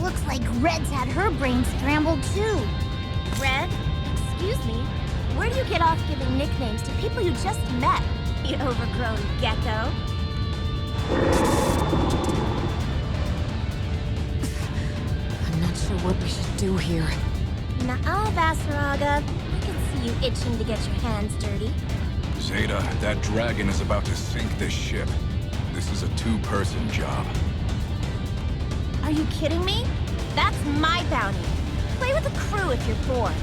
Looks like Red's had her brain scrambled too. Red? Excuse me? Where do you get off giving nicknames to people you just met, you overgrown gecko? I'm not sure what we should do here. Nuh-uh, Vasaraga. I can see you itching to get your hands dirty. Zeta, that dragon is about to sink this ship. This is a two-person job. Are you kidding me? That's my bounty. Play with the crew if you're bored.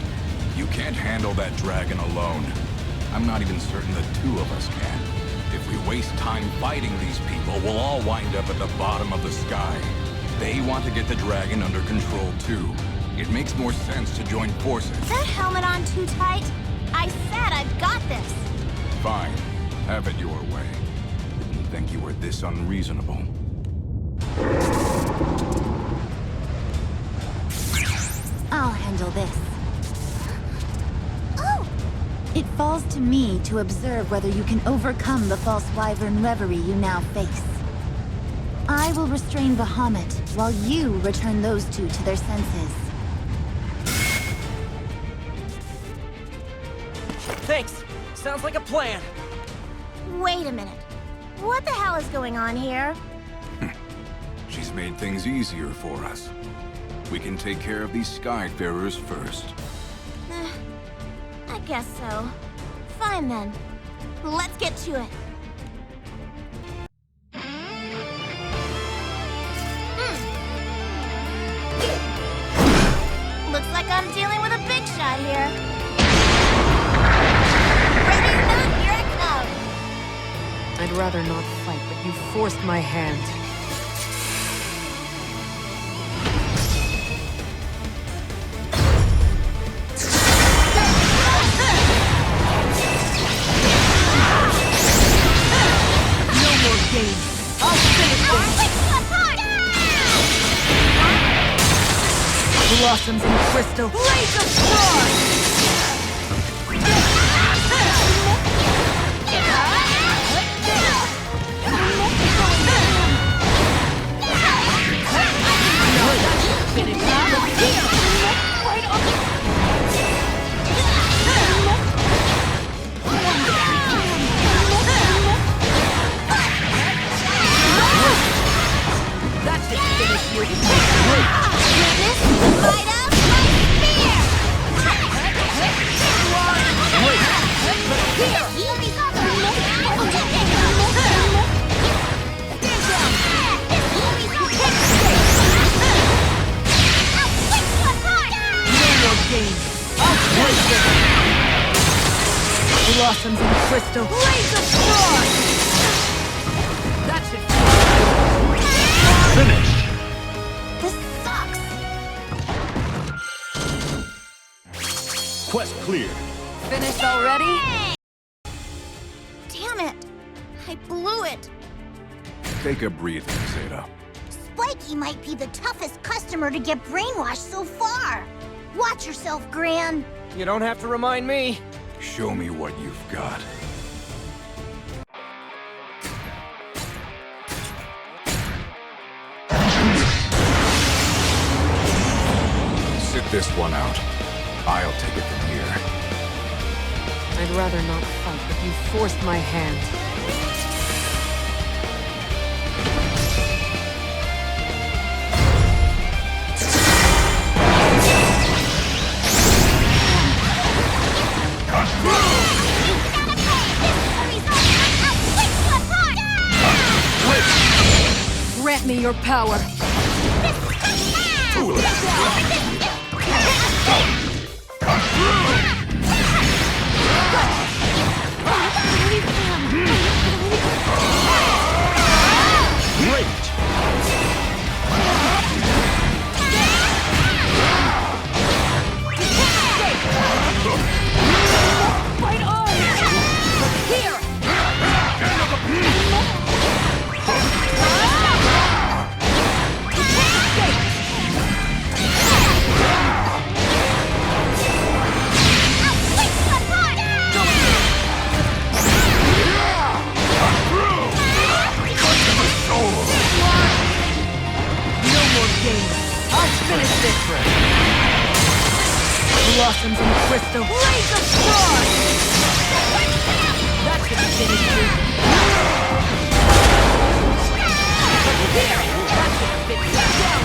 You can't handle that dragon alone. I'm not even certain the two of us can. If we waste time fighting these people, we'll all wind up at the bottom of the sky. They want to get the dragon under control too. It makes more sense to join forces. Is that helmet on too tight? I said I've got this. Fine. Have it your way. Didn't think you were this unreasonable. I'll handle this. Oh! It falls to me to observe whether you can overcome the false wyvern reverie you now face. I will restrain Bahamut, while you return those two to their senses. Thanks. Sounds like a plan. Wait a minute. What the hell is going on here? She's made things easier for us. We can take care of these Skyfarers first. I guess so. Fine then. Let's get to it. Looks like I'm dealing with a big shot here. Ready or not, here I come. I'd rather not fight, but you forced my hand. No more games. I'll finish this. Blossoms in crystal. Blaze of frost! Finish here! Right on the... That should finish you. Witness the light up my spear! Here! Blossoms in crystal. Blaze of frost! That should Finish! This sucks! Quest clear. Finished already? Damn it! I blew it! Take a breather, Zeta. Spiky might be the toughest customer to get brainwashed so far. Watch yourself, Gran. You don't have to remind me. Show me what you've got. Sit this one out. I'll take it from here. I'd rather not fight, but you forced my hand. Grant me your power. Right on! Here! Finish this. Blossoms in crystal. Blaze of frost! That should finish you. Here! That should finish you. Down!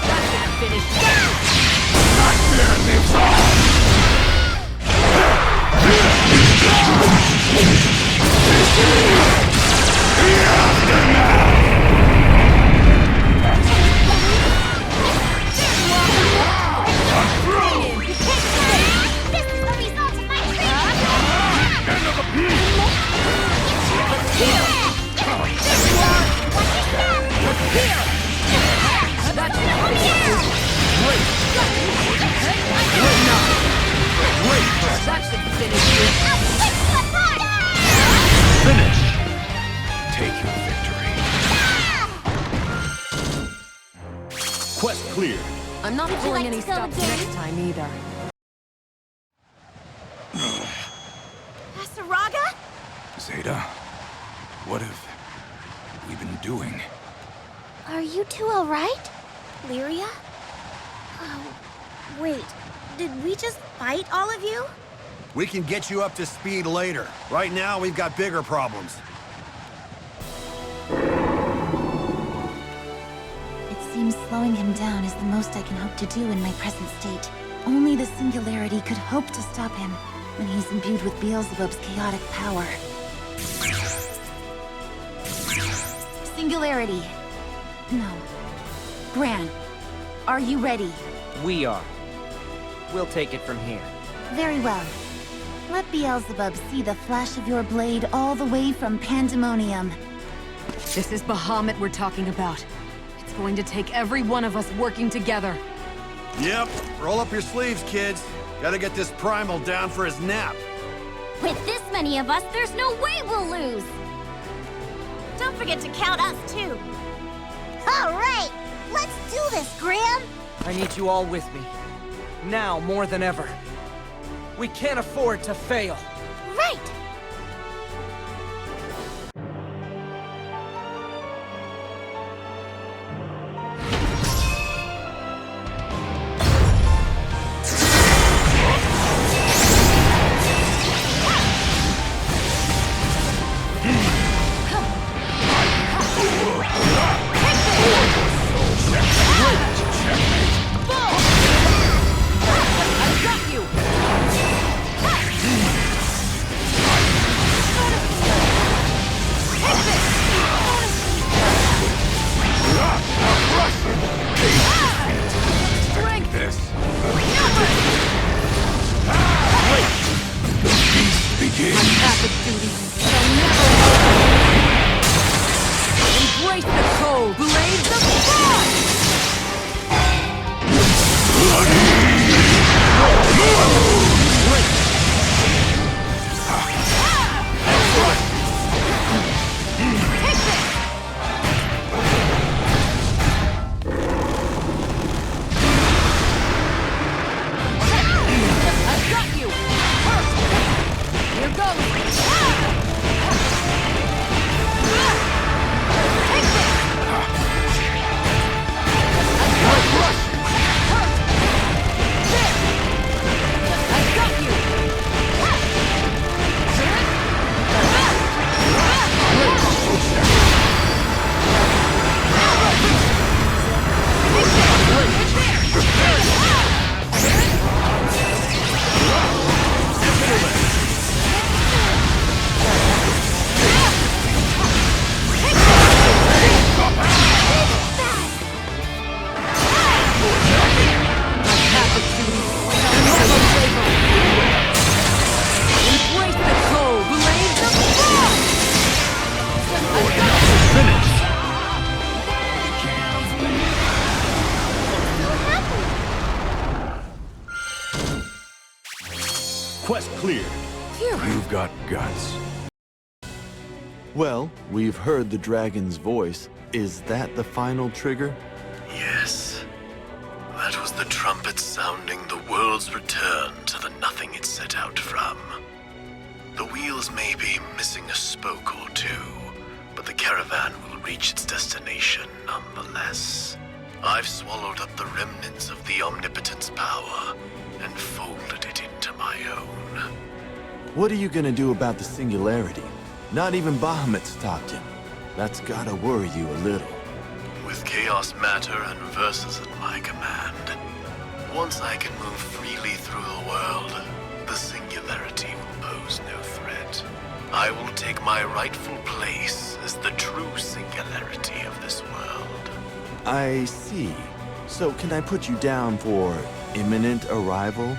That should finish you. Nightmare lives That should finish you. Finish! Take your victory. Quest clear. I'm not Would you pulling like any to go stops again? next time either. Saraga? Zeta, what have we been doing? Are you two alright? Lyria? Oh, wait. Did we just fight all of you? We can get you up to speed later. Right now, we've got bigger problems. It seems slowing him down is the most I can hope to do in my present state. Only the Singularity could hope to stop him when he's imbued with Beelzebub's chaotic power. Singularity. No. Gran, are you ready? We are. We'll take it from here. Very well. Let Beelzebub see the flash of your blade all the way from Pandemonium. This is Bahamut we're talking about. It's going to take every one of us working together. Yep. Roll up your sleeves, kids. Gotta get this Primal down for his nap. With this many of us, there's no way we'll lose! Don't forget to count us, too. All right, let's do this, Gran. I need you all with me. Now more than ever. We can't afford to fail. Right! Quest cleared. You've got guts. Well, we've heard the dragon's voice. Is that the final trigger? Yes. That was the trumpet sounding the world's return to the nothing it set out from. The wheels may be missing a spoke or two, but the caravan will reach its destination nonetheless. I've swallowed up the remnants of the Omnipotent's power and folded it into my own. What are you gonna do about the Singularity? Not even Bahamut stopped him. That's gotta worry you a little. With chaos matter and verses at my command, once I can move freely through the world, the Singularity will pose no threat. I will take my rightful place as the true Singularity of this world. I see. So can I put you down for imminent arrival?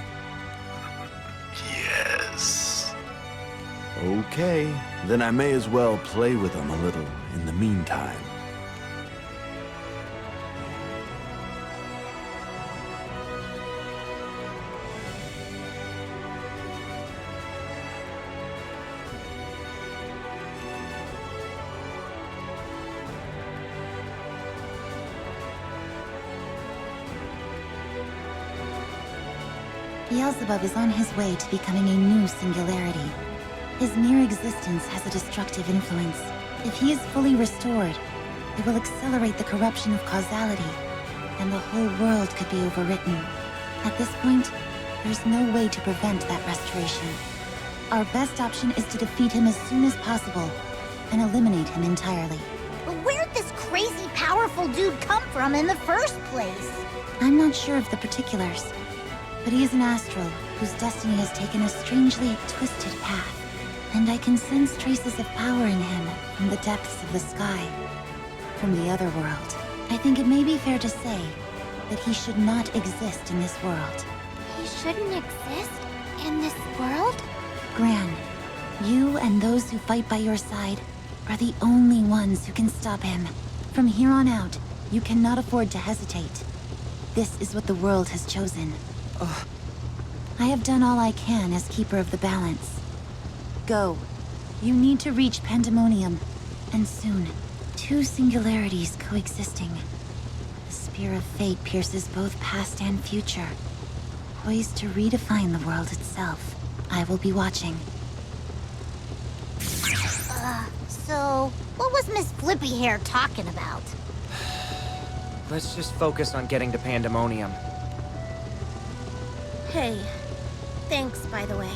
Yes. Okay, then I may as well play with them a little in the meantime. Beelzebub is on his way to becoming a new Singularity. His mere existence has a destructive influence. If he is fully restored, it will accelerate the corruption of causality, and the whole world could be overwritten. At this point, There's no way to prevent that restoration. Our best option is to defeat him as soon as possible, and eliminate him entirely. But where'd this crazy, powerful dude come from in the first place? I'm not sure of the particulars, but he is an astral whose destiny has taken a strangely twisted path. And I can sense traces of power in him from the depths of the sky, from the other world. I think it may be fair to say that he should not exist in this world. He shouldn't exist in this world? Gran, you and those who fight by your side are the only ones who can stop him. From here on out, you cannot afford to hesitate. This is what the world has chosen. I have done all I can as Keeper of the Balance. Go. You need to reach Pandemonium, and soon. Two singularities coexisting. The spear of fate pierces both past and future. Poised to redefine the world itself. I will be watching. So, what was Miss Flippy Hair talking about? Let's just focus on getting to Pandemonium. Hey, thanks, by the way.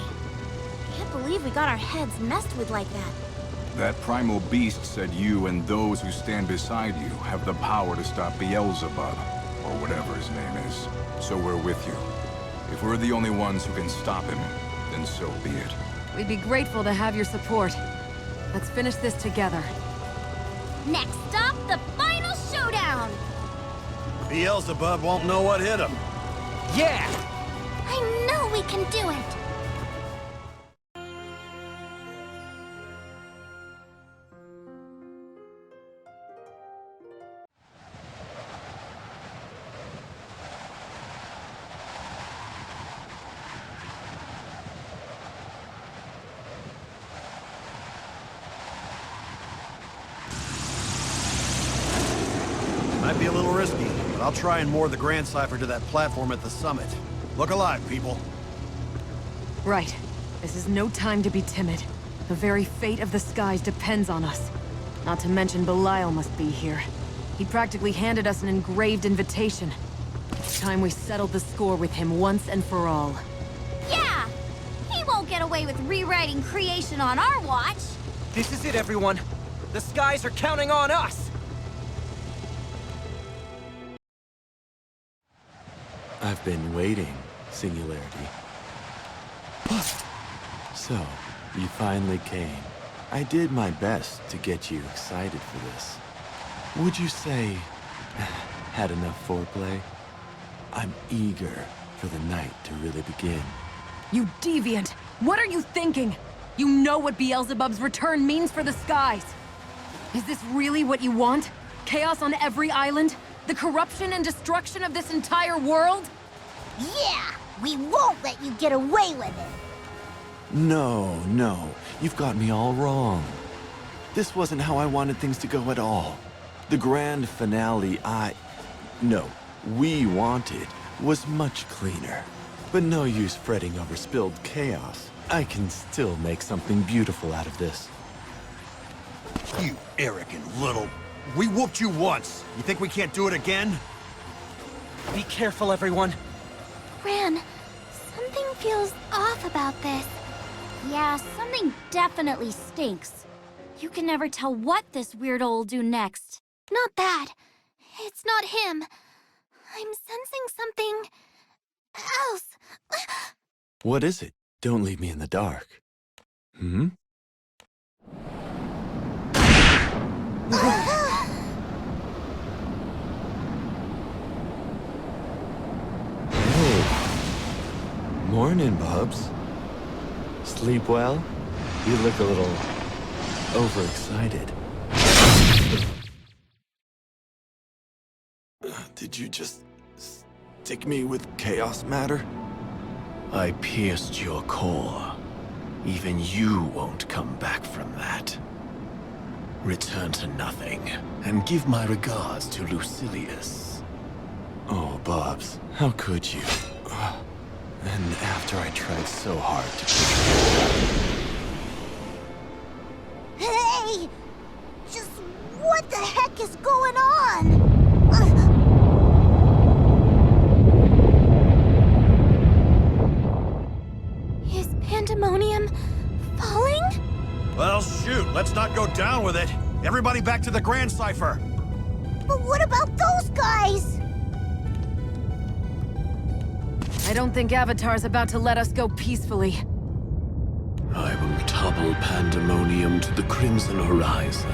Can't believe we got our heads messed with like that. That primal beast said you and those who stand beside you have the power to stop Beelzebub, or whatever his name is. So we're with you. If we're the only ones who can stop him, then so be it. We'd be grateful to have your support. Let's finish this together. Next stop, the final showdown! Beelzebub won't know what hit him. Yeah! I know we can do it! Might be a little risky, but I'll try and moor the Grand Cipher to that platform at the summit. Look alive, people. Right. This is no time to be timid. The very fate of the skies depends on us. Not to mention Belial must be here. He practically handed us an engraved invitation. It's time we settled the score with him once and for all. Yeah! He won't get away with rewriting creation on our watch! This is it, everyone. The skies are counting on us! I've been waiting, Singularity. So, you finally came. I did my best to get you excited for this. Would you say, had enough foreplay? I'm eager for the night to really begin. You deviant! What are you thinking? You know what Beelzebub's return means for the skies! Is this really what you want? Chaos on every island? The corruption and destruction of this entire world? Yeah! We won't let you get away with it! No, you've got me all wrong. This wasn't how I wanted things to go at all. The grand finale we wanted was much cleaner. But no use fretting over spilled chaos. I can still make something beautiful out of this. You arrogant little... We whooped you once. You think we can't do it again? Be careful, everyone. Gran, something feels off about this. Yeah, something definitely stinks. You can never tell what this weirdo will do next. Not that. It's not him. I'm sensing something... else. What is it? Don't leave me in the dark. Hmm? Hey. Morning, Bubs. Sleep well? You look a little... overexcited. Did you just... stick me with chaos matter? I pierced your core. Even you won't come back from that. Return to nothing, and give my regards to Lucilius. Oh, Bubs, how could you? And after I tried so hard to... Hey! Just what the heck is going on? pandemonium falling? Well, shoot, let's not go down with it. Everybody back to the Grand Cipher. But what about those guys? I don't think Avatar's about to let us go peacefully. I will topple pandemonium to the crimson horizon.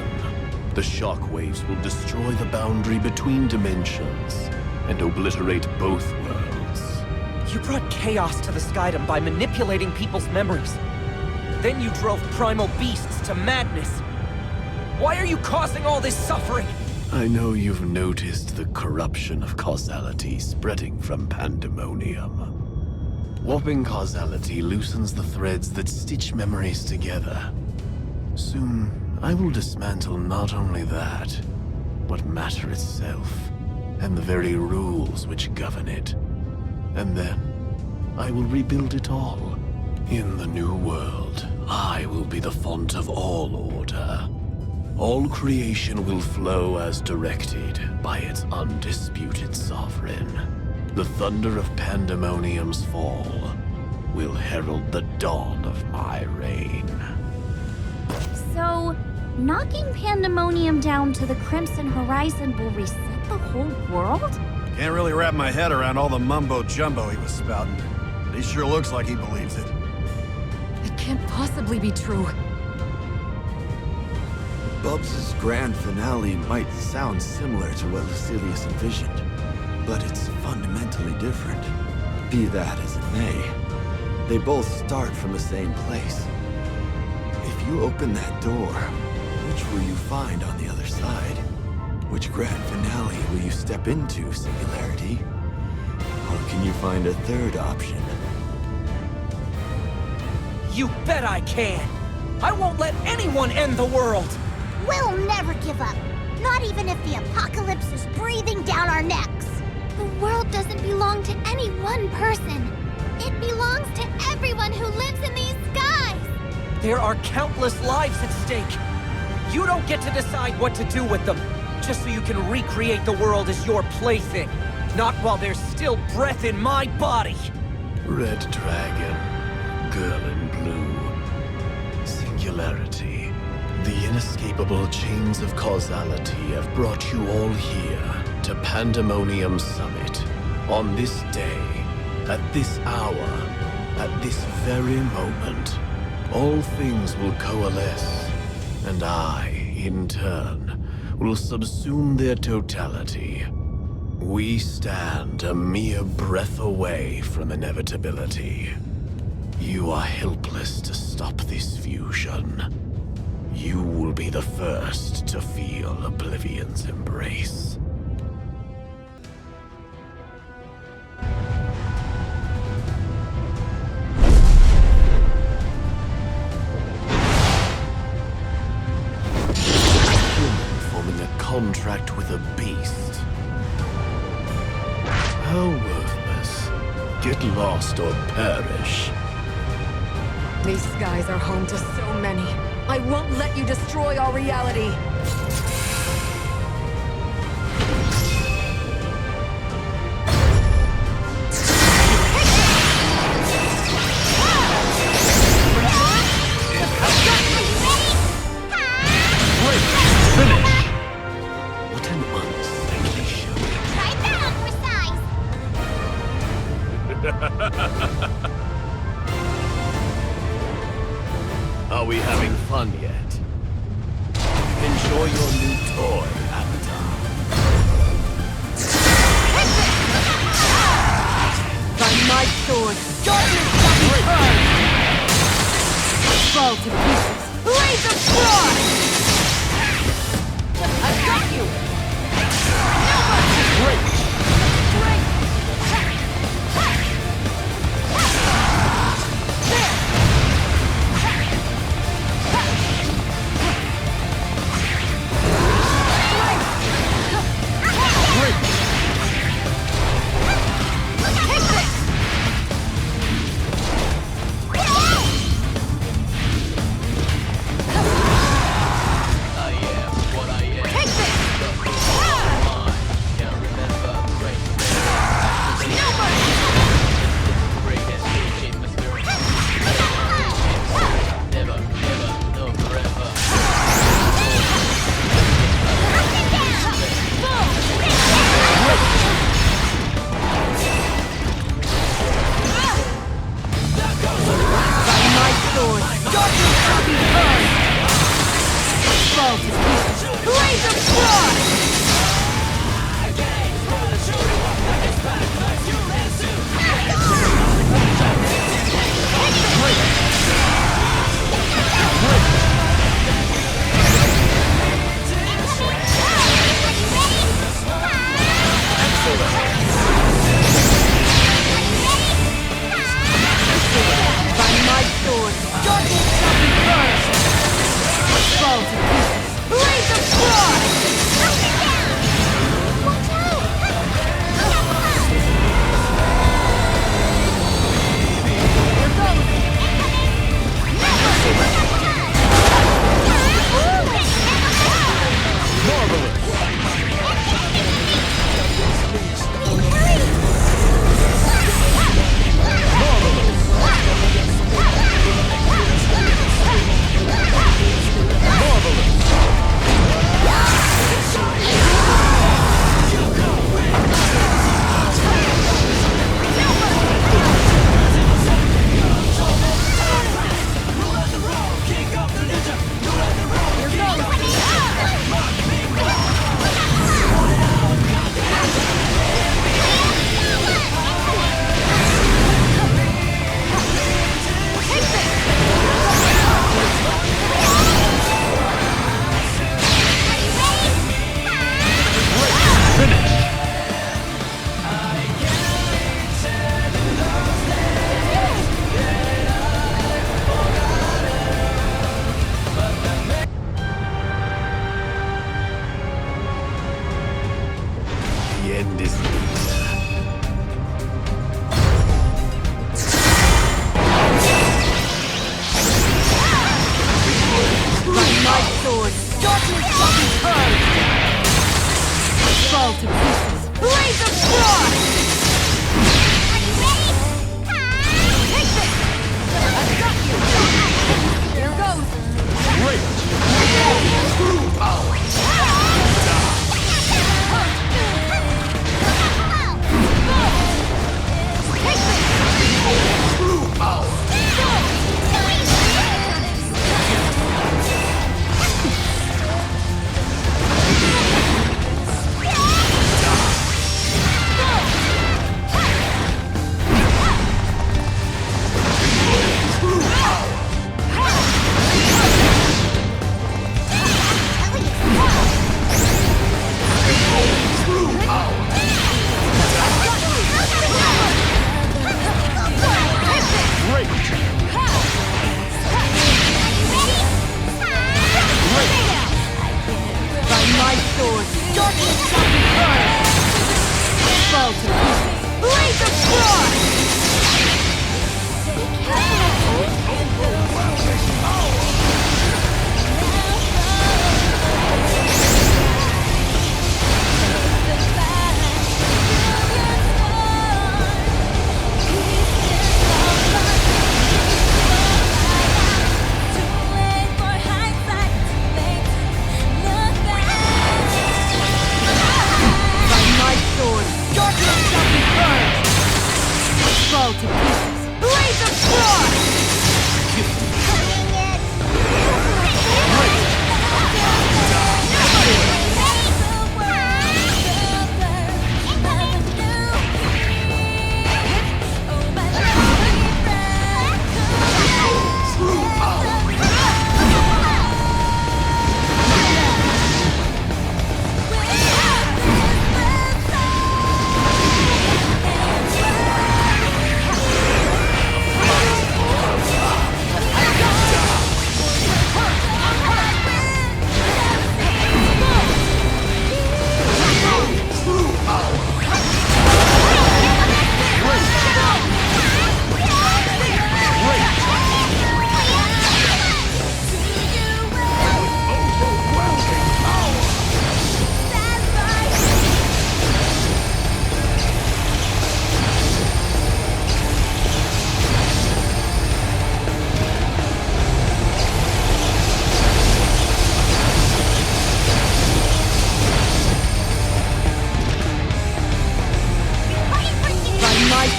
The shockwaves will destroy the boundary between dimensions and obliterate both worlds. You brought chaos to the Skydom by manipulating people's memories. Then you drove primal beasts to madness. Why are you causing all this suffering? I know you've noticed the corruption of causality spreading from pandemonium. Warping causality loosens the threads that stitch memories together. Soon, I will dismantle not only that, but matter itself, and the very rules which govern it. And then, I will rebuild it all. In the new world, I will be the font of all order. All creation will flow as directed by its undisputed sovereign. The thunder of pandemonium's fall will herald the dawn of my reign. So, knocking pandemonium down to the crimson horizon will reset the whole world? Can't really wrap my head around all the mumbo-jumbo he was spouting. But he sure looks like he believes it. It can't possibly be true. Bubs' grand finale might sound similar to what Lucilius envisioned, but it's fundamentally different. Be that as it may, they both start from the same place. If you open that door, which will you find on the other side? Which grand finale will you step into, Singularity? Or can you find a third option? You bet I can! I won't let anyone end the world! We'll never give up. Not even if the apocalypse is breathing down our necks. The world doesn't belong to any one person. It belongs to everyone who lives in these skies. There are countless lives at stake. You don't get to decide what to do with them, just so you can recreate the world as your plaything. Not while there's still breath in my body. Red Dragon, Girl in Blue, Singularity. The inescapable chains of causality have brought you all here to Pandemonium Summit. On this day, at this hour, at this very moment, all things will coalesce, and I, in turn, will subsume their totality. We stand a mere breath away from inevitability. You are helpless to stop this fusion. You will be the first to feel Oblivion's embrace. Human forming a contract with a beast. How worthless. Get lost or perish. These skies are home to so many. I won't let you destroy our reality! What an unsightly show. Try that on for size. Are we having fun yet? Enjoy your new toy, Avatar. By my sword, darkness shall be burned! Fall to pieces! Blaze of frost! I've got you! Great! Darkness shall be burned! Fall to pieces! Blaze of frost! By my sword, darkness shall be burned! Fall to pieces! Blaze of frost!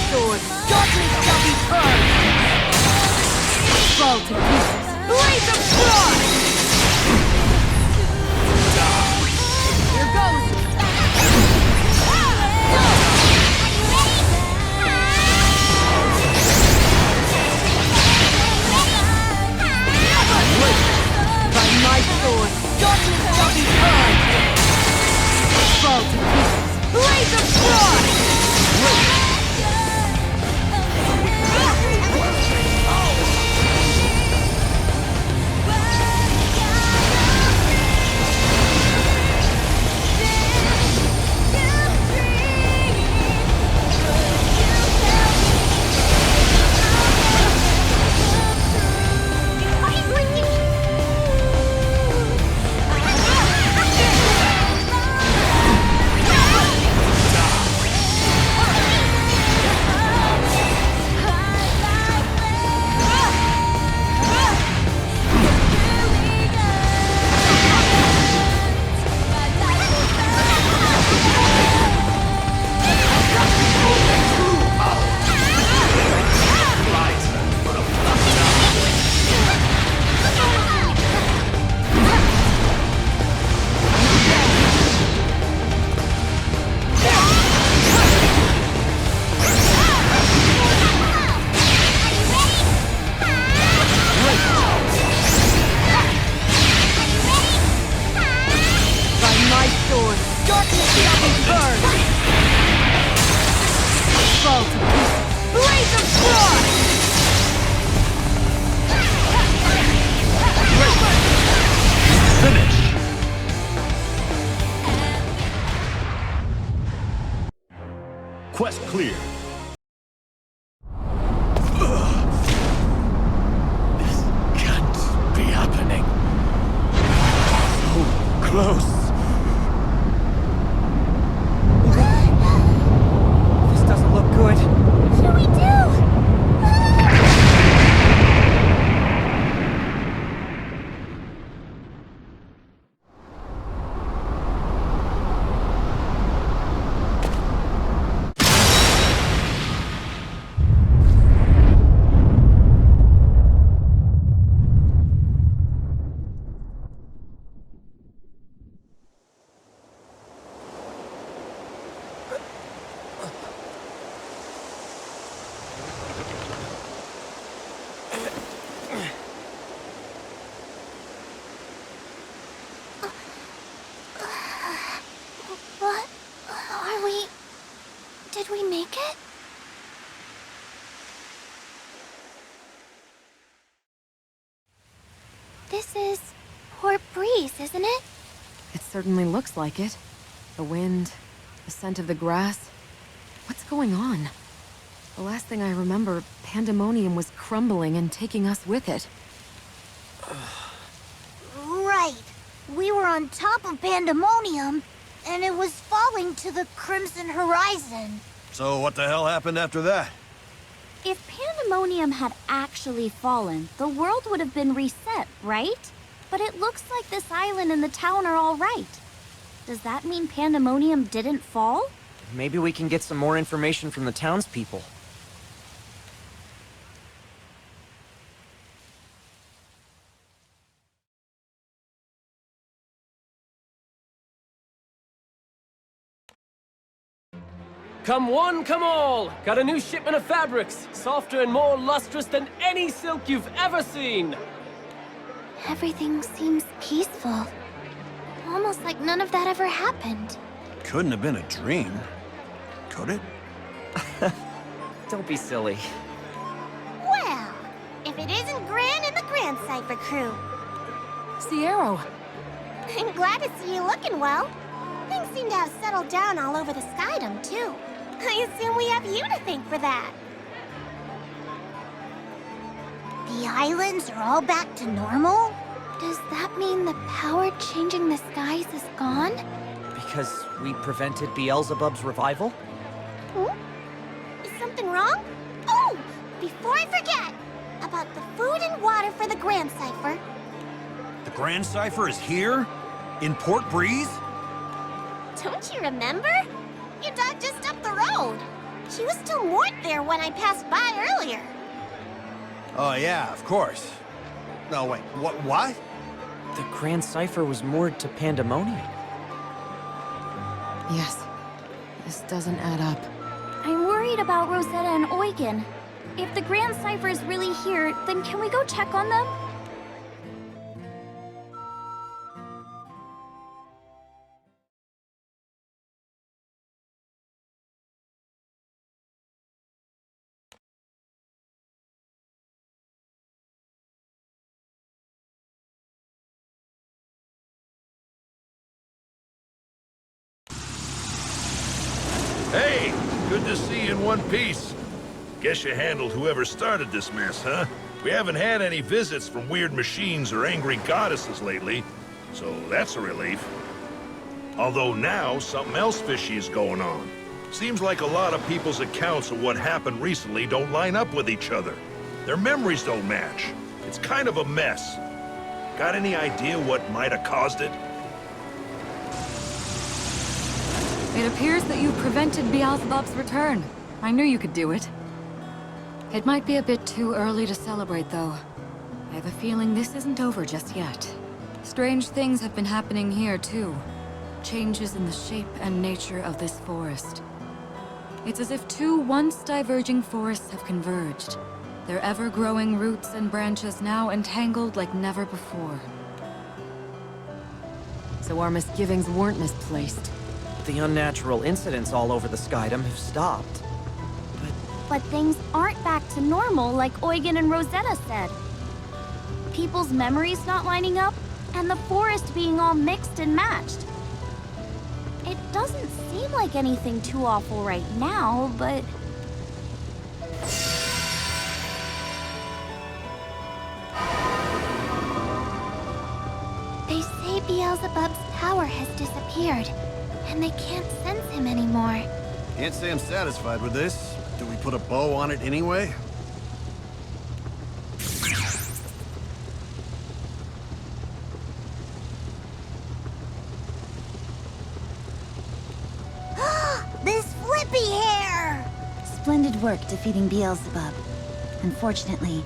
sword, darkness shall be burned! Fall to pieces! clear. This can't be happening. So close. This doesn't look good. What do we do? What? Are we... Did we make it? This is Port Breeze, isn't it? It certainly looks like it. The wind, the scent of the grass. What's going on? The last thing I remember, pandemonium was crumbling and taking us with it. Right. We were on top of pandemonium, and it was falling to the crimson horizon. So what the hell happened after that? If pandemonium had actually fallen, the world would have been reset, right? But it looks like this island and the town are all right. Does that mean pandemonium didn't fall? Maybe we can get some more information from the townspeople. Come one, come all! Got a new shipment of fabrics, softer and more lustrous than any silk you've ever seen! Everything seems peaceful. Almost like none of that ever happened. Couldn't have been a dream. Could it? Don't be silly. Well, if it isn't Gran and the Gran Cipher crew. Sierra! I'm glad to see you looking well. Things seem to have settled down all over the skydom, too. I assume we have you to thank for that. The islands are all back to normal? Does that mean the power changing the skies is gone? Because we prevented Beelzebub's revival? Is something wrong? Oh! Before I forget, about the food and water for the Gran Cipher. The Gran Cipher is here? In Port Breeze? Don't you remember? Your dog just up the road. She was still moored there when I passed by earlier. Oh yeah, of course. No, wait, what? The Gran Cipher was moored to Pandemonium. Yes. This doesn't add up. I'm worried about Rosetta and Eugen. If the Gran Cipher is really here, then can we go check on them? Hey, good to see you in one piece. Guess you handled whoever started this mess, huh? We haven't had any visits from weird machines or angry goddesses lately, so that's a relief. Although now, something else fishy is going on. Seems like a lot of people's accounts of what happened recently don't line up with each other. Their memories don't match. It's kind of a mess. Got any idea what might have caused it? It appears that you prevented Beelzebub's return. I knew you could do it. It might be a bit too early to celebrate, though. I have a feeling this isn't over just yet. Strange things have been happening here, too. Changes in the shape and nature of this forest. It's as if two once diverging forests have converged. Their ever-growing roots and branches now entangled like never before. So our misgivings weren't misplaced. The unnatural incidents all over the skydom have stopped. But things aren't back to normal like Eugen and Rosetta said. People's memories not lining up, and the forest being all mixed and matched. It doesn't seem like anything too awful right now, but... They say Beelzebub's power has disappeared, and they can't sense him anymore. Can't say I'm satisfied with this. Do we put a bow on it anyway? This flippy hair! Splendid work defeating Beelzebub. Unfortunately,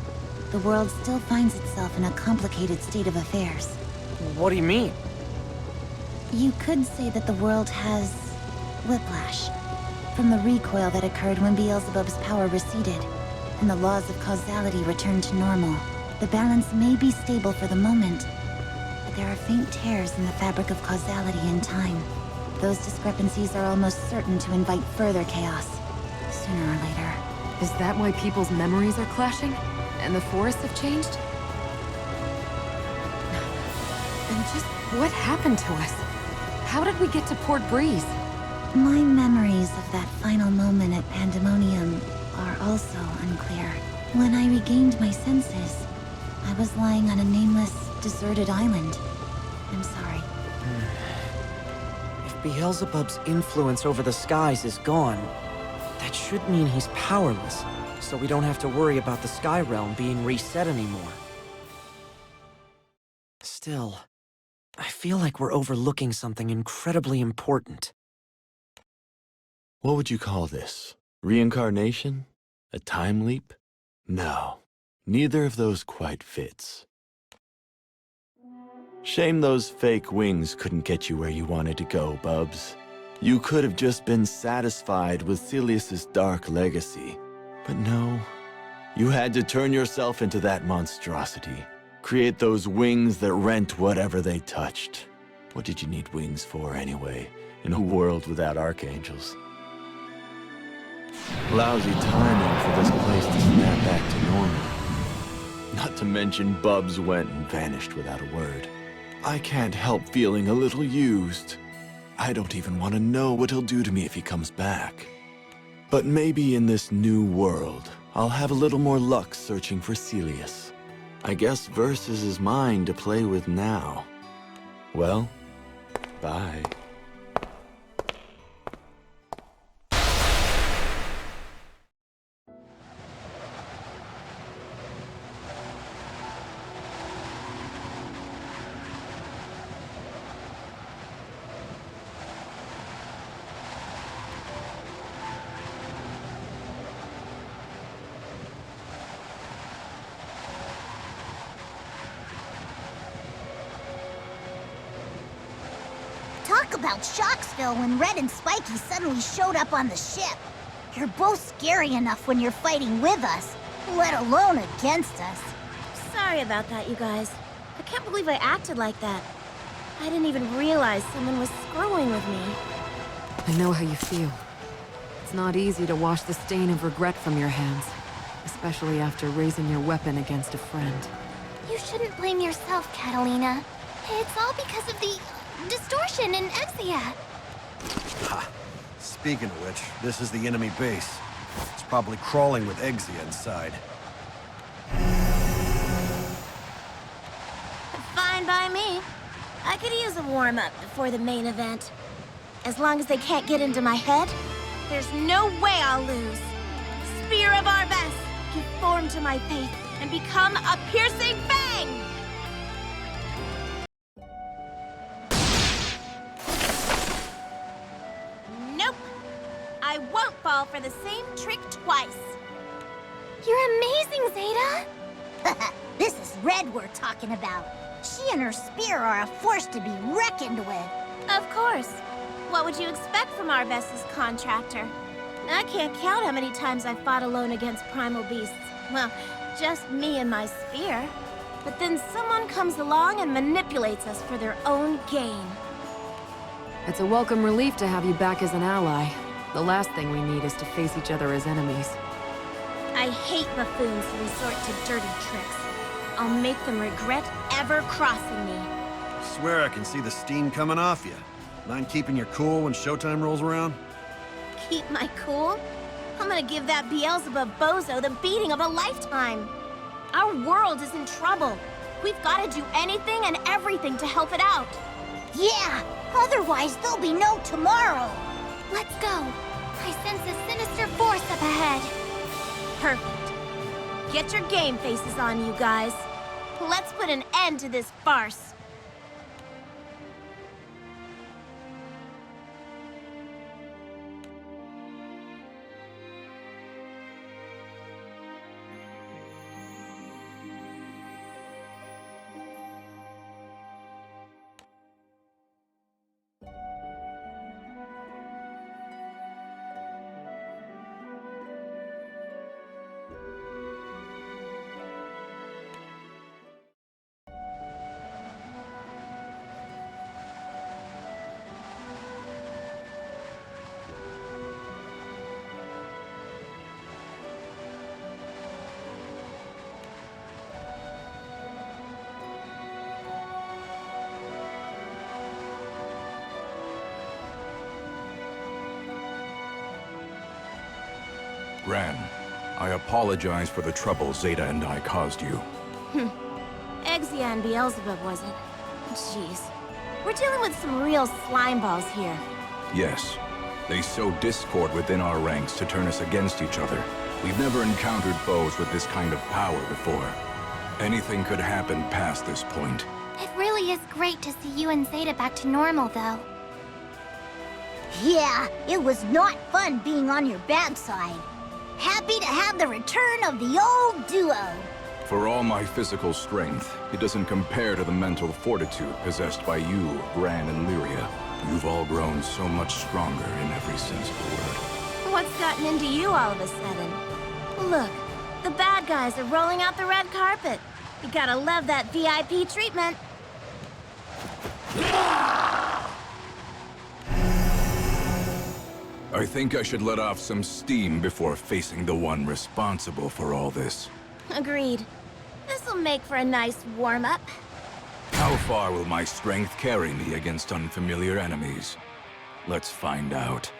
the world still finds itself in a complicated state of affairs. What do you mean? You could say that the world has... whiplash. From the recoil that occurred when Beelzebub's power receded, and the laws of causality returned to normal. The balance may be stable for the moment, but there are faint tears in the fabric of causality and time. Those discrepancies are almost certain to invite further chaos, sooner or later. Is that why people's memories are clashing? And the forests have changed? Then just what happened to us? How did we get to Port Breeze? My memories of that final moment at Pandemonium are also unclear. When I regained my senses, I was lying on a nameless, deserted island. I'm sorry. If Beelzebub's influence over the skies is gone, that should mean he's powerless, so we don't have to worry about the Sky Realm being reset anymore. Still, I feel like we're overlooking something incredibly important. What would you call this? Reincarnation? A time leap? No, neither of those quite fits. Shame those fake wings couldn't get you where you wanted to go, Bubs. You could have just been satisfied with Celius's dark legacy. But no, you had to turn yourself into that monstrosity. Create those wings that rent whatever they touched. What did you need wings for, anyway, in a world without archangels? Lousy timing for this place to snap back to normal. Not to mention Bubs went and vanished without a word. I can't help feeling a little used. I don't even want to know what he'll do to me if he comes back. But maybe in this new world, I'll have a little more luck searching for Celius. I guess Versus is mine to play with now. Well, bye. Talk about Shocksville when Red and Spiky suddenly showed up on the ship. You're both scary enough when you're fighting with us, let alone against us. Sorry about that, you guys. I can't believe I acted like that. I didn't even realize someone was screwing with me. I know how you feel. It's not easy to wash the stain of regret from your hands, especially after raising your weapon against a friend. You shouldn't blame yourself, Catalina. It's all because of the distortion in Exia. Ha! Speaking of which, this is the enemy base. It's probably crawling with Exia inside. Fine by me. I could use a warm-up before the main event. As long as they can't get into my head, there's no way I'll lose. Spear of Arbes, give form to my faith and become a piercing fang! Nope. I won't fall for the same trick twice. You're amazing, Zeta! This is Red we're talking about. She and her spear are a force to be reckoned with. Of course. What would you expect from Arbes's contractor? I can't count how many times I've fought alone against primal beasts. Well, just me and my spear. But then someone comes along and manipulates us for their own gain. It's a welcome relief to have you back as an ally. The last thing we need is to face each other as enemies. I hate buffoons who resort to dirty tricks. I'll make them regret ever crossing me. Swear I can see the steam coming off you. Mind keeping your cool when showtime rolls around? Keep my cool? I'm gonna give that Beelzebub bozo the beating of a lifetime. Our world is in trouble. We've got to do anything and everything to help it out. Yeah, otherwise there'll be no tomorrow. Let's go. I sense a sinister force up ahead. Perfect. Get your game faces on, you guys. Let's put an end to this farce. Gran, I apologize for the trouble Zeta and I caused you. Exia and Beelzebub, was it? Jeez. We're dealing with some real slimeballs here. Yes, they sow discord within our ranks to turn us against each other. We've never encountered foes with this kind of power before. Anything could happen past this point. It really is great to see you and Zeta back to normal, though. Yeah, it was not fun being on your bad side. Happy to have the return of the old duo. For all my physical strength, it doesn't compare to the mental fortitude possessed by you, Gran and Lyria. You've all grown so much stronger in every sense of the word. What's gotten into you all of a sudden? Look, the bad guys are rolling out the red carpet. You gotta love that VIP treatment. I think I should let off some steam before facing the one responsible for all this. Agreed. This'll make for a nice warm-up. How far will my strength carry me against unfamiliar enemies? Let's find out.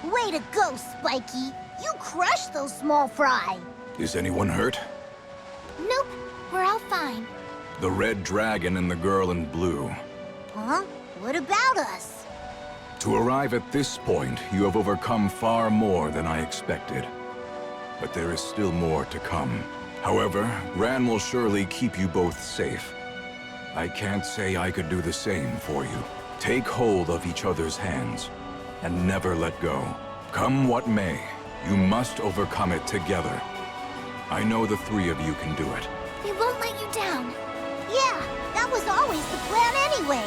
Way to go, Spiky. You crushed those small fry. Is anyone hurt? Nope, we're all fine. The red dragon and the girl in blue. Huh? What about us? To arrive at this point, you have overcome far more than I expected. But there is still more to come. However, Gran will surely keep you both safe. I can't say I could do the same for you. Take hold of each other's hands, and never let go. Come what may, you must overcome it together. I know the three of you can do it. We won't let you down. Yeah, that was always the plan anyway.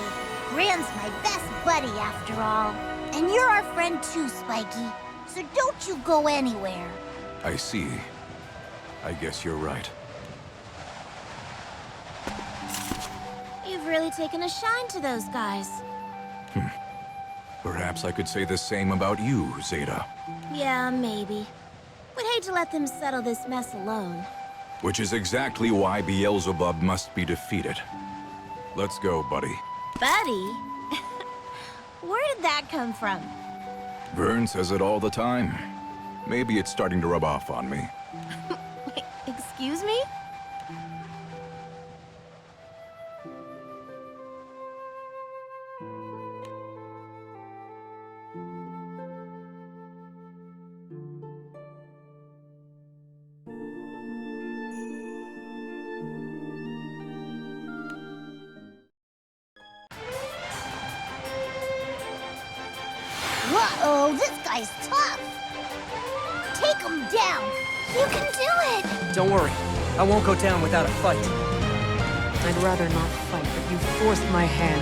Gran's my best buddy after all. And you're our friend too, Spiky. So don't you go anywhere. I see. I guess you're right. You've really taken a shine to those guys. Perhaps I could say the same about you, Zeta. Yeah, maybe. We'd hate to let them settle this mess alone. Which is exactly why Beelzebub must be defeated. Let's go, buddy. Buddy? Where did that come from? Vern says it all the time. Maybe it's starting to rub off on me. Excuse me? Uh-oh, this guy's tough. Take him down. You can do it! Don't worry. I won't go down without a fight. I'd rather not fight, but you forced my hand.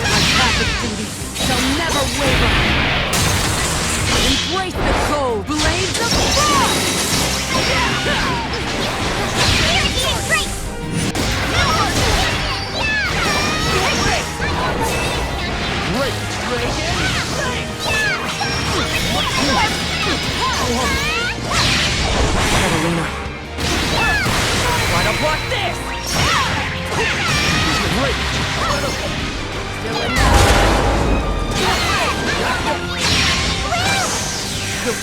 My path of duty shall never waver. Embrace the cold blades of frost!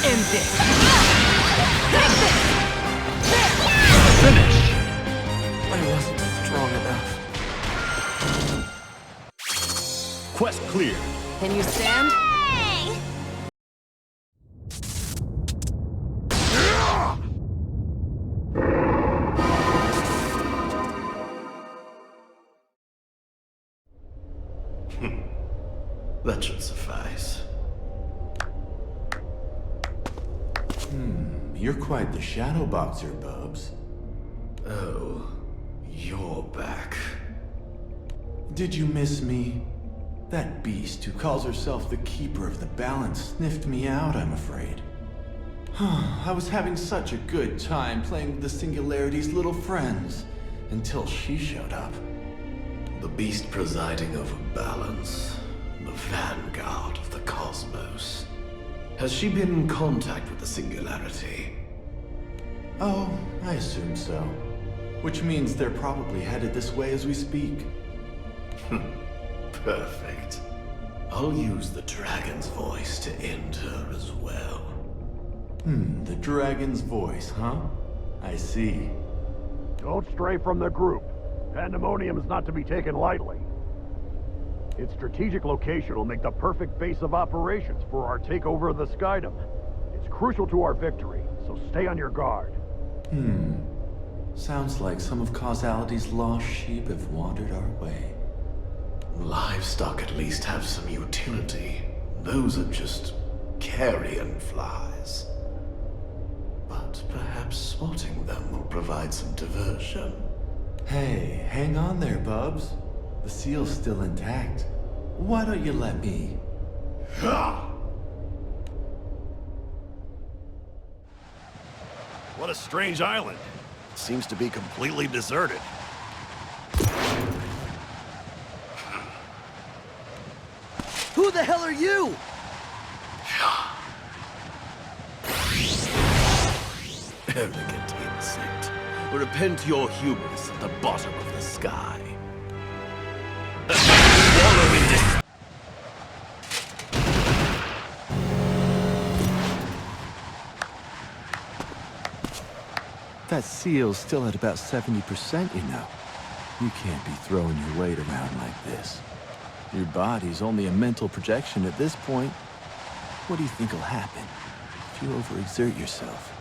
End this! Finish! I wasn't strong enough. Quest clear. Can you stand? Hey! That should suffice. You're quite the shadow boxer, Bubs. Oh, you're back. Did you miss me? That beast who calls herself the Keeper of the Balance sniffed me out, I'm afraid. I was having such a good time playing with the Singularity's little friends, until she showed up. The beast presiding over balance, the vanguard of the cosmos. Has she been in contact with the Singularity? Oh, I assume so. Which means they're probably headed this way as we speak. Perfect. I'll use the dragon's voice to end her as well. The dragon's voice, huh? I see. Don't stray from the group. Pandemonium is not to be taken lightly. Its strategic location will make the perfect base of operations for our takeover of the Skydom. It's crucial to our victory, so stay on your guard. Sounds like some of causality's lost sheep have wandered our way. Livestock at least have some utility. Those are just carrion flies. But perhaps spotting them will provide some diversion. Hey, hang on there, Bubs. The seal's still intact. Why don't you let me? What a strange island. It seems to be completely deserted. Who the hell are you? Arrogant insect. Repent your hubris at the bottom of the sky. Wallow in this. That seal's still at about 70%, you know. You can't be throwing your weight around like this. Your body's only a mental projection at this point. What do you think will happen if you overexert yourself?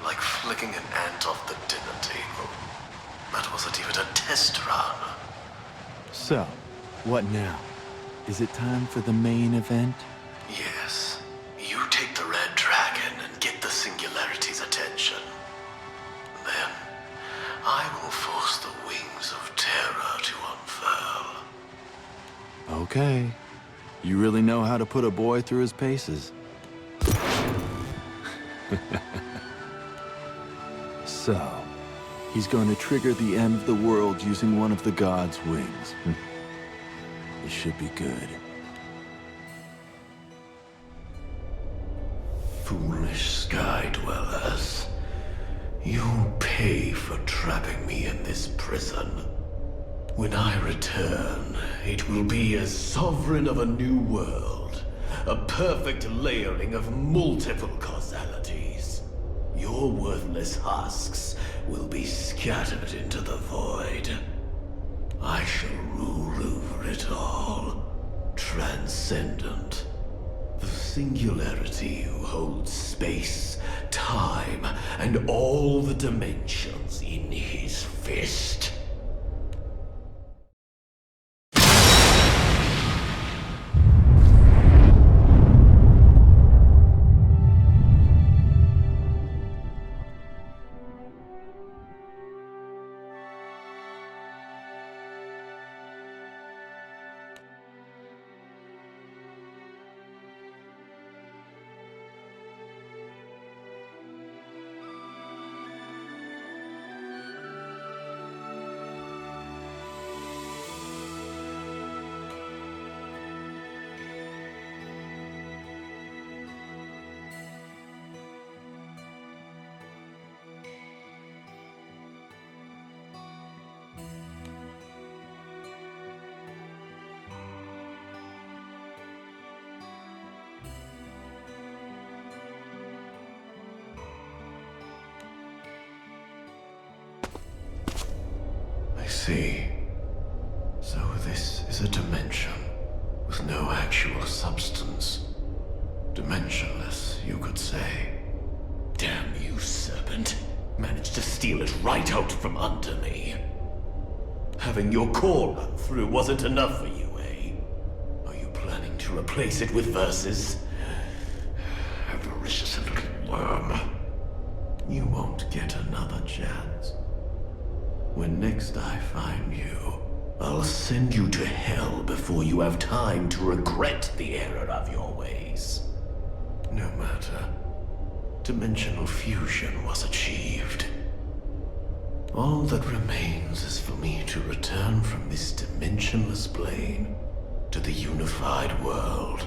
Like flicking an ant off the dinner table. That wasn't even a test run. So, what now? Is it time for the main event? Yes. You take the red dragon and get the Singularity's attention. Then, I will force the wings of terror to unfurl. Okay. You really know how to put a boy through his paces. So, he's going to trigger the end of the world using one of the gods' wings. It should be good. Foolish sky dwellers. You pay for trapping me in this prison. When I return, it will be as sovereign of a new world. A perfect layering of multiple causalities. Your worthless husks will be scattered into the void. I shall rule over it all. Transcendent. The Singularity who holds space, time, and all the dimensions in his fist. see. So this is a dimension with no actual substance. Dimensionless, you could say. Damn you, serpent. Managed to steal it right out from under me. Having your core run through wasn't enough for you, eh? Are you planning to replace it with verses? Avaricious little worm. You won't get another chance. When next I find you, I'll send you to hell before you have time to regret the error of your ways. no matter. Dimensional fusion was achieved. All that remains is for me to return from this dimensionless plane to the unified world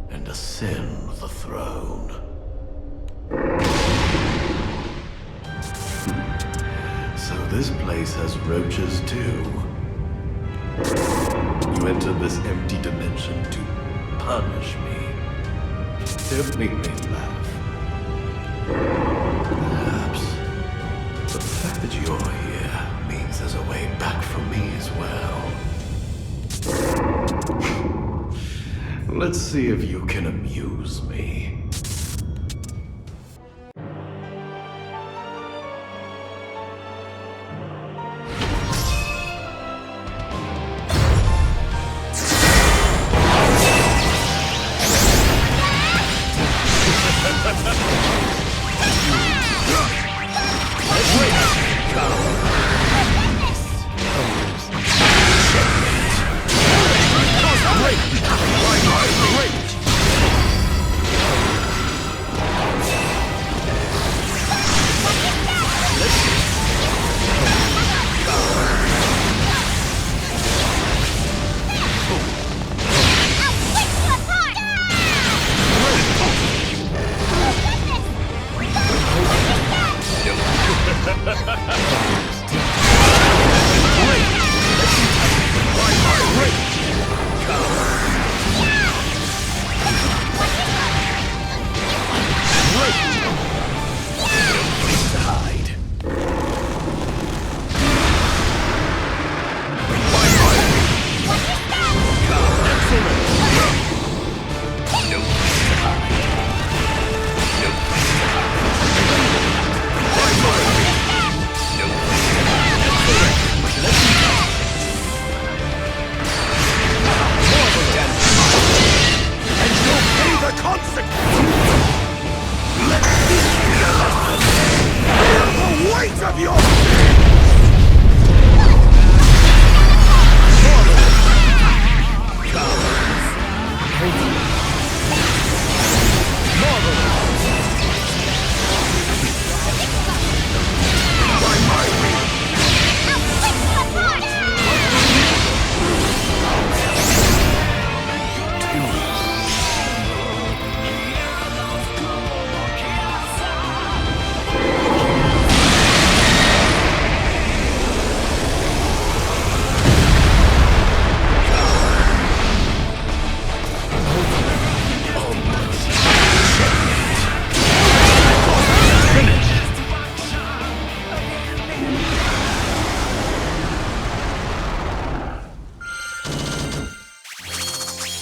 and ascend the throne. So this place has roaches too. You entered this empty dimension to punish me. Don't make me laugh. Perhaps. But the fact that you're here means there's a way back for me as well. Let's see if you can amuse me.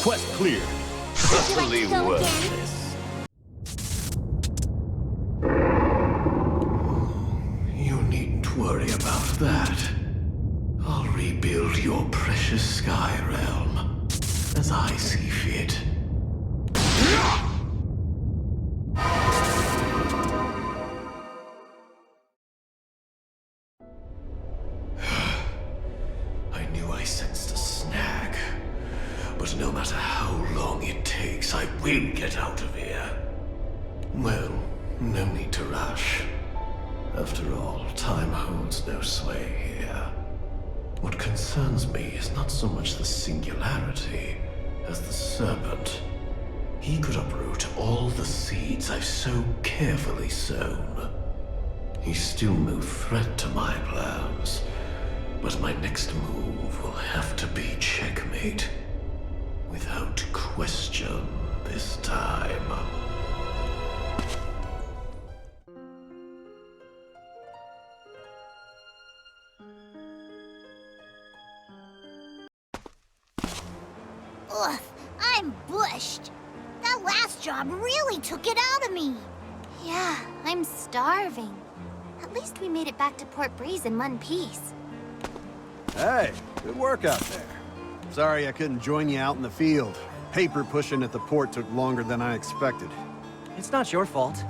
Quest clear. Utterly worthless. You needn't worry about that. I'll rebuild your precious sky realm as I see fit. I knew I sensed a snag. But no matter how long it takes, I will get out of here. Well, no need to rush. After all, time holds no sway here. What concerns me is not so much the singularity as the serpent. He could uproot all the seeds I've so carefully sown. He's still no threat to my plans, but my next move will have to be checkmate. Without question this time. Ugh, I'm bushed. That last job really took it out of me. Yeah, I'm starving. At least we made it back to Port Breeze in one piece. Hey, good work out there. Sorry I couldn't join you out in the field. Paper pushing at the port took longer than I expected. It's not your fault.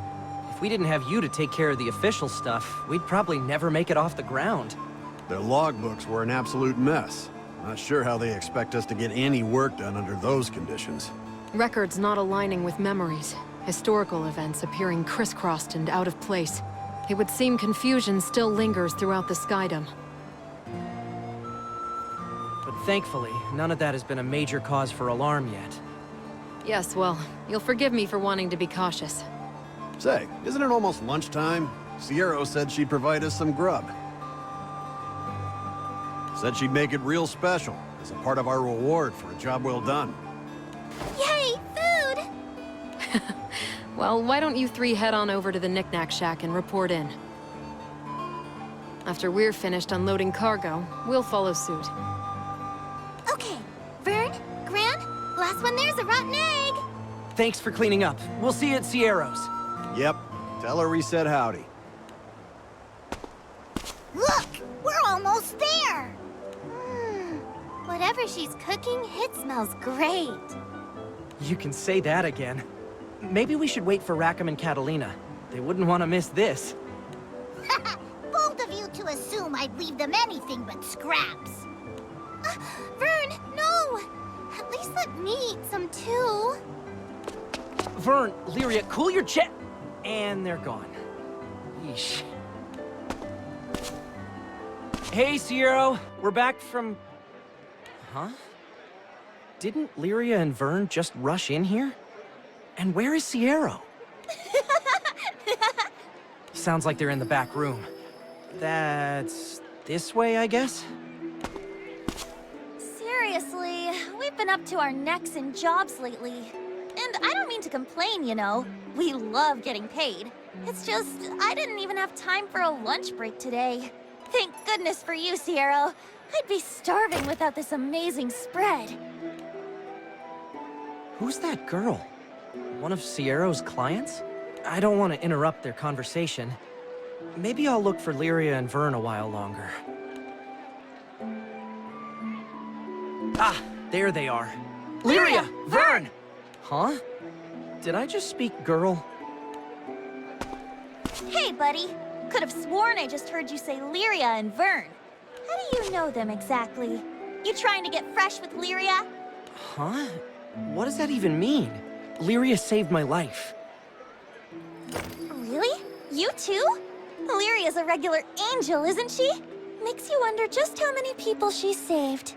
If we didn't have you to take care of the official stuff, we'd probably never make it off the ground. Their logbooks were an absolute mess. Not sure how they expect us to get any work done under those conditions. Records not aligning with memories. Historical events appearing crisscrossed and out of place. It would seem confusion still lingers throughout the Skydom. But thankfully, none of that has been a major cause for alarm yet. Yes, well, you'll forgive me for wanting to be cautious. Say, isn't it almost lunchtime? Sierra said she'd provide us some grub. Said she'd make it real special, as a part of our reward for a job well done. Yay, food! Well, why don't you three head on over to the Knick-Knack Shack and report in? After we're finished unloading cargo, we'll follow suit. Okay, Vern, Gran, last one there's a rotten egg! Thanks for cleaning up. We'll see you at Sierra's. Yep. Tell her we said howdy. Look! We're almost there! Whatever she's cooking, it smells great. You can say that again. Maybe we should wait for Rackham and Catalina. They wouldn't want to miss this. Bold of you to assume I'd leave them anything but scraps. Vern, no! At least let me eat some too. Vern, Lyria, cool your jet! And they're gone. Yeesh. Hey, Sierra! We're back from... Huh? Didn't Lyria and Vern just rush in here? And where is Sierra? Sounds like they're in the back room. That's... this way, I guess? Seriously, we've been up to our necks in jobs lately. And I don't mean to complain, you know. We love getting paid. It's just, I didn't even have time for a lunch break today. Thank goodness for you, Sierra. I'd be starving without this amazing spread. Who's that girl? One of Sierra's clients? I don't want to interrupt their conversation. Maybe I'll look for Lyria and Vern a while longer. Ah, there they are. Lyria! Vern! Huh? Did I just speak girl? Hey, buddy. Could have sworn I just heard you say Lyria and Vern. How do you know them exactly? You trying to get fresh with Lyria? Huh? What does that even mean? Lyria saved my life. Really? You too? Lyria's a regular angel, isn't she? Makes you wonder just how many people she saved.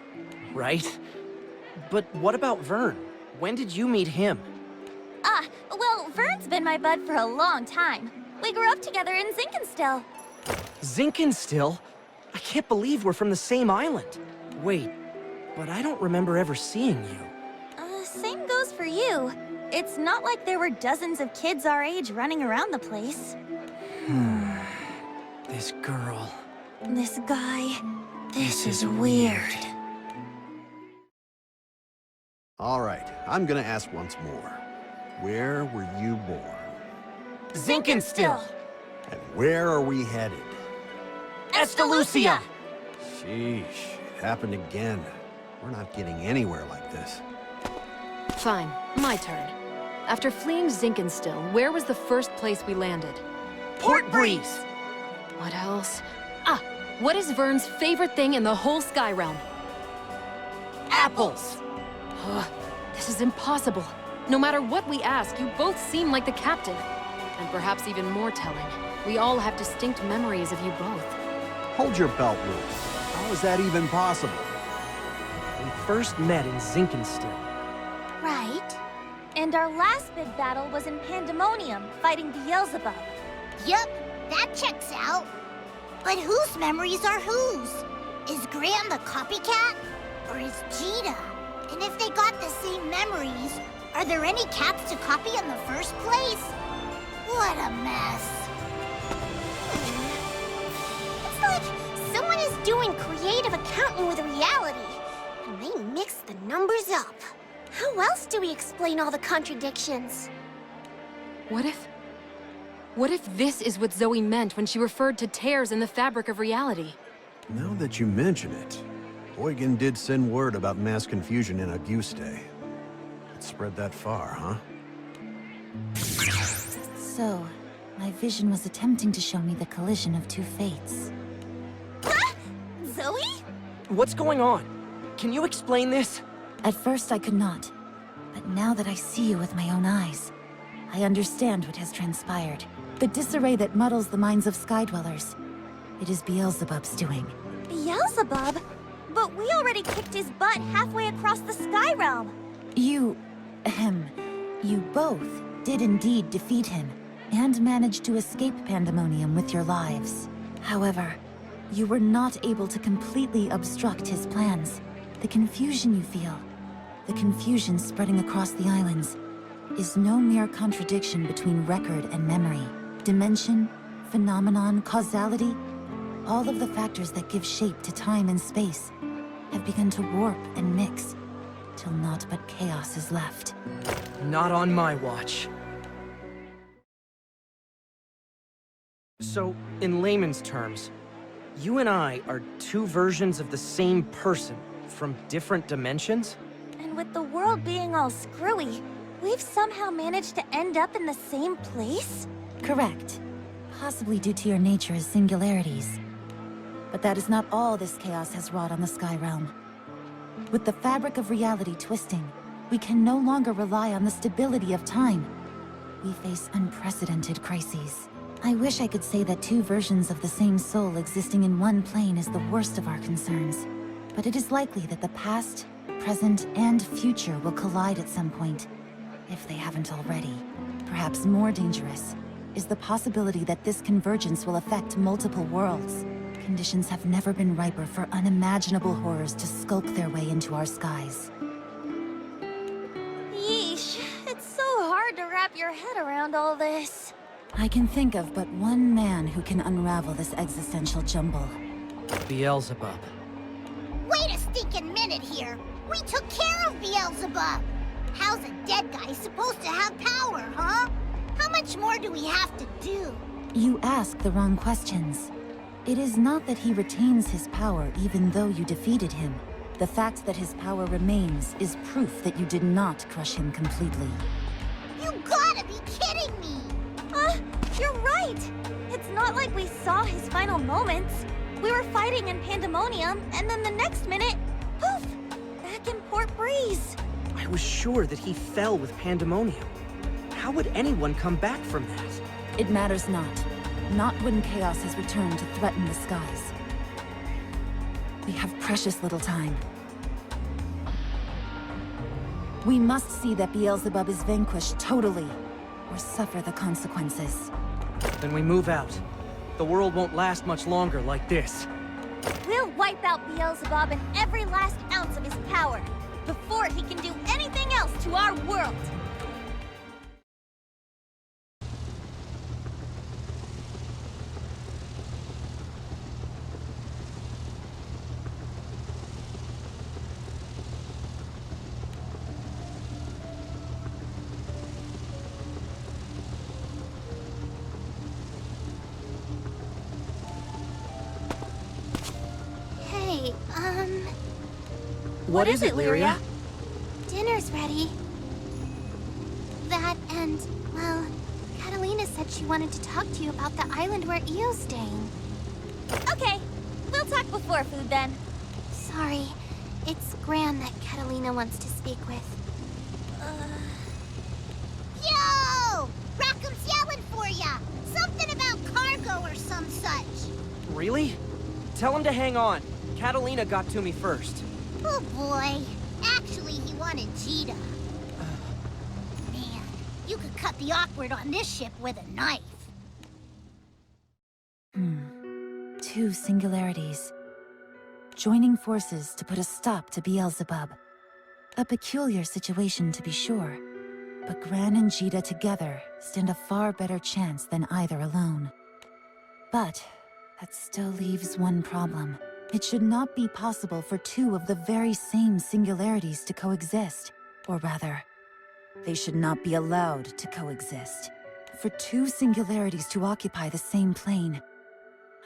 Right? But what about Vern? When did you meet him? Well, Vern's been my bud for a long time. We grew up together in Zinkenstill. Zinkenstill? I can't believe we're from the same island. Wait, but I don't remember ever seeing you. Same goes for you. It's not like there were dozens of kids our age running around the place. This girl. This guy. This is weird. All right, I'm gonna ask once more. Where were you born? Zinkenstill! And where are we headed? Estalucia! Sheesh, it happened again. We're not getting anywhere like this. Fine, my turn. After fleeing Zinkenstill, where was the first place we landed? Port Breeze! What else? Ah, what is Vern's favorite thing in the whole Sky Realm? Apples! This is impossible. No matter what we ask, you both seem like the captive. And perhaps even more telling, we all have distinct memories of you both. Hold your belt loose. How is that even possible? We first met in Zinkenstill. Right. And our last big battle was in Pandemonium, fighting Beelzebub. Yup, that checks out. But whose memories are whose? Is Gran the copycat? Or is Jita? And if they got the same memories, are there any cats to copy in the first place? What a mess. It's like someone is doing creative accounting with reality, and they mix the numbers up. How else do we explain all the contradictions? What if this is what Zoe meant when she referred to tears in the fabric of reality? Now that you mention it, Huygen did send word about mass confusion in Auguste. It spread that far, huh? So, my vision was attempting to show me the collision of two fates. Zoe? What's going on? Can you explain this? At first I could not, but now that I see you with my own eyes, I understand what has transpired. The disarray that muddles the minds of Skydwellers. It is Beelzebub's doing. Beelzebub? But we already kicked his butt halfway across the Sky Realm. You both did indeed defeat him, and managed to escape Pandemonium with your lives. However, you were not able to completely obstruct his plans. The confusion you feel, the confusion spreading across the islands, is no mere contradiction between record and memory. Dimension, phenomenon, causality, all of the factors that give shape to time and space have begun to warp and mix, till naught but chaos is left. Not on my watch. So, in layman's terms, you and I are two versions of the same person from different dimensions? And with the world being all screwy, we've somehow managed to end up in the same place? Correct. Possibly due to your nature as singularities. But that is not all this chaos has wrought on the Sky Realm. With the fabric of reality twisting, we can no longer rely on the stability of time. We face unprecedented crises. I wish I could say that two versions of the same soul existing in one plane is the worst of our concerns. But it is likely that the past, present, and future will collide at some point, if they haven't already. Perhaps more dangerous is the possibility that this convergence will affect multiple worlds. Conditions have never been riper for unimaginable horrors to skulk their way into our skies. Yeesh, it's so hard to wrap your head around all this. I can think of but one man who can unravel this existential jumble. Beelzebub. Wait a stinking minute here. We took care of Beelzebub. How's a dead guy supposed to have power, huh? How much more do we have to do? You ask the wrong questions. It is not that he retains his power even though you defeated him. The fact that his power remains is proof that you did not crush him completely. You gotta be kidding me! You're right! It's not like we saw his final moments. We were fighting in Pandemonium, and then the next minute, poof! Back in Port Breeze. I was sure that he fell with Pandemonium. How would anyone come back from that? It matters not. Not when chaos has returned to threaten the skies. We have precious little time. We must see that Beelzebub is vanquished totally, or suffer the consequences. Then we move out. The world won't last much longer like this. We'll wipe out Beelzebub and every last ounce of his power, before he can do anything else to our world. Hey, What is it, Lyria? Dinner's ready. That and, well, Catalina said she wanted to talk to you about the island where Io's staying. Okay, we'll talk before food then. Sorry, it's Gran that Catalina wants to speak with. Yo! Rackham's yelling for ya! Something about cargo or some such. Really? Tell him to hang on. Catalina got to me first. Oh boy. Actually, he wanted Cheetah. Man, you could cut the awkward on this ship with a knife. Two singularities. Joining forces to put a stop to Beelzebub. A peculiar situation to be sure. But Gran and Cheetah together stand a far better chance than either alone. But that still leaves one problem. It should not be possible for two of the very same singularities to coexist. Or rather, they should not be allowed to coexist. For two singularities to occupy the same plane,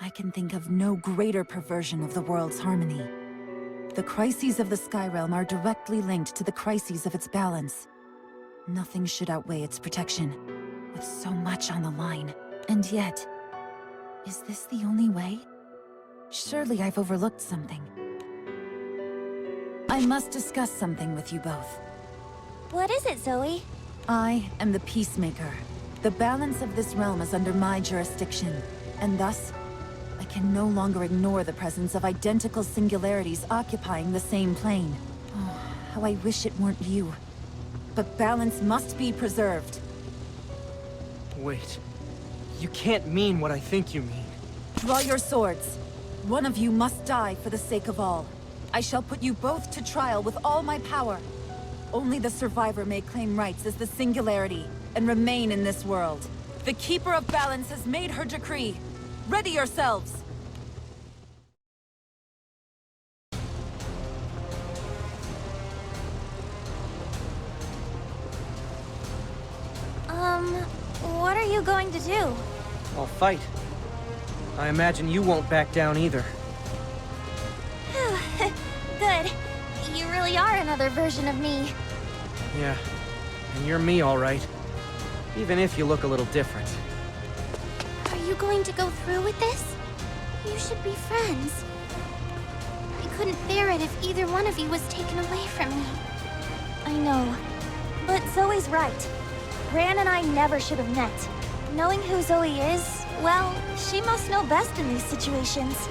I can think of no greater perversion of the world's harmony. The crises of the Sky Realm are directly linked to the crises of its balance. Nothing should outweigh its protection, with so much on the line. And yet, is this the only way? Surely I've overlooked something. I must discuss something with you both. What is it, Zoe? I am the Peacemaker. The balance of this realm is under my jurisdiction, and thus, I can no longer ignore the presence of identical singularities occupying the same plane. Oh, how I wish it weren't you. But balance must be preserved. Wait. You can't mean what I think you mean. Draw your swords. One of you must die for the sake of all. I shall put you both to trial with all my power. Only the survivor may claim rights as the singularity and remain in this world. The Keeper of Balance has made her decree. Ready yourselves! What are you going to do? I'll fight. I imagine you won't back down either. Good. You really are another version of me. Yeah, and you're me all right. Even if you look a little different. Are you going to go through with this? You should be friends. I couldn't bear it if either one of you was taken away from me. I know. But Zoe's right. Gran and I never should have met. Knowing who Zoe is, well, she must know best in these situations.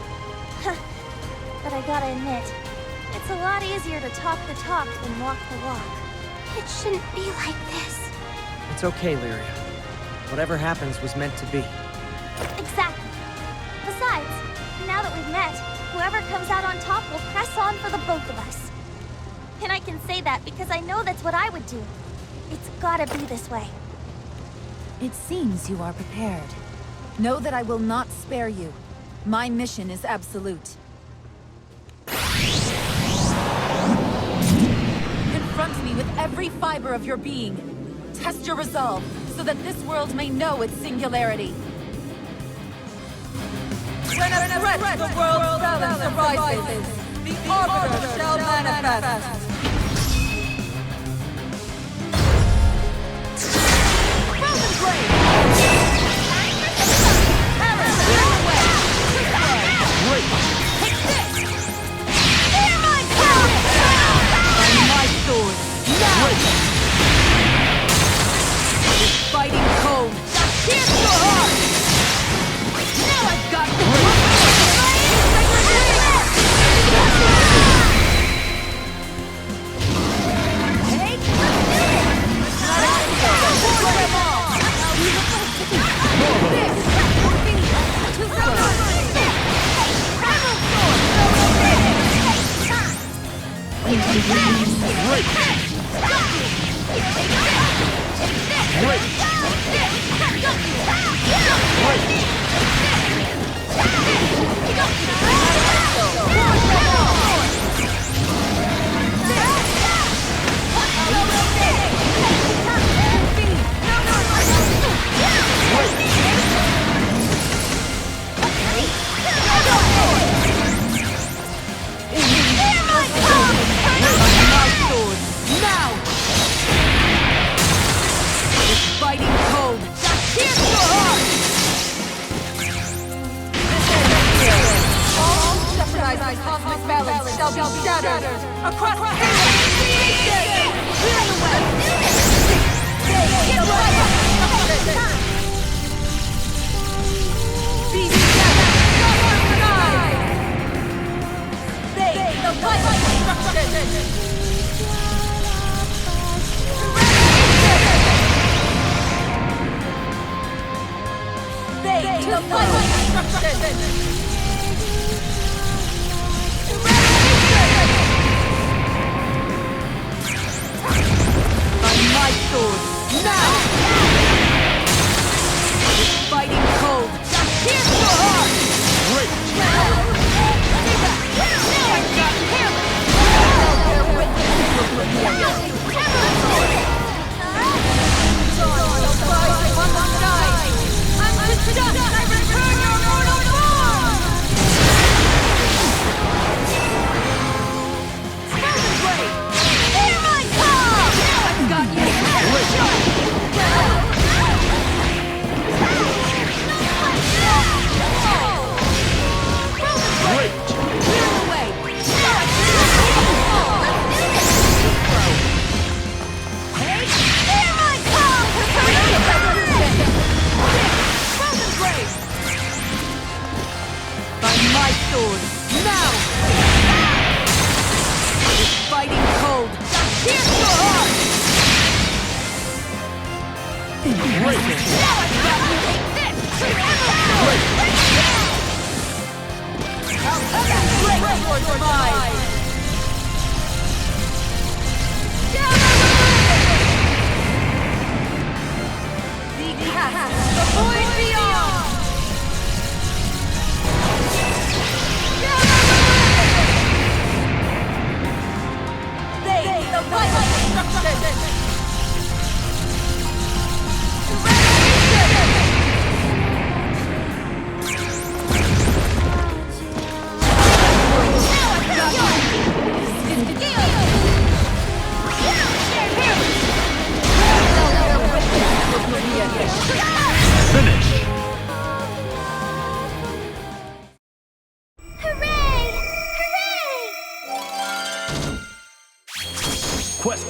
But I gotta admit, it's a lot easier to talk the talk than walk the walk. It shouldn't be like this. It's okay, Lyria. Whatever happens was meant to be. Exactly. Besides, now that we've met, whoever comes out on top will press on for the both of us. And I can say that because I know that's what I would do. It's gotta be this way. It seems you are prepared. Know that I will not spare you. My mission is absolute. Confront me with every fiber of your being. Test your resolve, so that this world may know its singularity. When a threat to the world's balance arises, the Arbiter shall manifest. Fighting cold. Here's your heart! Now I've got the hey! Cosmic balance shall be shattered across creation! Clear the way! Be scattered! They, the light of destruction! They, the light of destruction! My sword, now! It's fighting cold. Here's your heart! Great! Now I got him! Now their witnesses will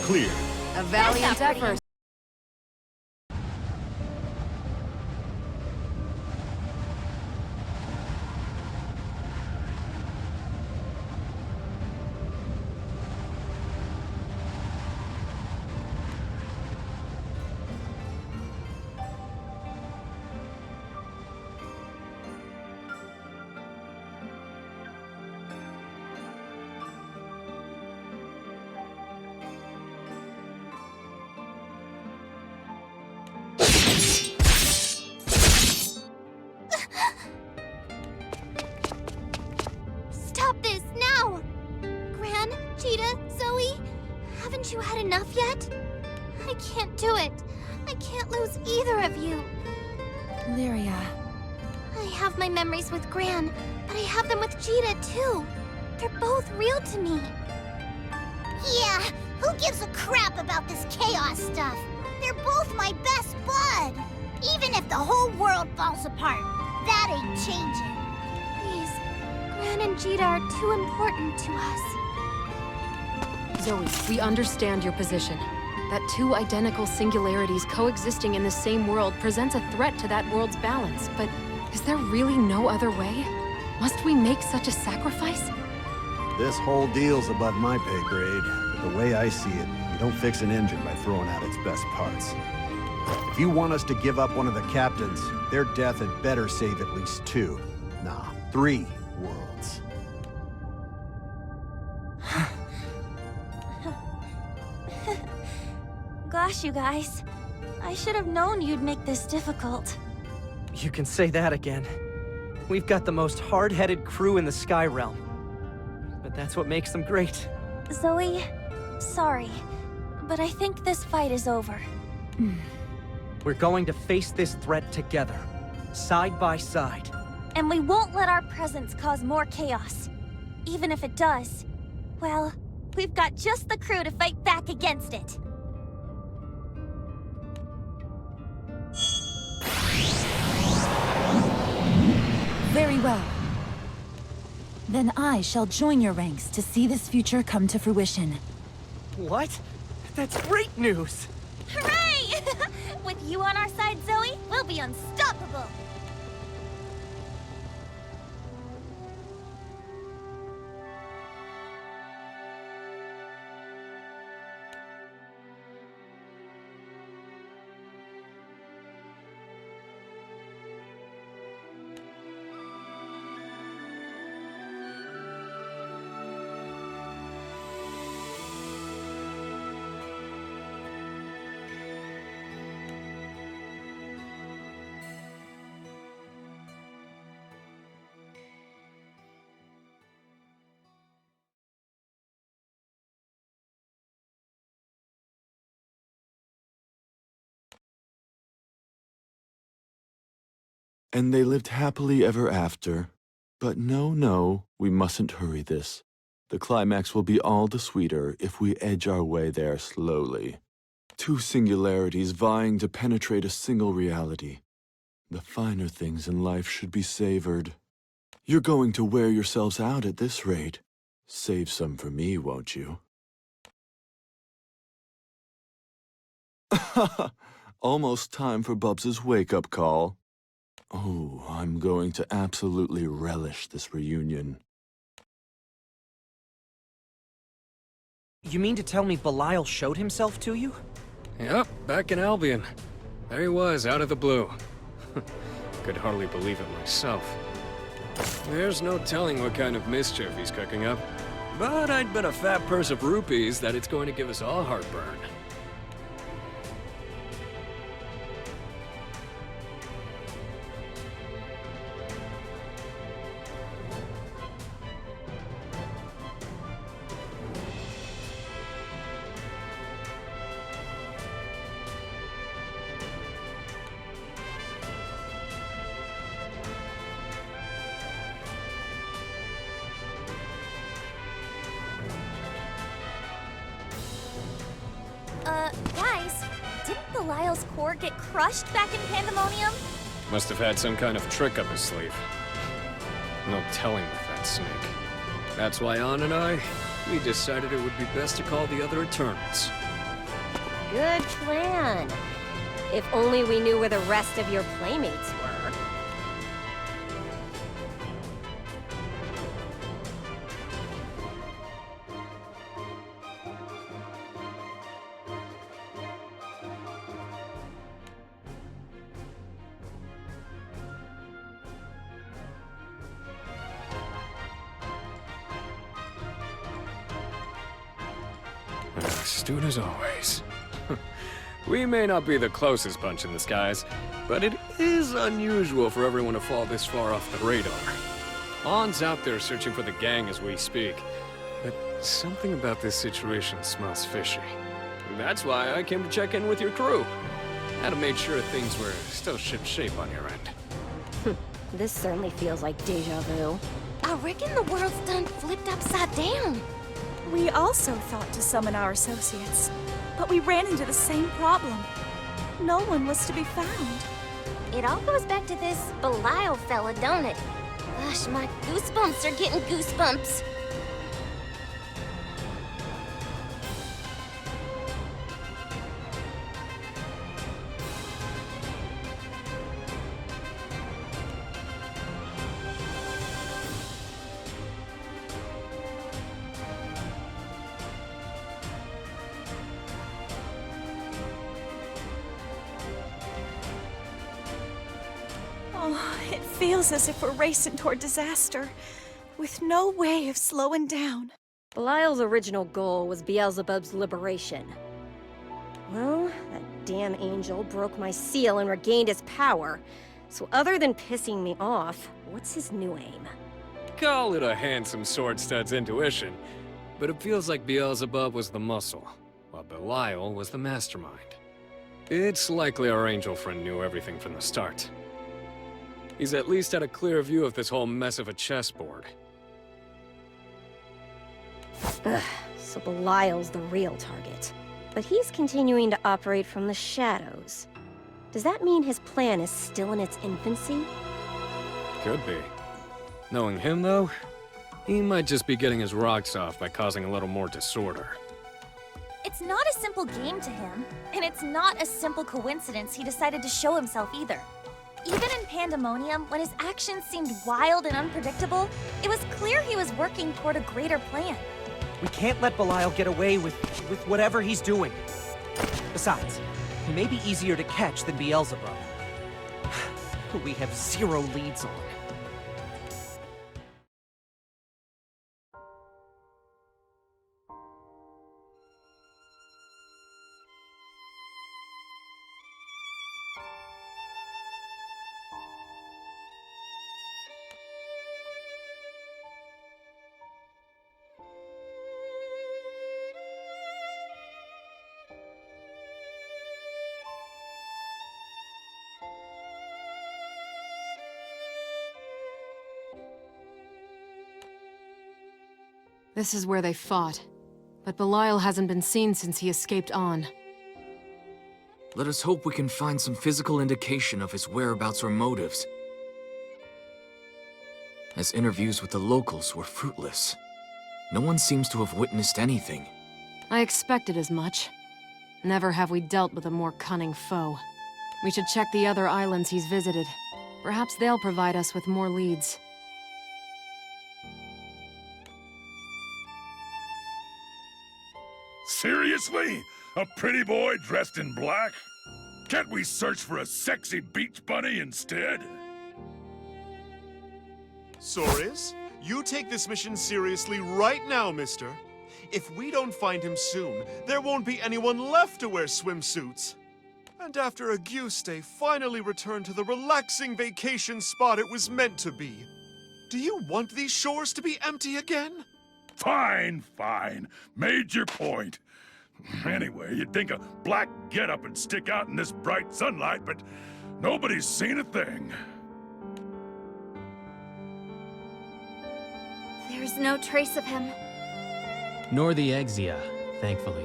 clear. A valiant effort. Stop this, now! Gran, Cheetah, Zoe, haven't you had enough yet? I can't do it. I can't lose either of you. Lyria. I have my memories with Gran, but I have them with Cheetah, too. They're both real to me. Yeah, who gives a crap about this chaos stuff? They're both my best bud. Even if the whole world falls apart, that ain't changing. Please, Gran and Cheetah are too important to us. Zoe, we understand your position. That two identical singularities coexisting in the same world presents a threat to that world's balance, but is there really no other way? Must we make such a sacrifice? This whole deal's above my pay grade. But the way I see it, you don't fix an engine by throwing out its best parts. If you want us to give up one of the captains, their death had better save at least 2. Nah, 3 worlds. Gosh, you guys. I should have known you'd make this difficult. You can say that again. We've got the most hard-headed crew in the Sky Realm. But that's what makes them great. Zoe, sorry, but I think this fight is over. We're going to face this threat together, side by side. And we won't let our presence cause more chaos. Even if it does, well, we've got just the crew to fight back against it. Very well. Then I shall join your ranks to see this future come to fruition. What? That's great news! Hooray! With you on our side, Zoe, we'll be unstoppable! And they lived happily ever after. But no, we mustn't hurry this. The climax will be all the sweeter if we edge our way there slowly. 2 singularities vying to penetrate a single reality. The finer things in life should be savored. You're going to wear yourselves out at this rate. Save some for me, won't you? Almost time for Bubs' wake-up call. Oh, I'm going to absolutely relish this reunion. You mean to tell me Belial showed himself to you? Yep, back in Albion. There he was, out of the blue. Could hardly believe it myself. There's no telling what kind of mischief he's cooking up. But I'd bet a fat purse of rupees that it's going to give us all heartburn. Guys, didn't Belial's core get crushed back in Pandemonium? Must have had some kind of trick up his sleeve. No telling with that snake. That's why Ann and I, we decided it would be best to call the other Eternals. Good plan. If only we knew where the rest of your playmates were. Astute as always. We may not be the closest bunch in the skies, but it is unusual for everyone to fall this far off the radar. On's out there searching for the gang as we speak, but something about this situation smells fishy. That's why I came to check in with your crew. Had to make sure things were still shipshape on your end. This certainly feels like deja vu. I reckon the world's done flipped upside down. We also thought to summon our associates, but we ran into the same problem. No one was to be found. It all goes back to this Belial fella, don't it? Gosh, my goosebumps are getting goosebumps. Oh, it feels as if we're racing toward disaster, with no way of slowing down. Belial's original goal was Beelzebub's liberation. Well, that damn angel broke my seal and regained his power. So other than pissing me off, what's his new aim? Call it a handsome sword stud's intuition, but it feels like Beelzebub was the muscle, while Belial was the mastermind. It's likely our angel friend knew everything from the start. He's at least had a clear view of this whole mess of a chessboard. Ugh, so Belial's the real target. But he's continuing to operate from the shadows. Does that mean his plan is still in its infancy? Could be. Knowing him, though, he might just be getting his rocks off by causing a little more disorder. It's not a simple game to him, and it's not a simple coincidence he decided to show himself either. Even in Pandemonium, when his actions seemed wild and unpredictable, it was clear he was working toward a greater plan. We can't let Belial get away with whatever he's doing. Besides, he may be easier to catch than Beelzebub, who we have zero leads on. This is where they fought, but Belial hasn't been seen since he escaped on. Let us hope we can find some physical indication of his whereabouts or motives, as interviews with the locals were fruitless. No one seems to have witnessed anything. I expected as much. Never have we dealt with a more cunning foe. We should check the other islands he's visited. Perhaps they'll provide us with more leads. Seriously? A pretty boy dressed in black? Can't we search for a sexy beach bunny instead? Soris, you take this mission seriously right now, mister. If we don't find him soon, there won't be anyone left to wear swimsuits. And after Auguste finally returned to the relaxing vacation spot it was meant to be, do you want these shores to be empty again? Fine, fine. Made your point. Anyway, you'd think a black getup would stick out in this bright sunlight, but nobody's seen a thing. There's no trace of him. Nor the Exia, thankfully.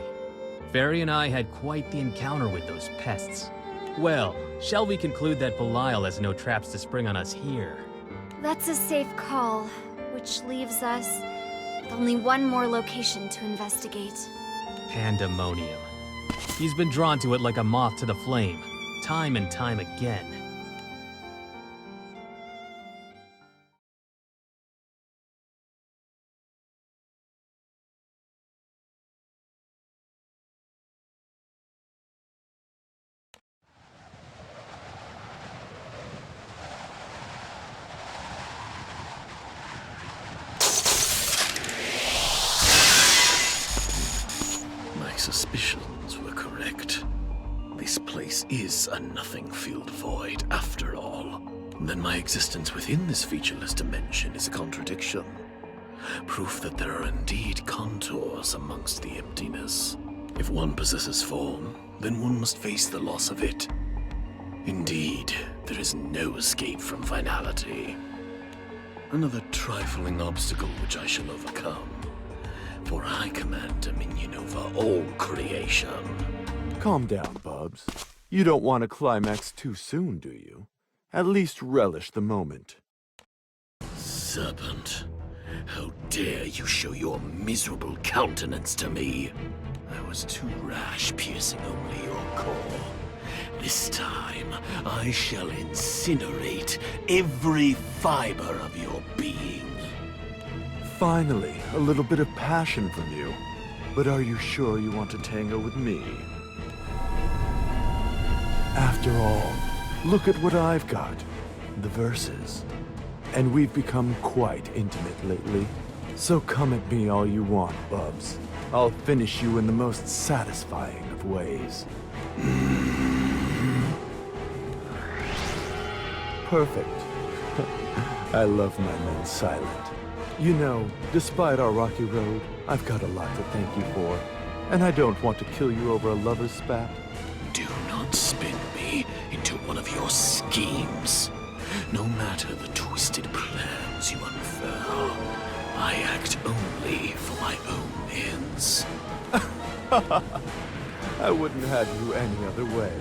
Fairy and I had quite the encounter with those pests. Well, shall we conclude that Belial has no traps to spring on us here? That's a safe call, which leaves us with only one more location to investigate. Pandemonium. He's been drawn to it like a moth to the flame, time and time again. My suspicions were correct. This place is a nothing-filled void, after all. Then my existence within this featureless dimension is a contradiction. Proof that there are indeed contours amongst the emptiness. If one possesses form, then one must face the loss of it. Indeed, there is no escape from finality. Another trifling obstacle which I shall overcome. For I command dominion over all creation. Calm down, Bubs. You don't want to climax too soon, do you? At least relish the moment. Serpent, how dare you show your miserable countenance to me? I was too rash, piercing only your core. This time, I shall incinerate every fiber of your being. Finally, a little bit of passion from you. But are you sure you want to tango with me? After all, look at what I've got. The verses. And we've become quite intimate lately. So come at me all you want, Bubs. I'll finish you in the most satisfying of ways. Perfect. I love my men silent. You know, despite our rocky road, I've got a lot to thank you for. And I don't want to kill you over a lover's spat. Do not spin me into one of your schemes. No matter the twisted plans you unfurl, I act only for my own ends. I wouldn't have you any other way.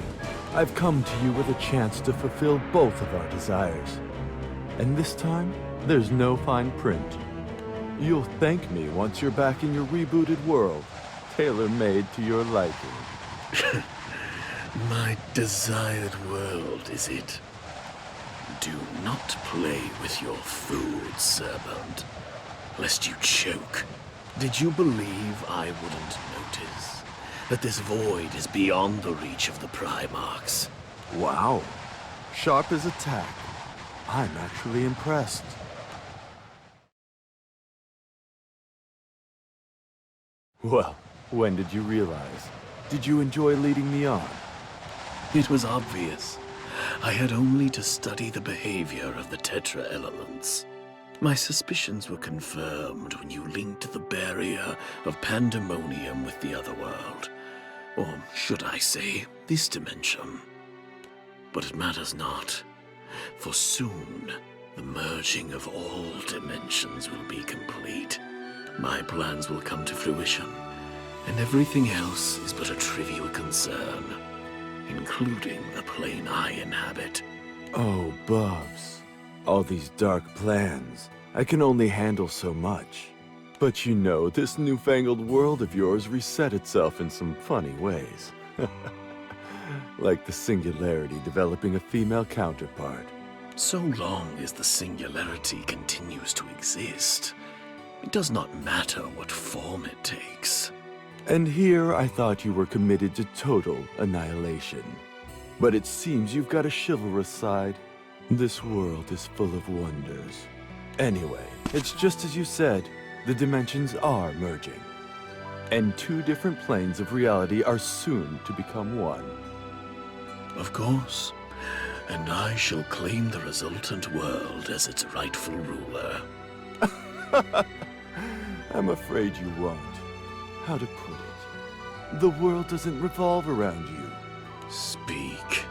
I've come to you with a chance to fulfill both of our desires. And this time, there's no fine print. You'll thank me once you're back in your rebooted world, tailor-made to your liking. My desired world, is it? Do not play with your food, serpent, lest you choke. Did you believe I wouldn't notice that this void is beyond the reach of the Primarchs? Wow. Sharp as a tack. I'm actually impressed. Well, when did you realize? Did you enjoy leading me on? It was obvious. I had only to study the behavior of the Tetra elements. My suspicions were confirmed when you linked the barrier of pandemonium with the other world. Or should I say, this dimension. But it matters not, for soon the merging of all dimensions will be complete. My plans will come to fruition, and everything else is but a trivial concern, including the plane I inhabit. Oh, Bubs. All these dark plans. I can only handle so much. But you know, this newfangled world of yours reset itself in some funny ways. Like the singularity developing a female counterpart. So long as the singularity continues to exist, it does not matter what form it takes. And here I thought you were committed to total annihilation. But it seems you've got a chivalrous side. This world is full of wonders. Anyway, it's just as you said, the dimensions are merging. And two different planes of reality are soon to become one. Of course. And I shall claim the resultant world as its rightful ruler. I'm afraid you won't. How to put it? The world doesn't revolve around you. Speak.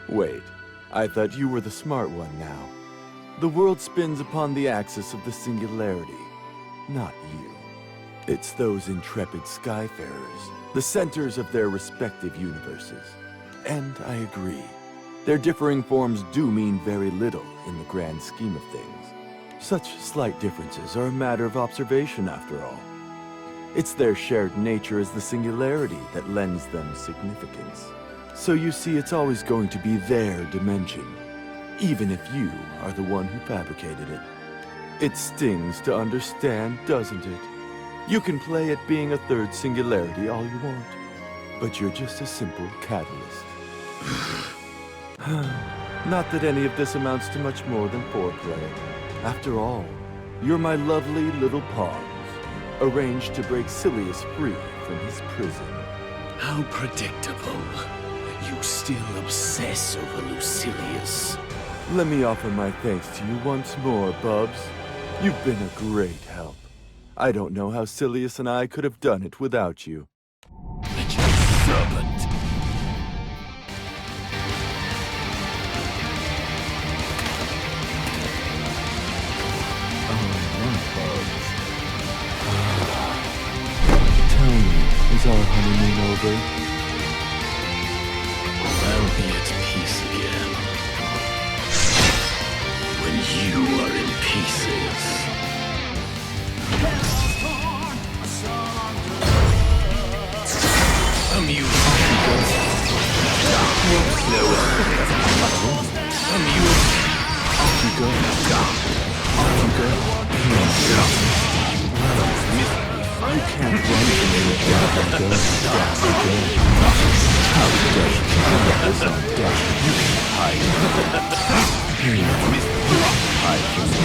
Wait, I thought you were the smart one now. The world spins upon the axis of the singularity, not you. It's those intrepid skyfarers, the centers of their respective universes. And I agree. Their differing forms do mean very little in the grand scheme of things. Such slight differences are a matter of observation, after all. It's their shared nature as the singularity that lends them significance. So you see, it's always going to be their dimension, even if you are the one who fabricated it. It stings to understand, doesn't it? You can play at being a third singularity all you want, but you're just a simple catalyst. Not that any of this amounts to much more than foreplay. After all, you're my lovely little pawns, arranged to break Silius free from his prison. How predictable. You still obsess over Lucilius. Let me offer my thanks to you once more, Bubs. You've been a great help. I don't know how Silius and I could have done it without you. Serpent! Tell me, is our honeymoon over? I'll be at peace again. When you are in pieces. Amuse. Amuse. Off you go. Off you go. You can't run from me. Go. How dare you put this on deck? You can hide. Hide from me.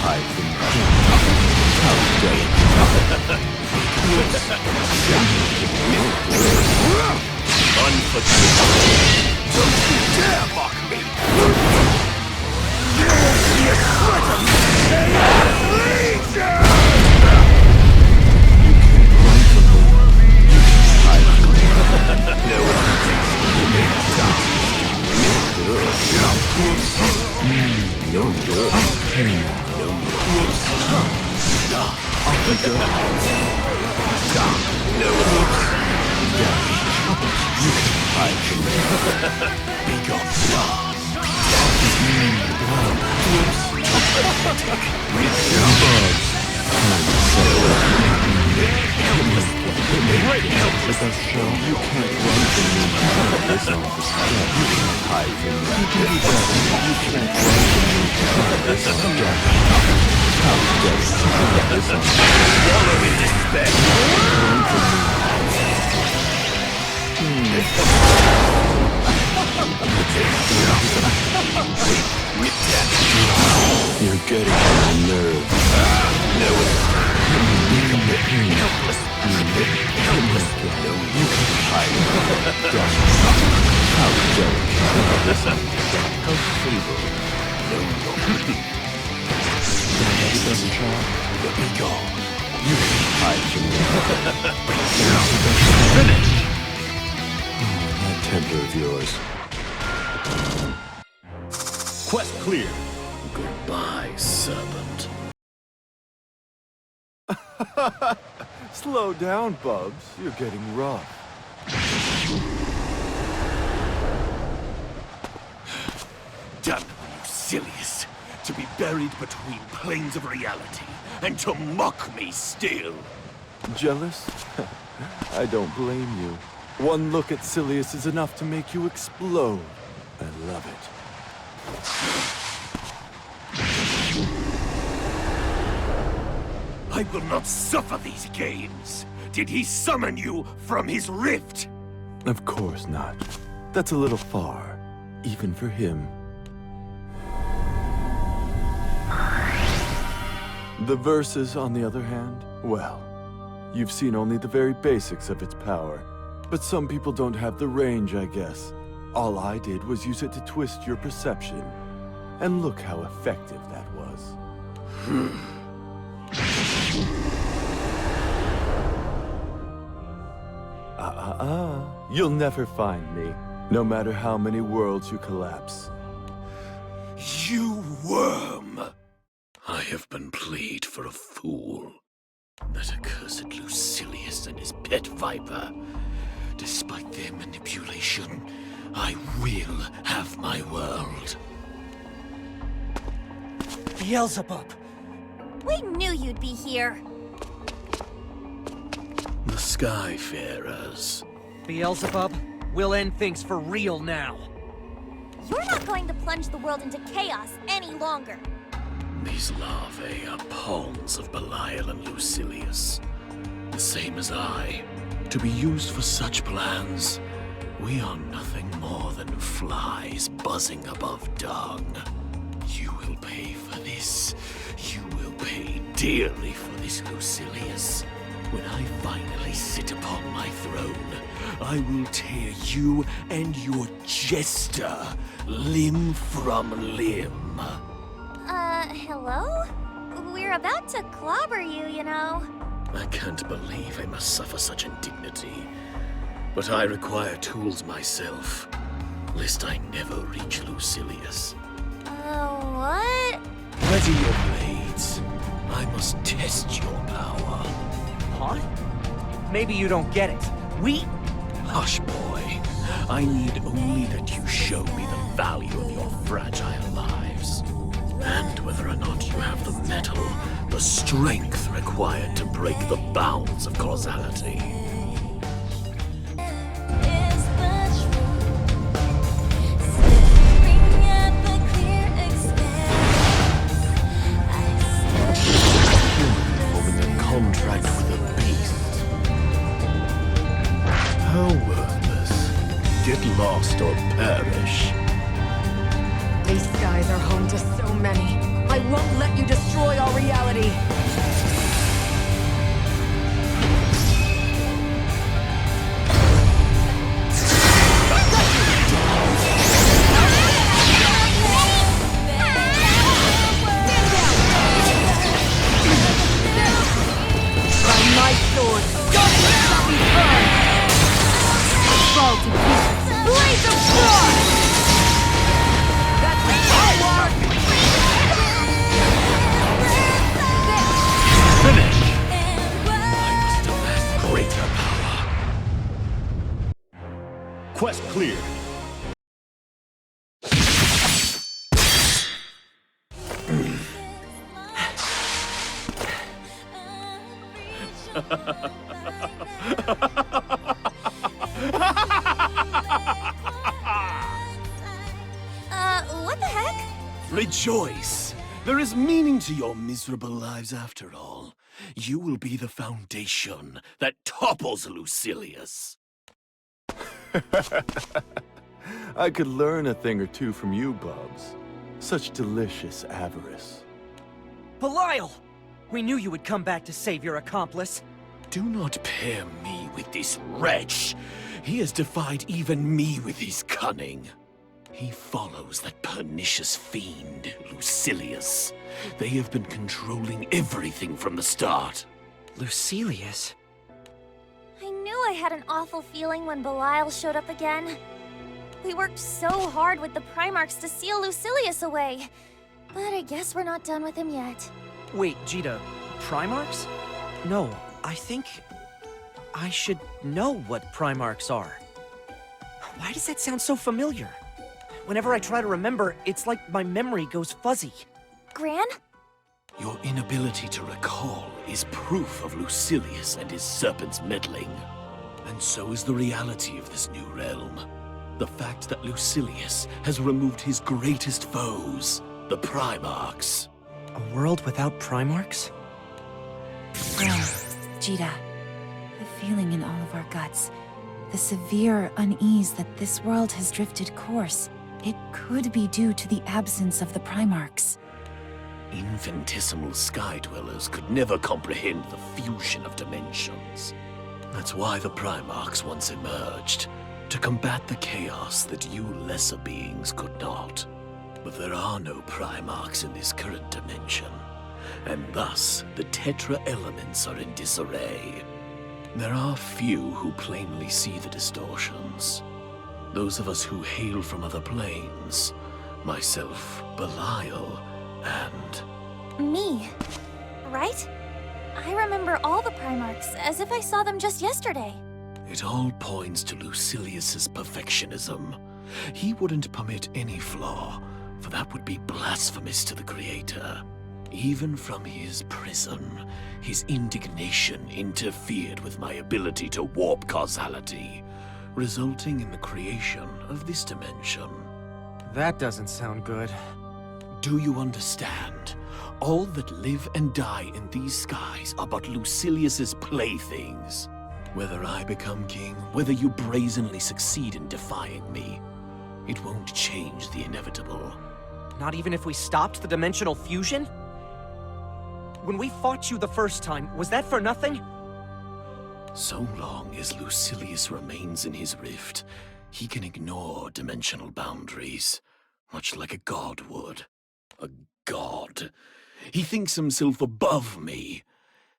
Hide from me. How dare you? Unforgivable. Don't you dare mock me! You'll be a threat of Legion! You can't run from me. You can hide from me. No one thinks you may stop. No. Off you go. No. You can hide from me. Be gone. With us show, you can't run from me. This office, you can't hide from me. You can't run from me. This office, how dare you? This office, swallow in despair. run from me. You're getting on my nerves. No. Helpless. No, you can hide. How dare you? Listen, how feeble. No. It doesn't show. Be gone. You can hide from me. Finish. That temper of yours. Quest clear. Goodbye, serpent. Slow down, Bubs. You're getting rough. Damn you, Lucilius, to be buried between planes of reality and to mock me still. Jealous? I don't blame you. One look at Silius is enough to make you explode. I love it. I will not suffer these games. Did he summon you from his rift? Of course not. That's a little far, even for him. The Versus, on the other hand, well, you've seen only the very basics of its power. But some people don't have the range, I guess. All I did was use it to twist your perception. And look how effective that was. You'll never find me, no matter how many worlds you collapse. You worm! I have been played for a fool. That accursed Lucilius and his pet viper. Despite their manipulation, I will have my world. Beelzebub! We knew you'd be here. The Skyfarers. Beelzebub, we'll end things for real now. You're not going to plunge the world into chaos any longer. These larvae are pawns of Belial and Lucilius. The same as I. To be used for such plans, we are nothing more than flies buzzing above dung. You will pay for this. You will pay dearly for this, Lucilius. When I finally sit upon my throne, I will tear you and your jester limb from limb. Hello? We're about to clobber you, you know. I can't believe I must suffer such indignity. But I require tools myself, lest I never reach Lucilius. What? Ready your blades. I must test your power. Huh? Maybe you don't get it. Hush, boy. I need only that you show me the value of your fragile lives. And whether or not you have the mettle, the strength required to break the bounds of causality. Contract with a beast. How worthless. Get lost or perish. These skies are home to so many. I won't let you destroy our reality. My sword, don't let me burn! Fall to pieces, blaze of frost! That's the power! Finish! I must amass greater power. Quest cleared. What the heck? Rejoice! There is meaning to your miserable lives after all. You will be the foundation that topples Lucilius. I could learn a thing or two from you, Bubs. Such delicious avarice. Belial! We knew you would come back to save your accomplice. Do not pair me with this wretch. He has defied even me with his cunning. He follows that pernicious fiend, Lucilius. They have been controlling everything from the start. Lucilius? I knew I had an awful feeling when Belial showed up again. We worked so hard with the Primarchs to seal Lucilius away. But I guess we're not done with him yet. Wait, Jita, Primarchs? No, I think I should know what Primarchs are. Why does that sound so familiar? Whenever I try to remember, it's like my memory goes fuzzy. Gran? Your inability to recall is proof of Lucilius and his serpent's meddling. And so is the reality of this new realm. The fact that Lucilius has removed his greatest foes, the Primarchs. A world without Primarchs? Jita, the feeling in all of our guts, the severe unease that this world has drifted course, it could be due to the absence of the Primarchs. Infinitesimal sky dwellers could never comprehend the fusion of dimensions. That's why the Primarchs once emerged, to combat the chaos that you lesser beings could not. But there are no Primarchs in this current dimension, and thus the Tetra elements are in disarray. There are few who plainly see the distortions. Those of us who hail from other planes, myself, Belial, and... Me, right? I remember all the Primarchs, as if I saw them just yesterday. It all points to Lucilius's perfectionism. He wouldn't permit any flaw, for that would be blasphemous to the Creator. Even from his prison, his indignation interfered with my ability to warp causality, resulting in the creation of this dimension. That doesn't sound good. Do you understand? All that live and die in these skies are but Lucilius's playthings. Whether I become king, whether you brazenly succeed in defying me, it won't change the inevitable. Not even if we stopped the dimensional fusion? When we fought you the first time, was that for nothing? So long as Lucilius remains in his rift, he can ignore dimensional boundaries, much like a god would. A god. He thinks himself above me,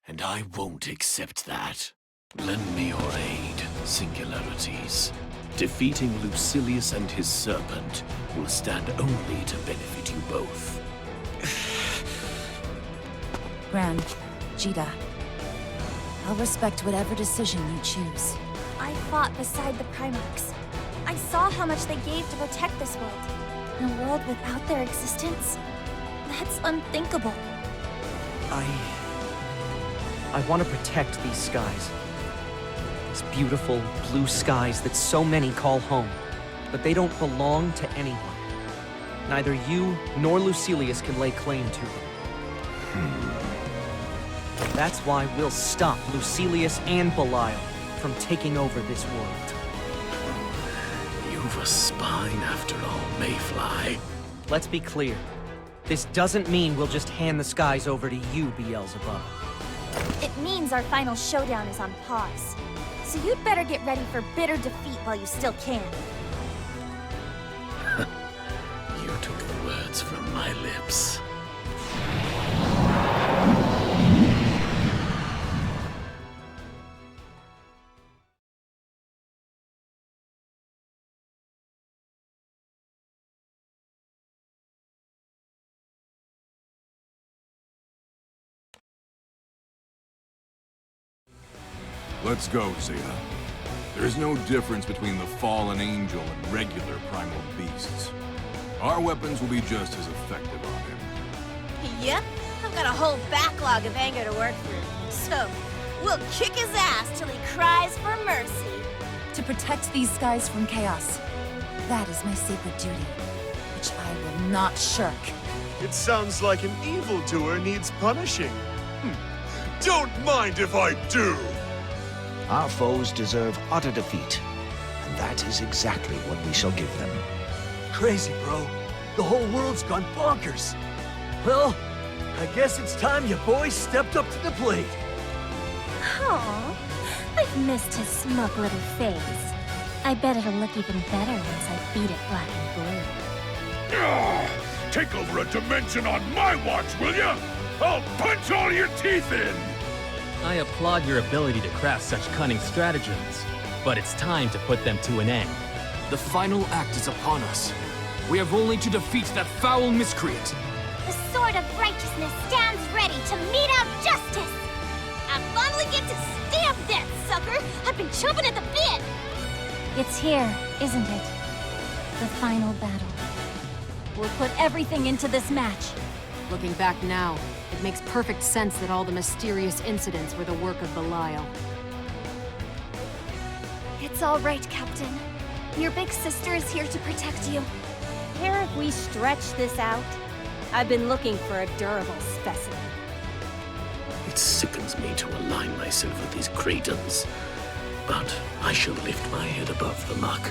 and I won't accept that. Lend me your aid, singularities. Defeating Lucilius and his serpent will stand only to benefit you both. Gran, Jita, I'll respect whatever decision you choose. I fought beside the Primarchs. I saw how much they gave to protect this world. In a world without their existence? That's unthinkable. I want to protect these skies. These beautiful blue skies that so many call home. But they don't belong to anyone. Neither you nor Lucilius can lay claim to them. That's why we'll stop Lucilius and Belial from taking over this world. You've a spine after all, Mayfly. Let's be clear. This doesn't mean we'll just hand the skies over to you, Beelzebub. It means our final showdown is on pause. So you'd better get ready for bitter defeat while you still can. You took the words from my lips. Let's go, Zia. There's no difference between the fallen angel and regular primal beasts. Our weapons will be just as effective on him. Yep, I've got a whole backlog of anger to work through. So, we'll kick his ass till he cries for mercy. To protect these skies from chaos. That is my sacred duty, which I will not shirk. It sounds like an evildoer needs punishing. Don't mind if I do! Our foes deserve utter defeat, and that is exactly what we shall give them. Crazy, bro. The whole world's gone bonkers. Well, I guess it's time you boys stepped up to the plate. Aw, I've missed his smug little face. I bet it'll look even better once I beat it black and blue. Take over a dimension on my watch, will ya? I'll punch all your teeth in! I applaud your ability to craft such cunning stratagems, but it's time to put them to an end. The final act is upon us. We have only to defeat that foul miscreant. The sword of righteousness stands ready to mete out justice! I finally get to stamp that sucker! I've been chomping at the bit! It's here, isn't it? The final battle. We'll put everything into this match. Looking back now, it makes perfect sense that all the mysterious incidents were the work of Belial. It's all right, Captain. Your big sister is here to protect you. Care if we stretch this out? I've been looking for a durable specimen. It sickens me to align myself with these cretins. But I shall lift my head above the muck,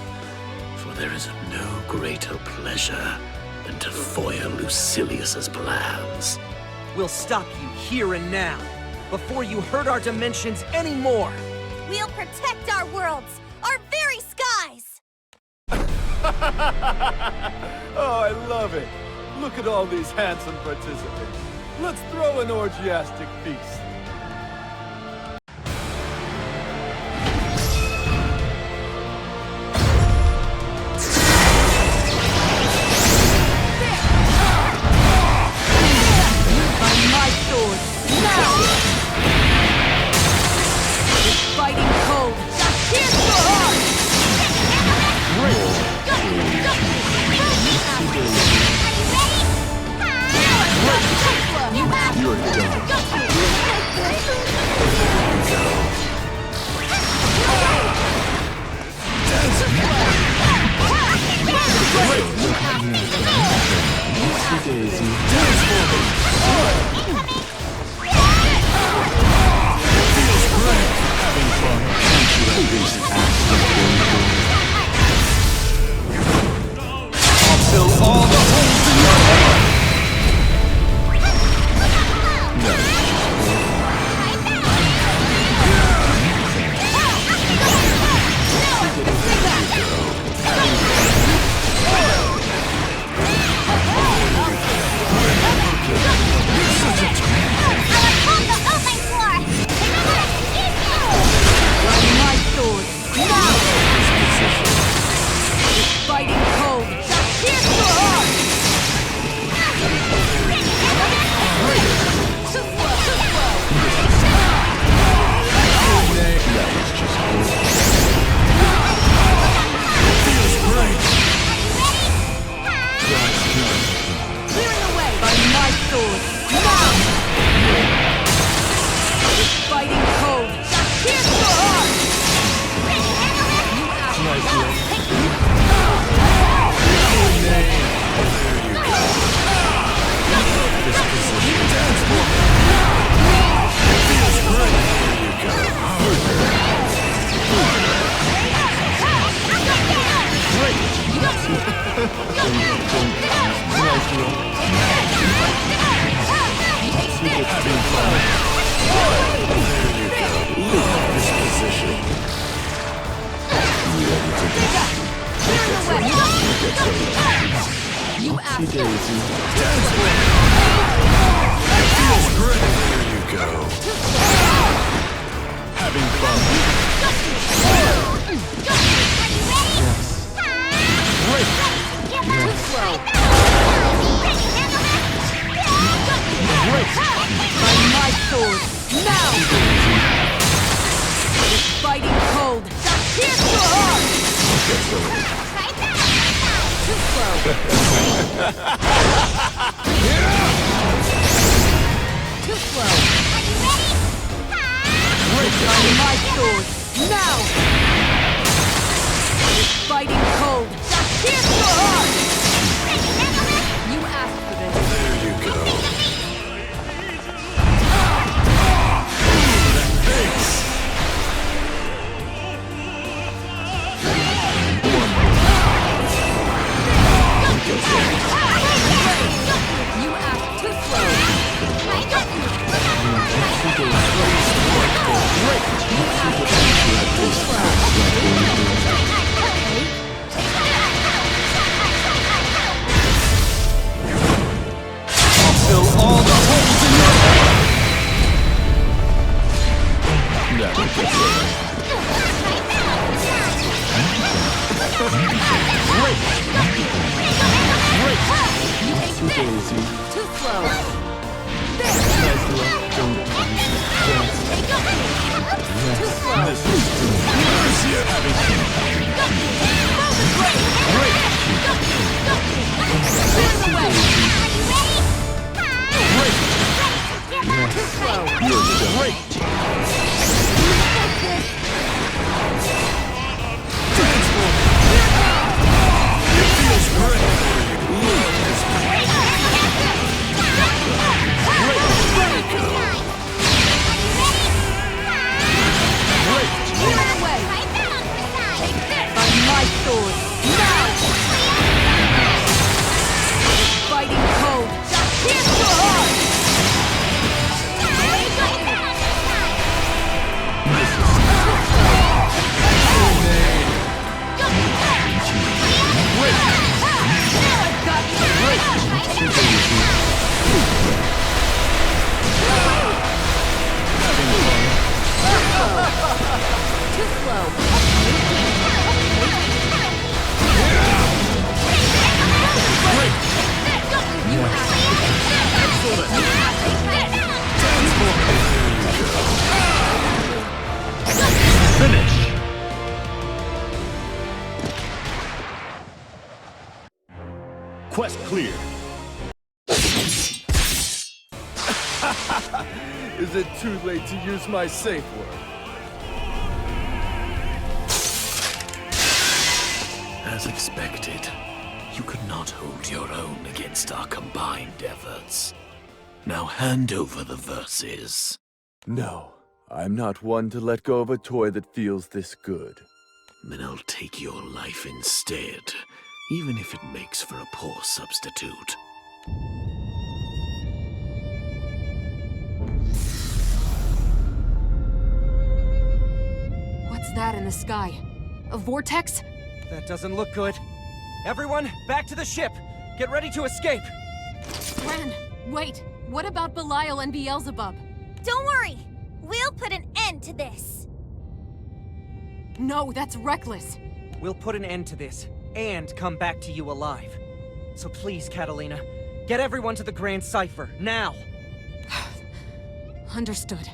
for there is no greater pleasure than to foil Lucilius's plans. We'll stop you here and now, before you hurt our dimensions anymore! We'll protect our worlds, our very skies! Oh, I love it. Look at all these handsome participants. Let's throw an orgiastic feast. You You asked. Daisy. It feels great. There you go. Having fun. Great. Too slow. Great. By my sword, now! It's fighting cold. Here's your heart! Too slow. Too slow. Great. By my sword, now! It's fighting cold. Here's your heart! You asked for this. There you go. You asked too slow. Fill all the holes in your head! Too slow. Too slow. This is Mercia having Too slow. You're great! It feels great. My sword, now! It's fighting cold. Here's your heart! Too slow. Finish! Quest clear. Is it too late to use my safe word? As expected, you could not hold your own against our combined efforts. Now hand over the verses. No, I'm not one to let go of a toy that feels this good. Then I'll take your life instead, even if it makes for a poor substitute. What's that in the sky? A vortex? That doesn't look good. Everyone, back to the ship! Get ready to escape! Gran, wait! What about Belial and Beelzebub? Don't worry! We'll put an end to this! No, that's reckless! We'll put an end to this, and come back to you alive. So please, Catalina, get everyone to the Grand Cipher, now! Understood.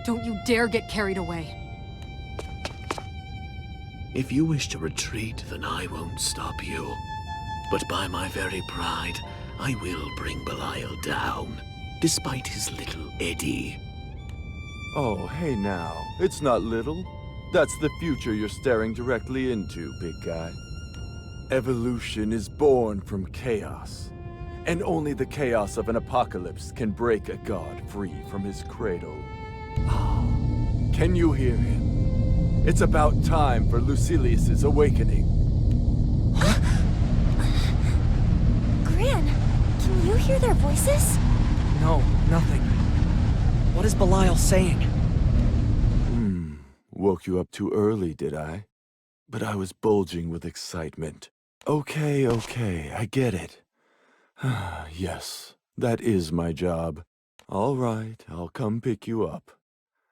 Don't you dare get carried away. If you wish to retreat, then I won't stop you. But by my very pride, I will bring Belial down, despite his little eddy. Oh, hey now. It's not little. That's the future you're staring directly into, big guy. Evolution is born from chaos. And only the chaos of an apocalypse can break a god free from his cradle. Can you hear him? It's about time for Lucilius's awakening. hear their voices? No, nothing. What is Belial saying? Woke you up too early, did I? But I was bulging with excitement. Okay, I get it. Yes, that is my job. All right, I'll come pick you up.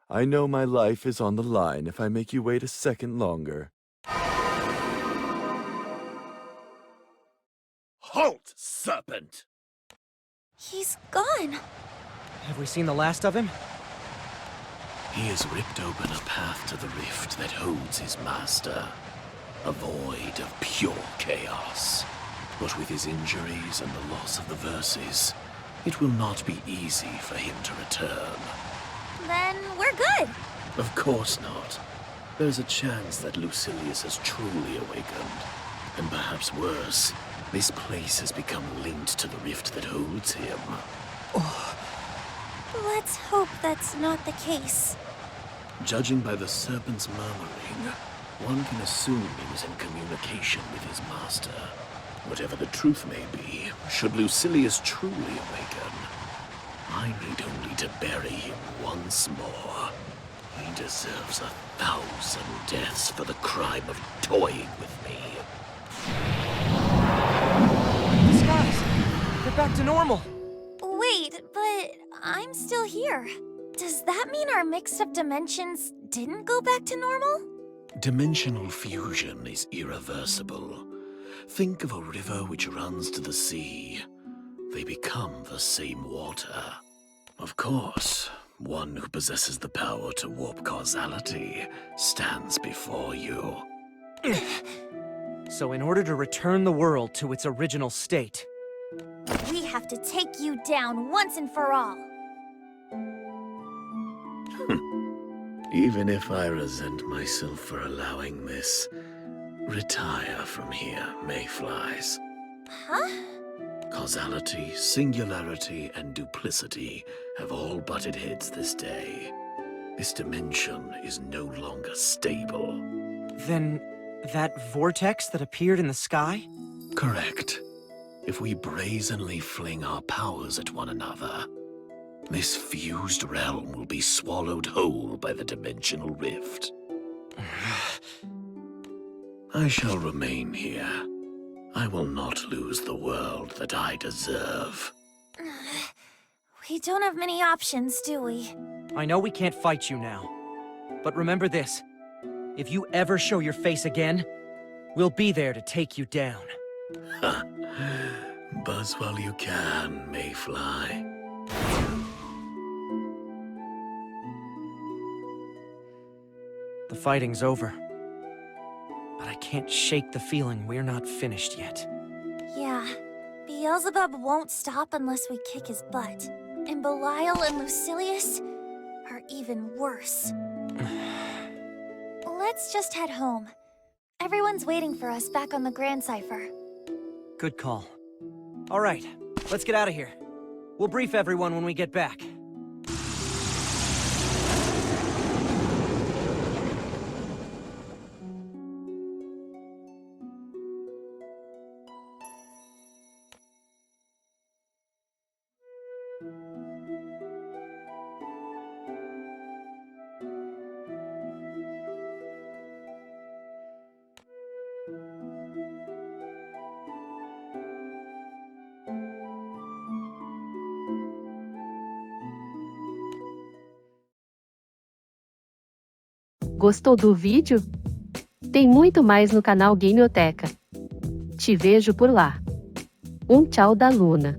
I know my life is on the line if I make you wait a second longer. Halt, serpent! He's gone. Have we seen the last of him? He has ripped open a path to the rift that holds his master. A void of pure chaos. But with his injuries and the loss of the verses, it will not be easy for him to return. Then we're good. Of course not. There's a chance that Lucilius has truly awakened. And perhaps worse, this place has become linked to the rift that holds him. Let's hope that's not the case. Judging by the serpent's murmuring, one can assume he was in communication with his master. Whatever the truth may be, should Lucilius truly awaken, I need only to bury him once more. He deserves 1,000 deaths for the crime of toying with me. The skies! They're back to normal! Wait, but I'm still here. Does that mean our mixed-up dimensions didn't go back to normal? Dimensional fusion is irreversible. Think of a river which runs to the sea. They become the same water. Of course, one who possesses the power to warp causality stands before you. So in order to return the world to its original state, we have to take you down once and for all. Even if I resent myself for allowing this, retire from here, mayflies. Huh? Causality, singularity, and duplicity have all butted heads this day. This dimension is no longer stable. Then that vortex that appeared in the sky? Correct. If we brazenly fling our powers at one another, this fused realm will be swallowed whole by the dimensional rift. I shall remain here. I will not lose the world that I deserve. We don't have many options, do we? I know we can't fight you now. But remember this. If you ever show your face again, we'll be there to take you down. Buzz while you can, mayfly. The fighting's over. But I can't shake the feeling we're not finished yet. Yeah. Beelzebub won't stop unless we kick his butt. And Belial and Lucilius are even worse. Let's just head home. Everyone's waiting for us back on the Gran Cipher. Good call. All right, let's get out of here. We'll brief everyone when we get back. Gostou do vídeo? Tem muito mais no canal Gameoteca. Te vejo por lá. Tchau da Luna.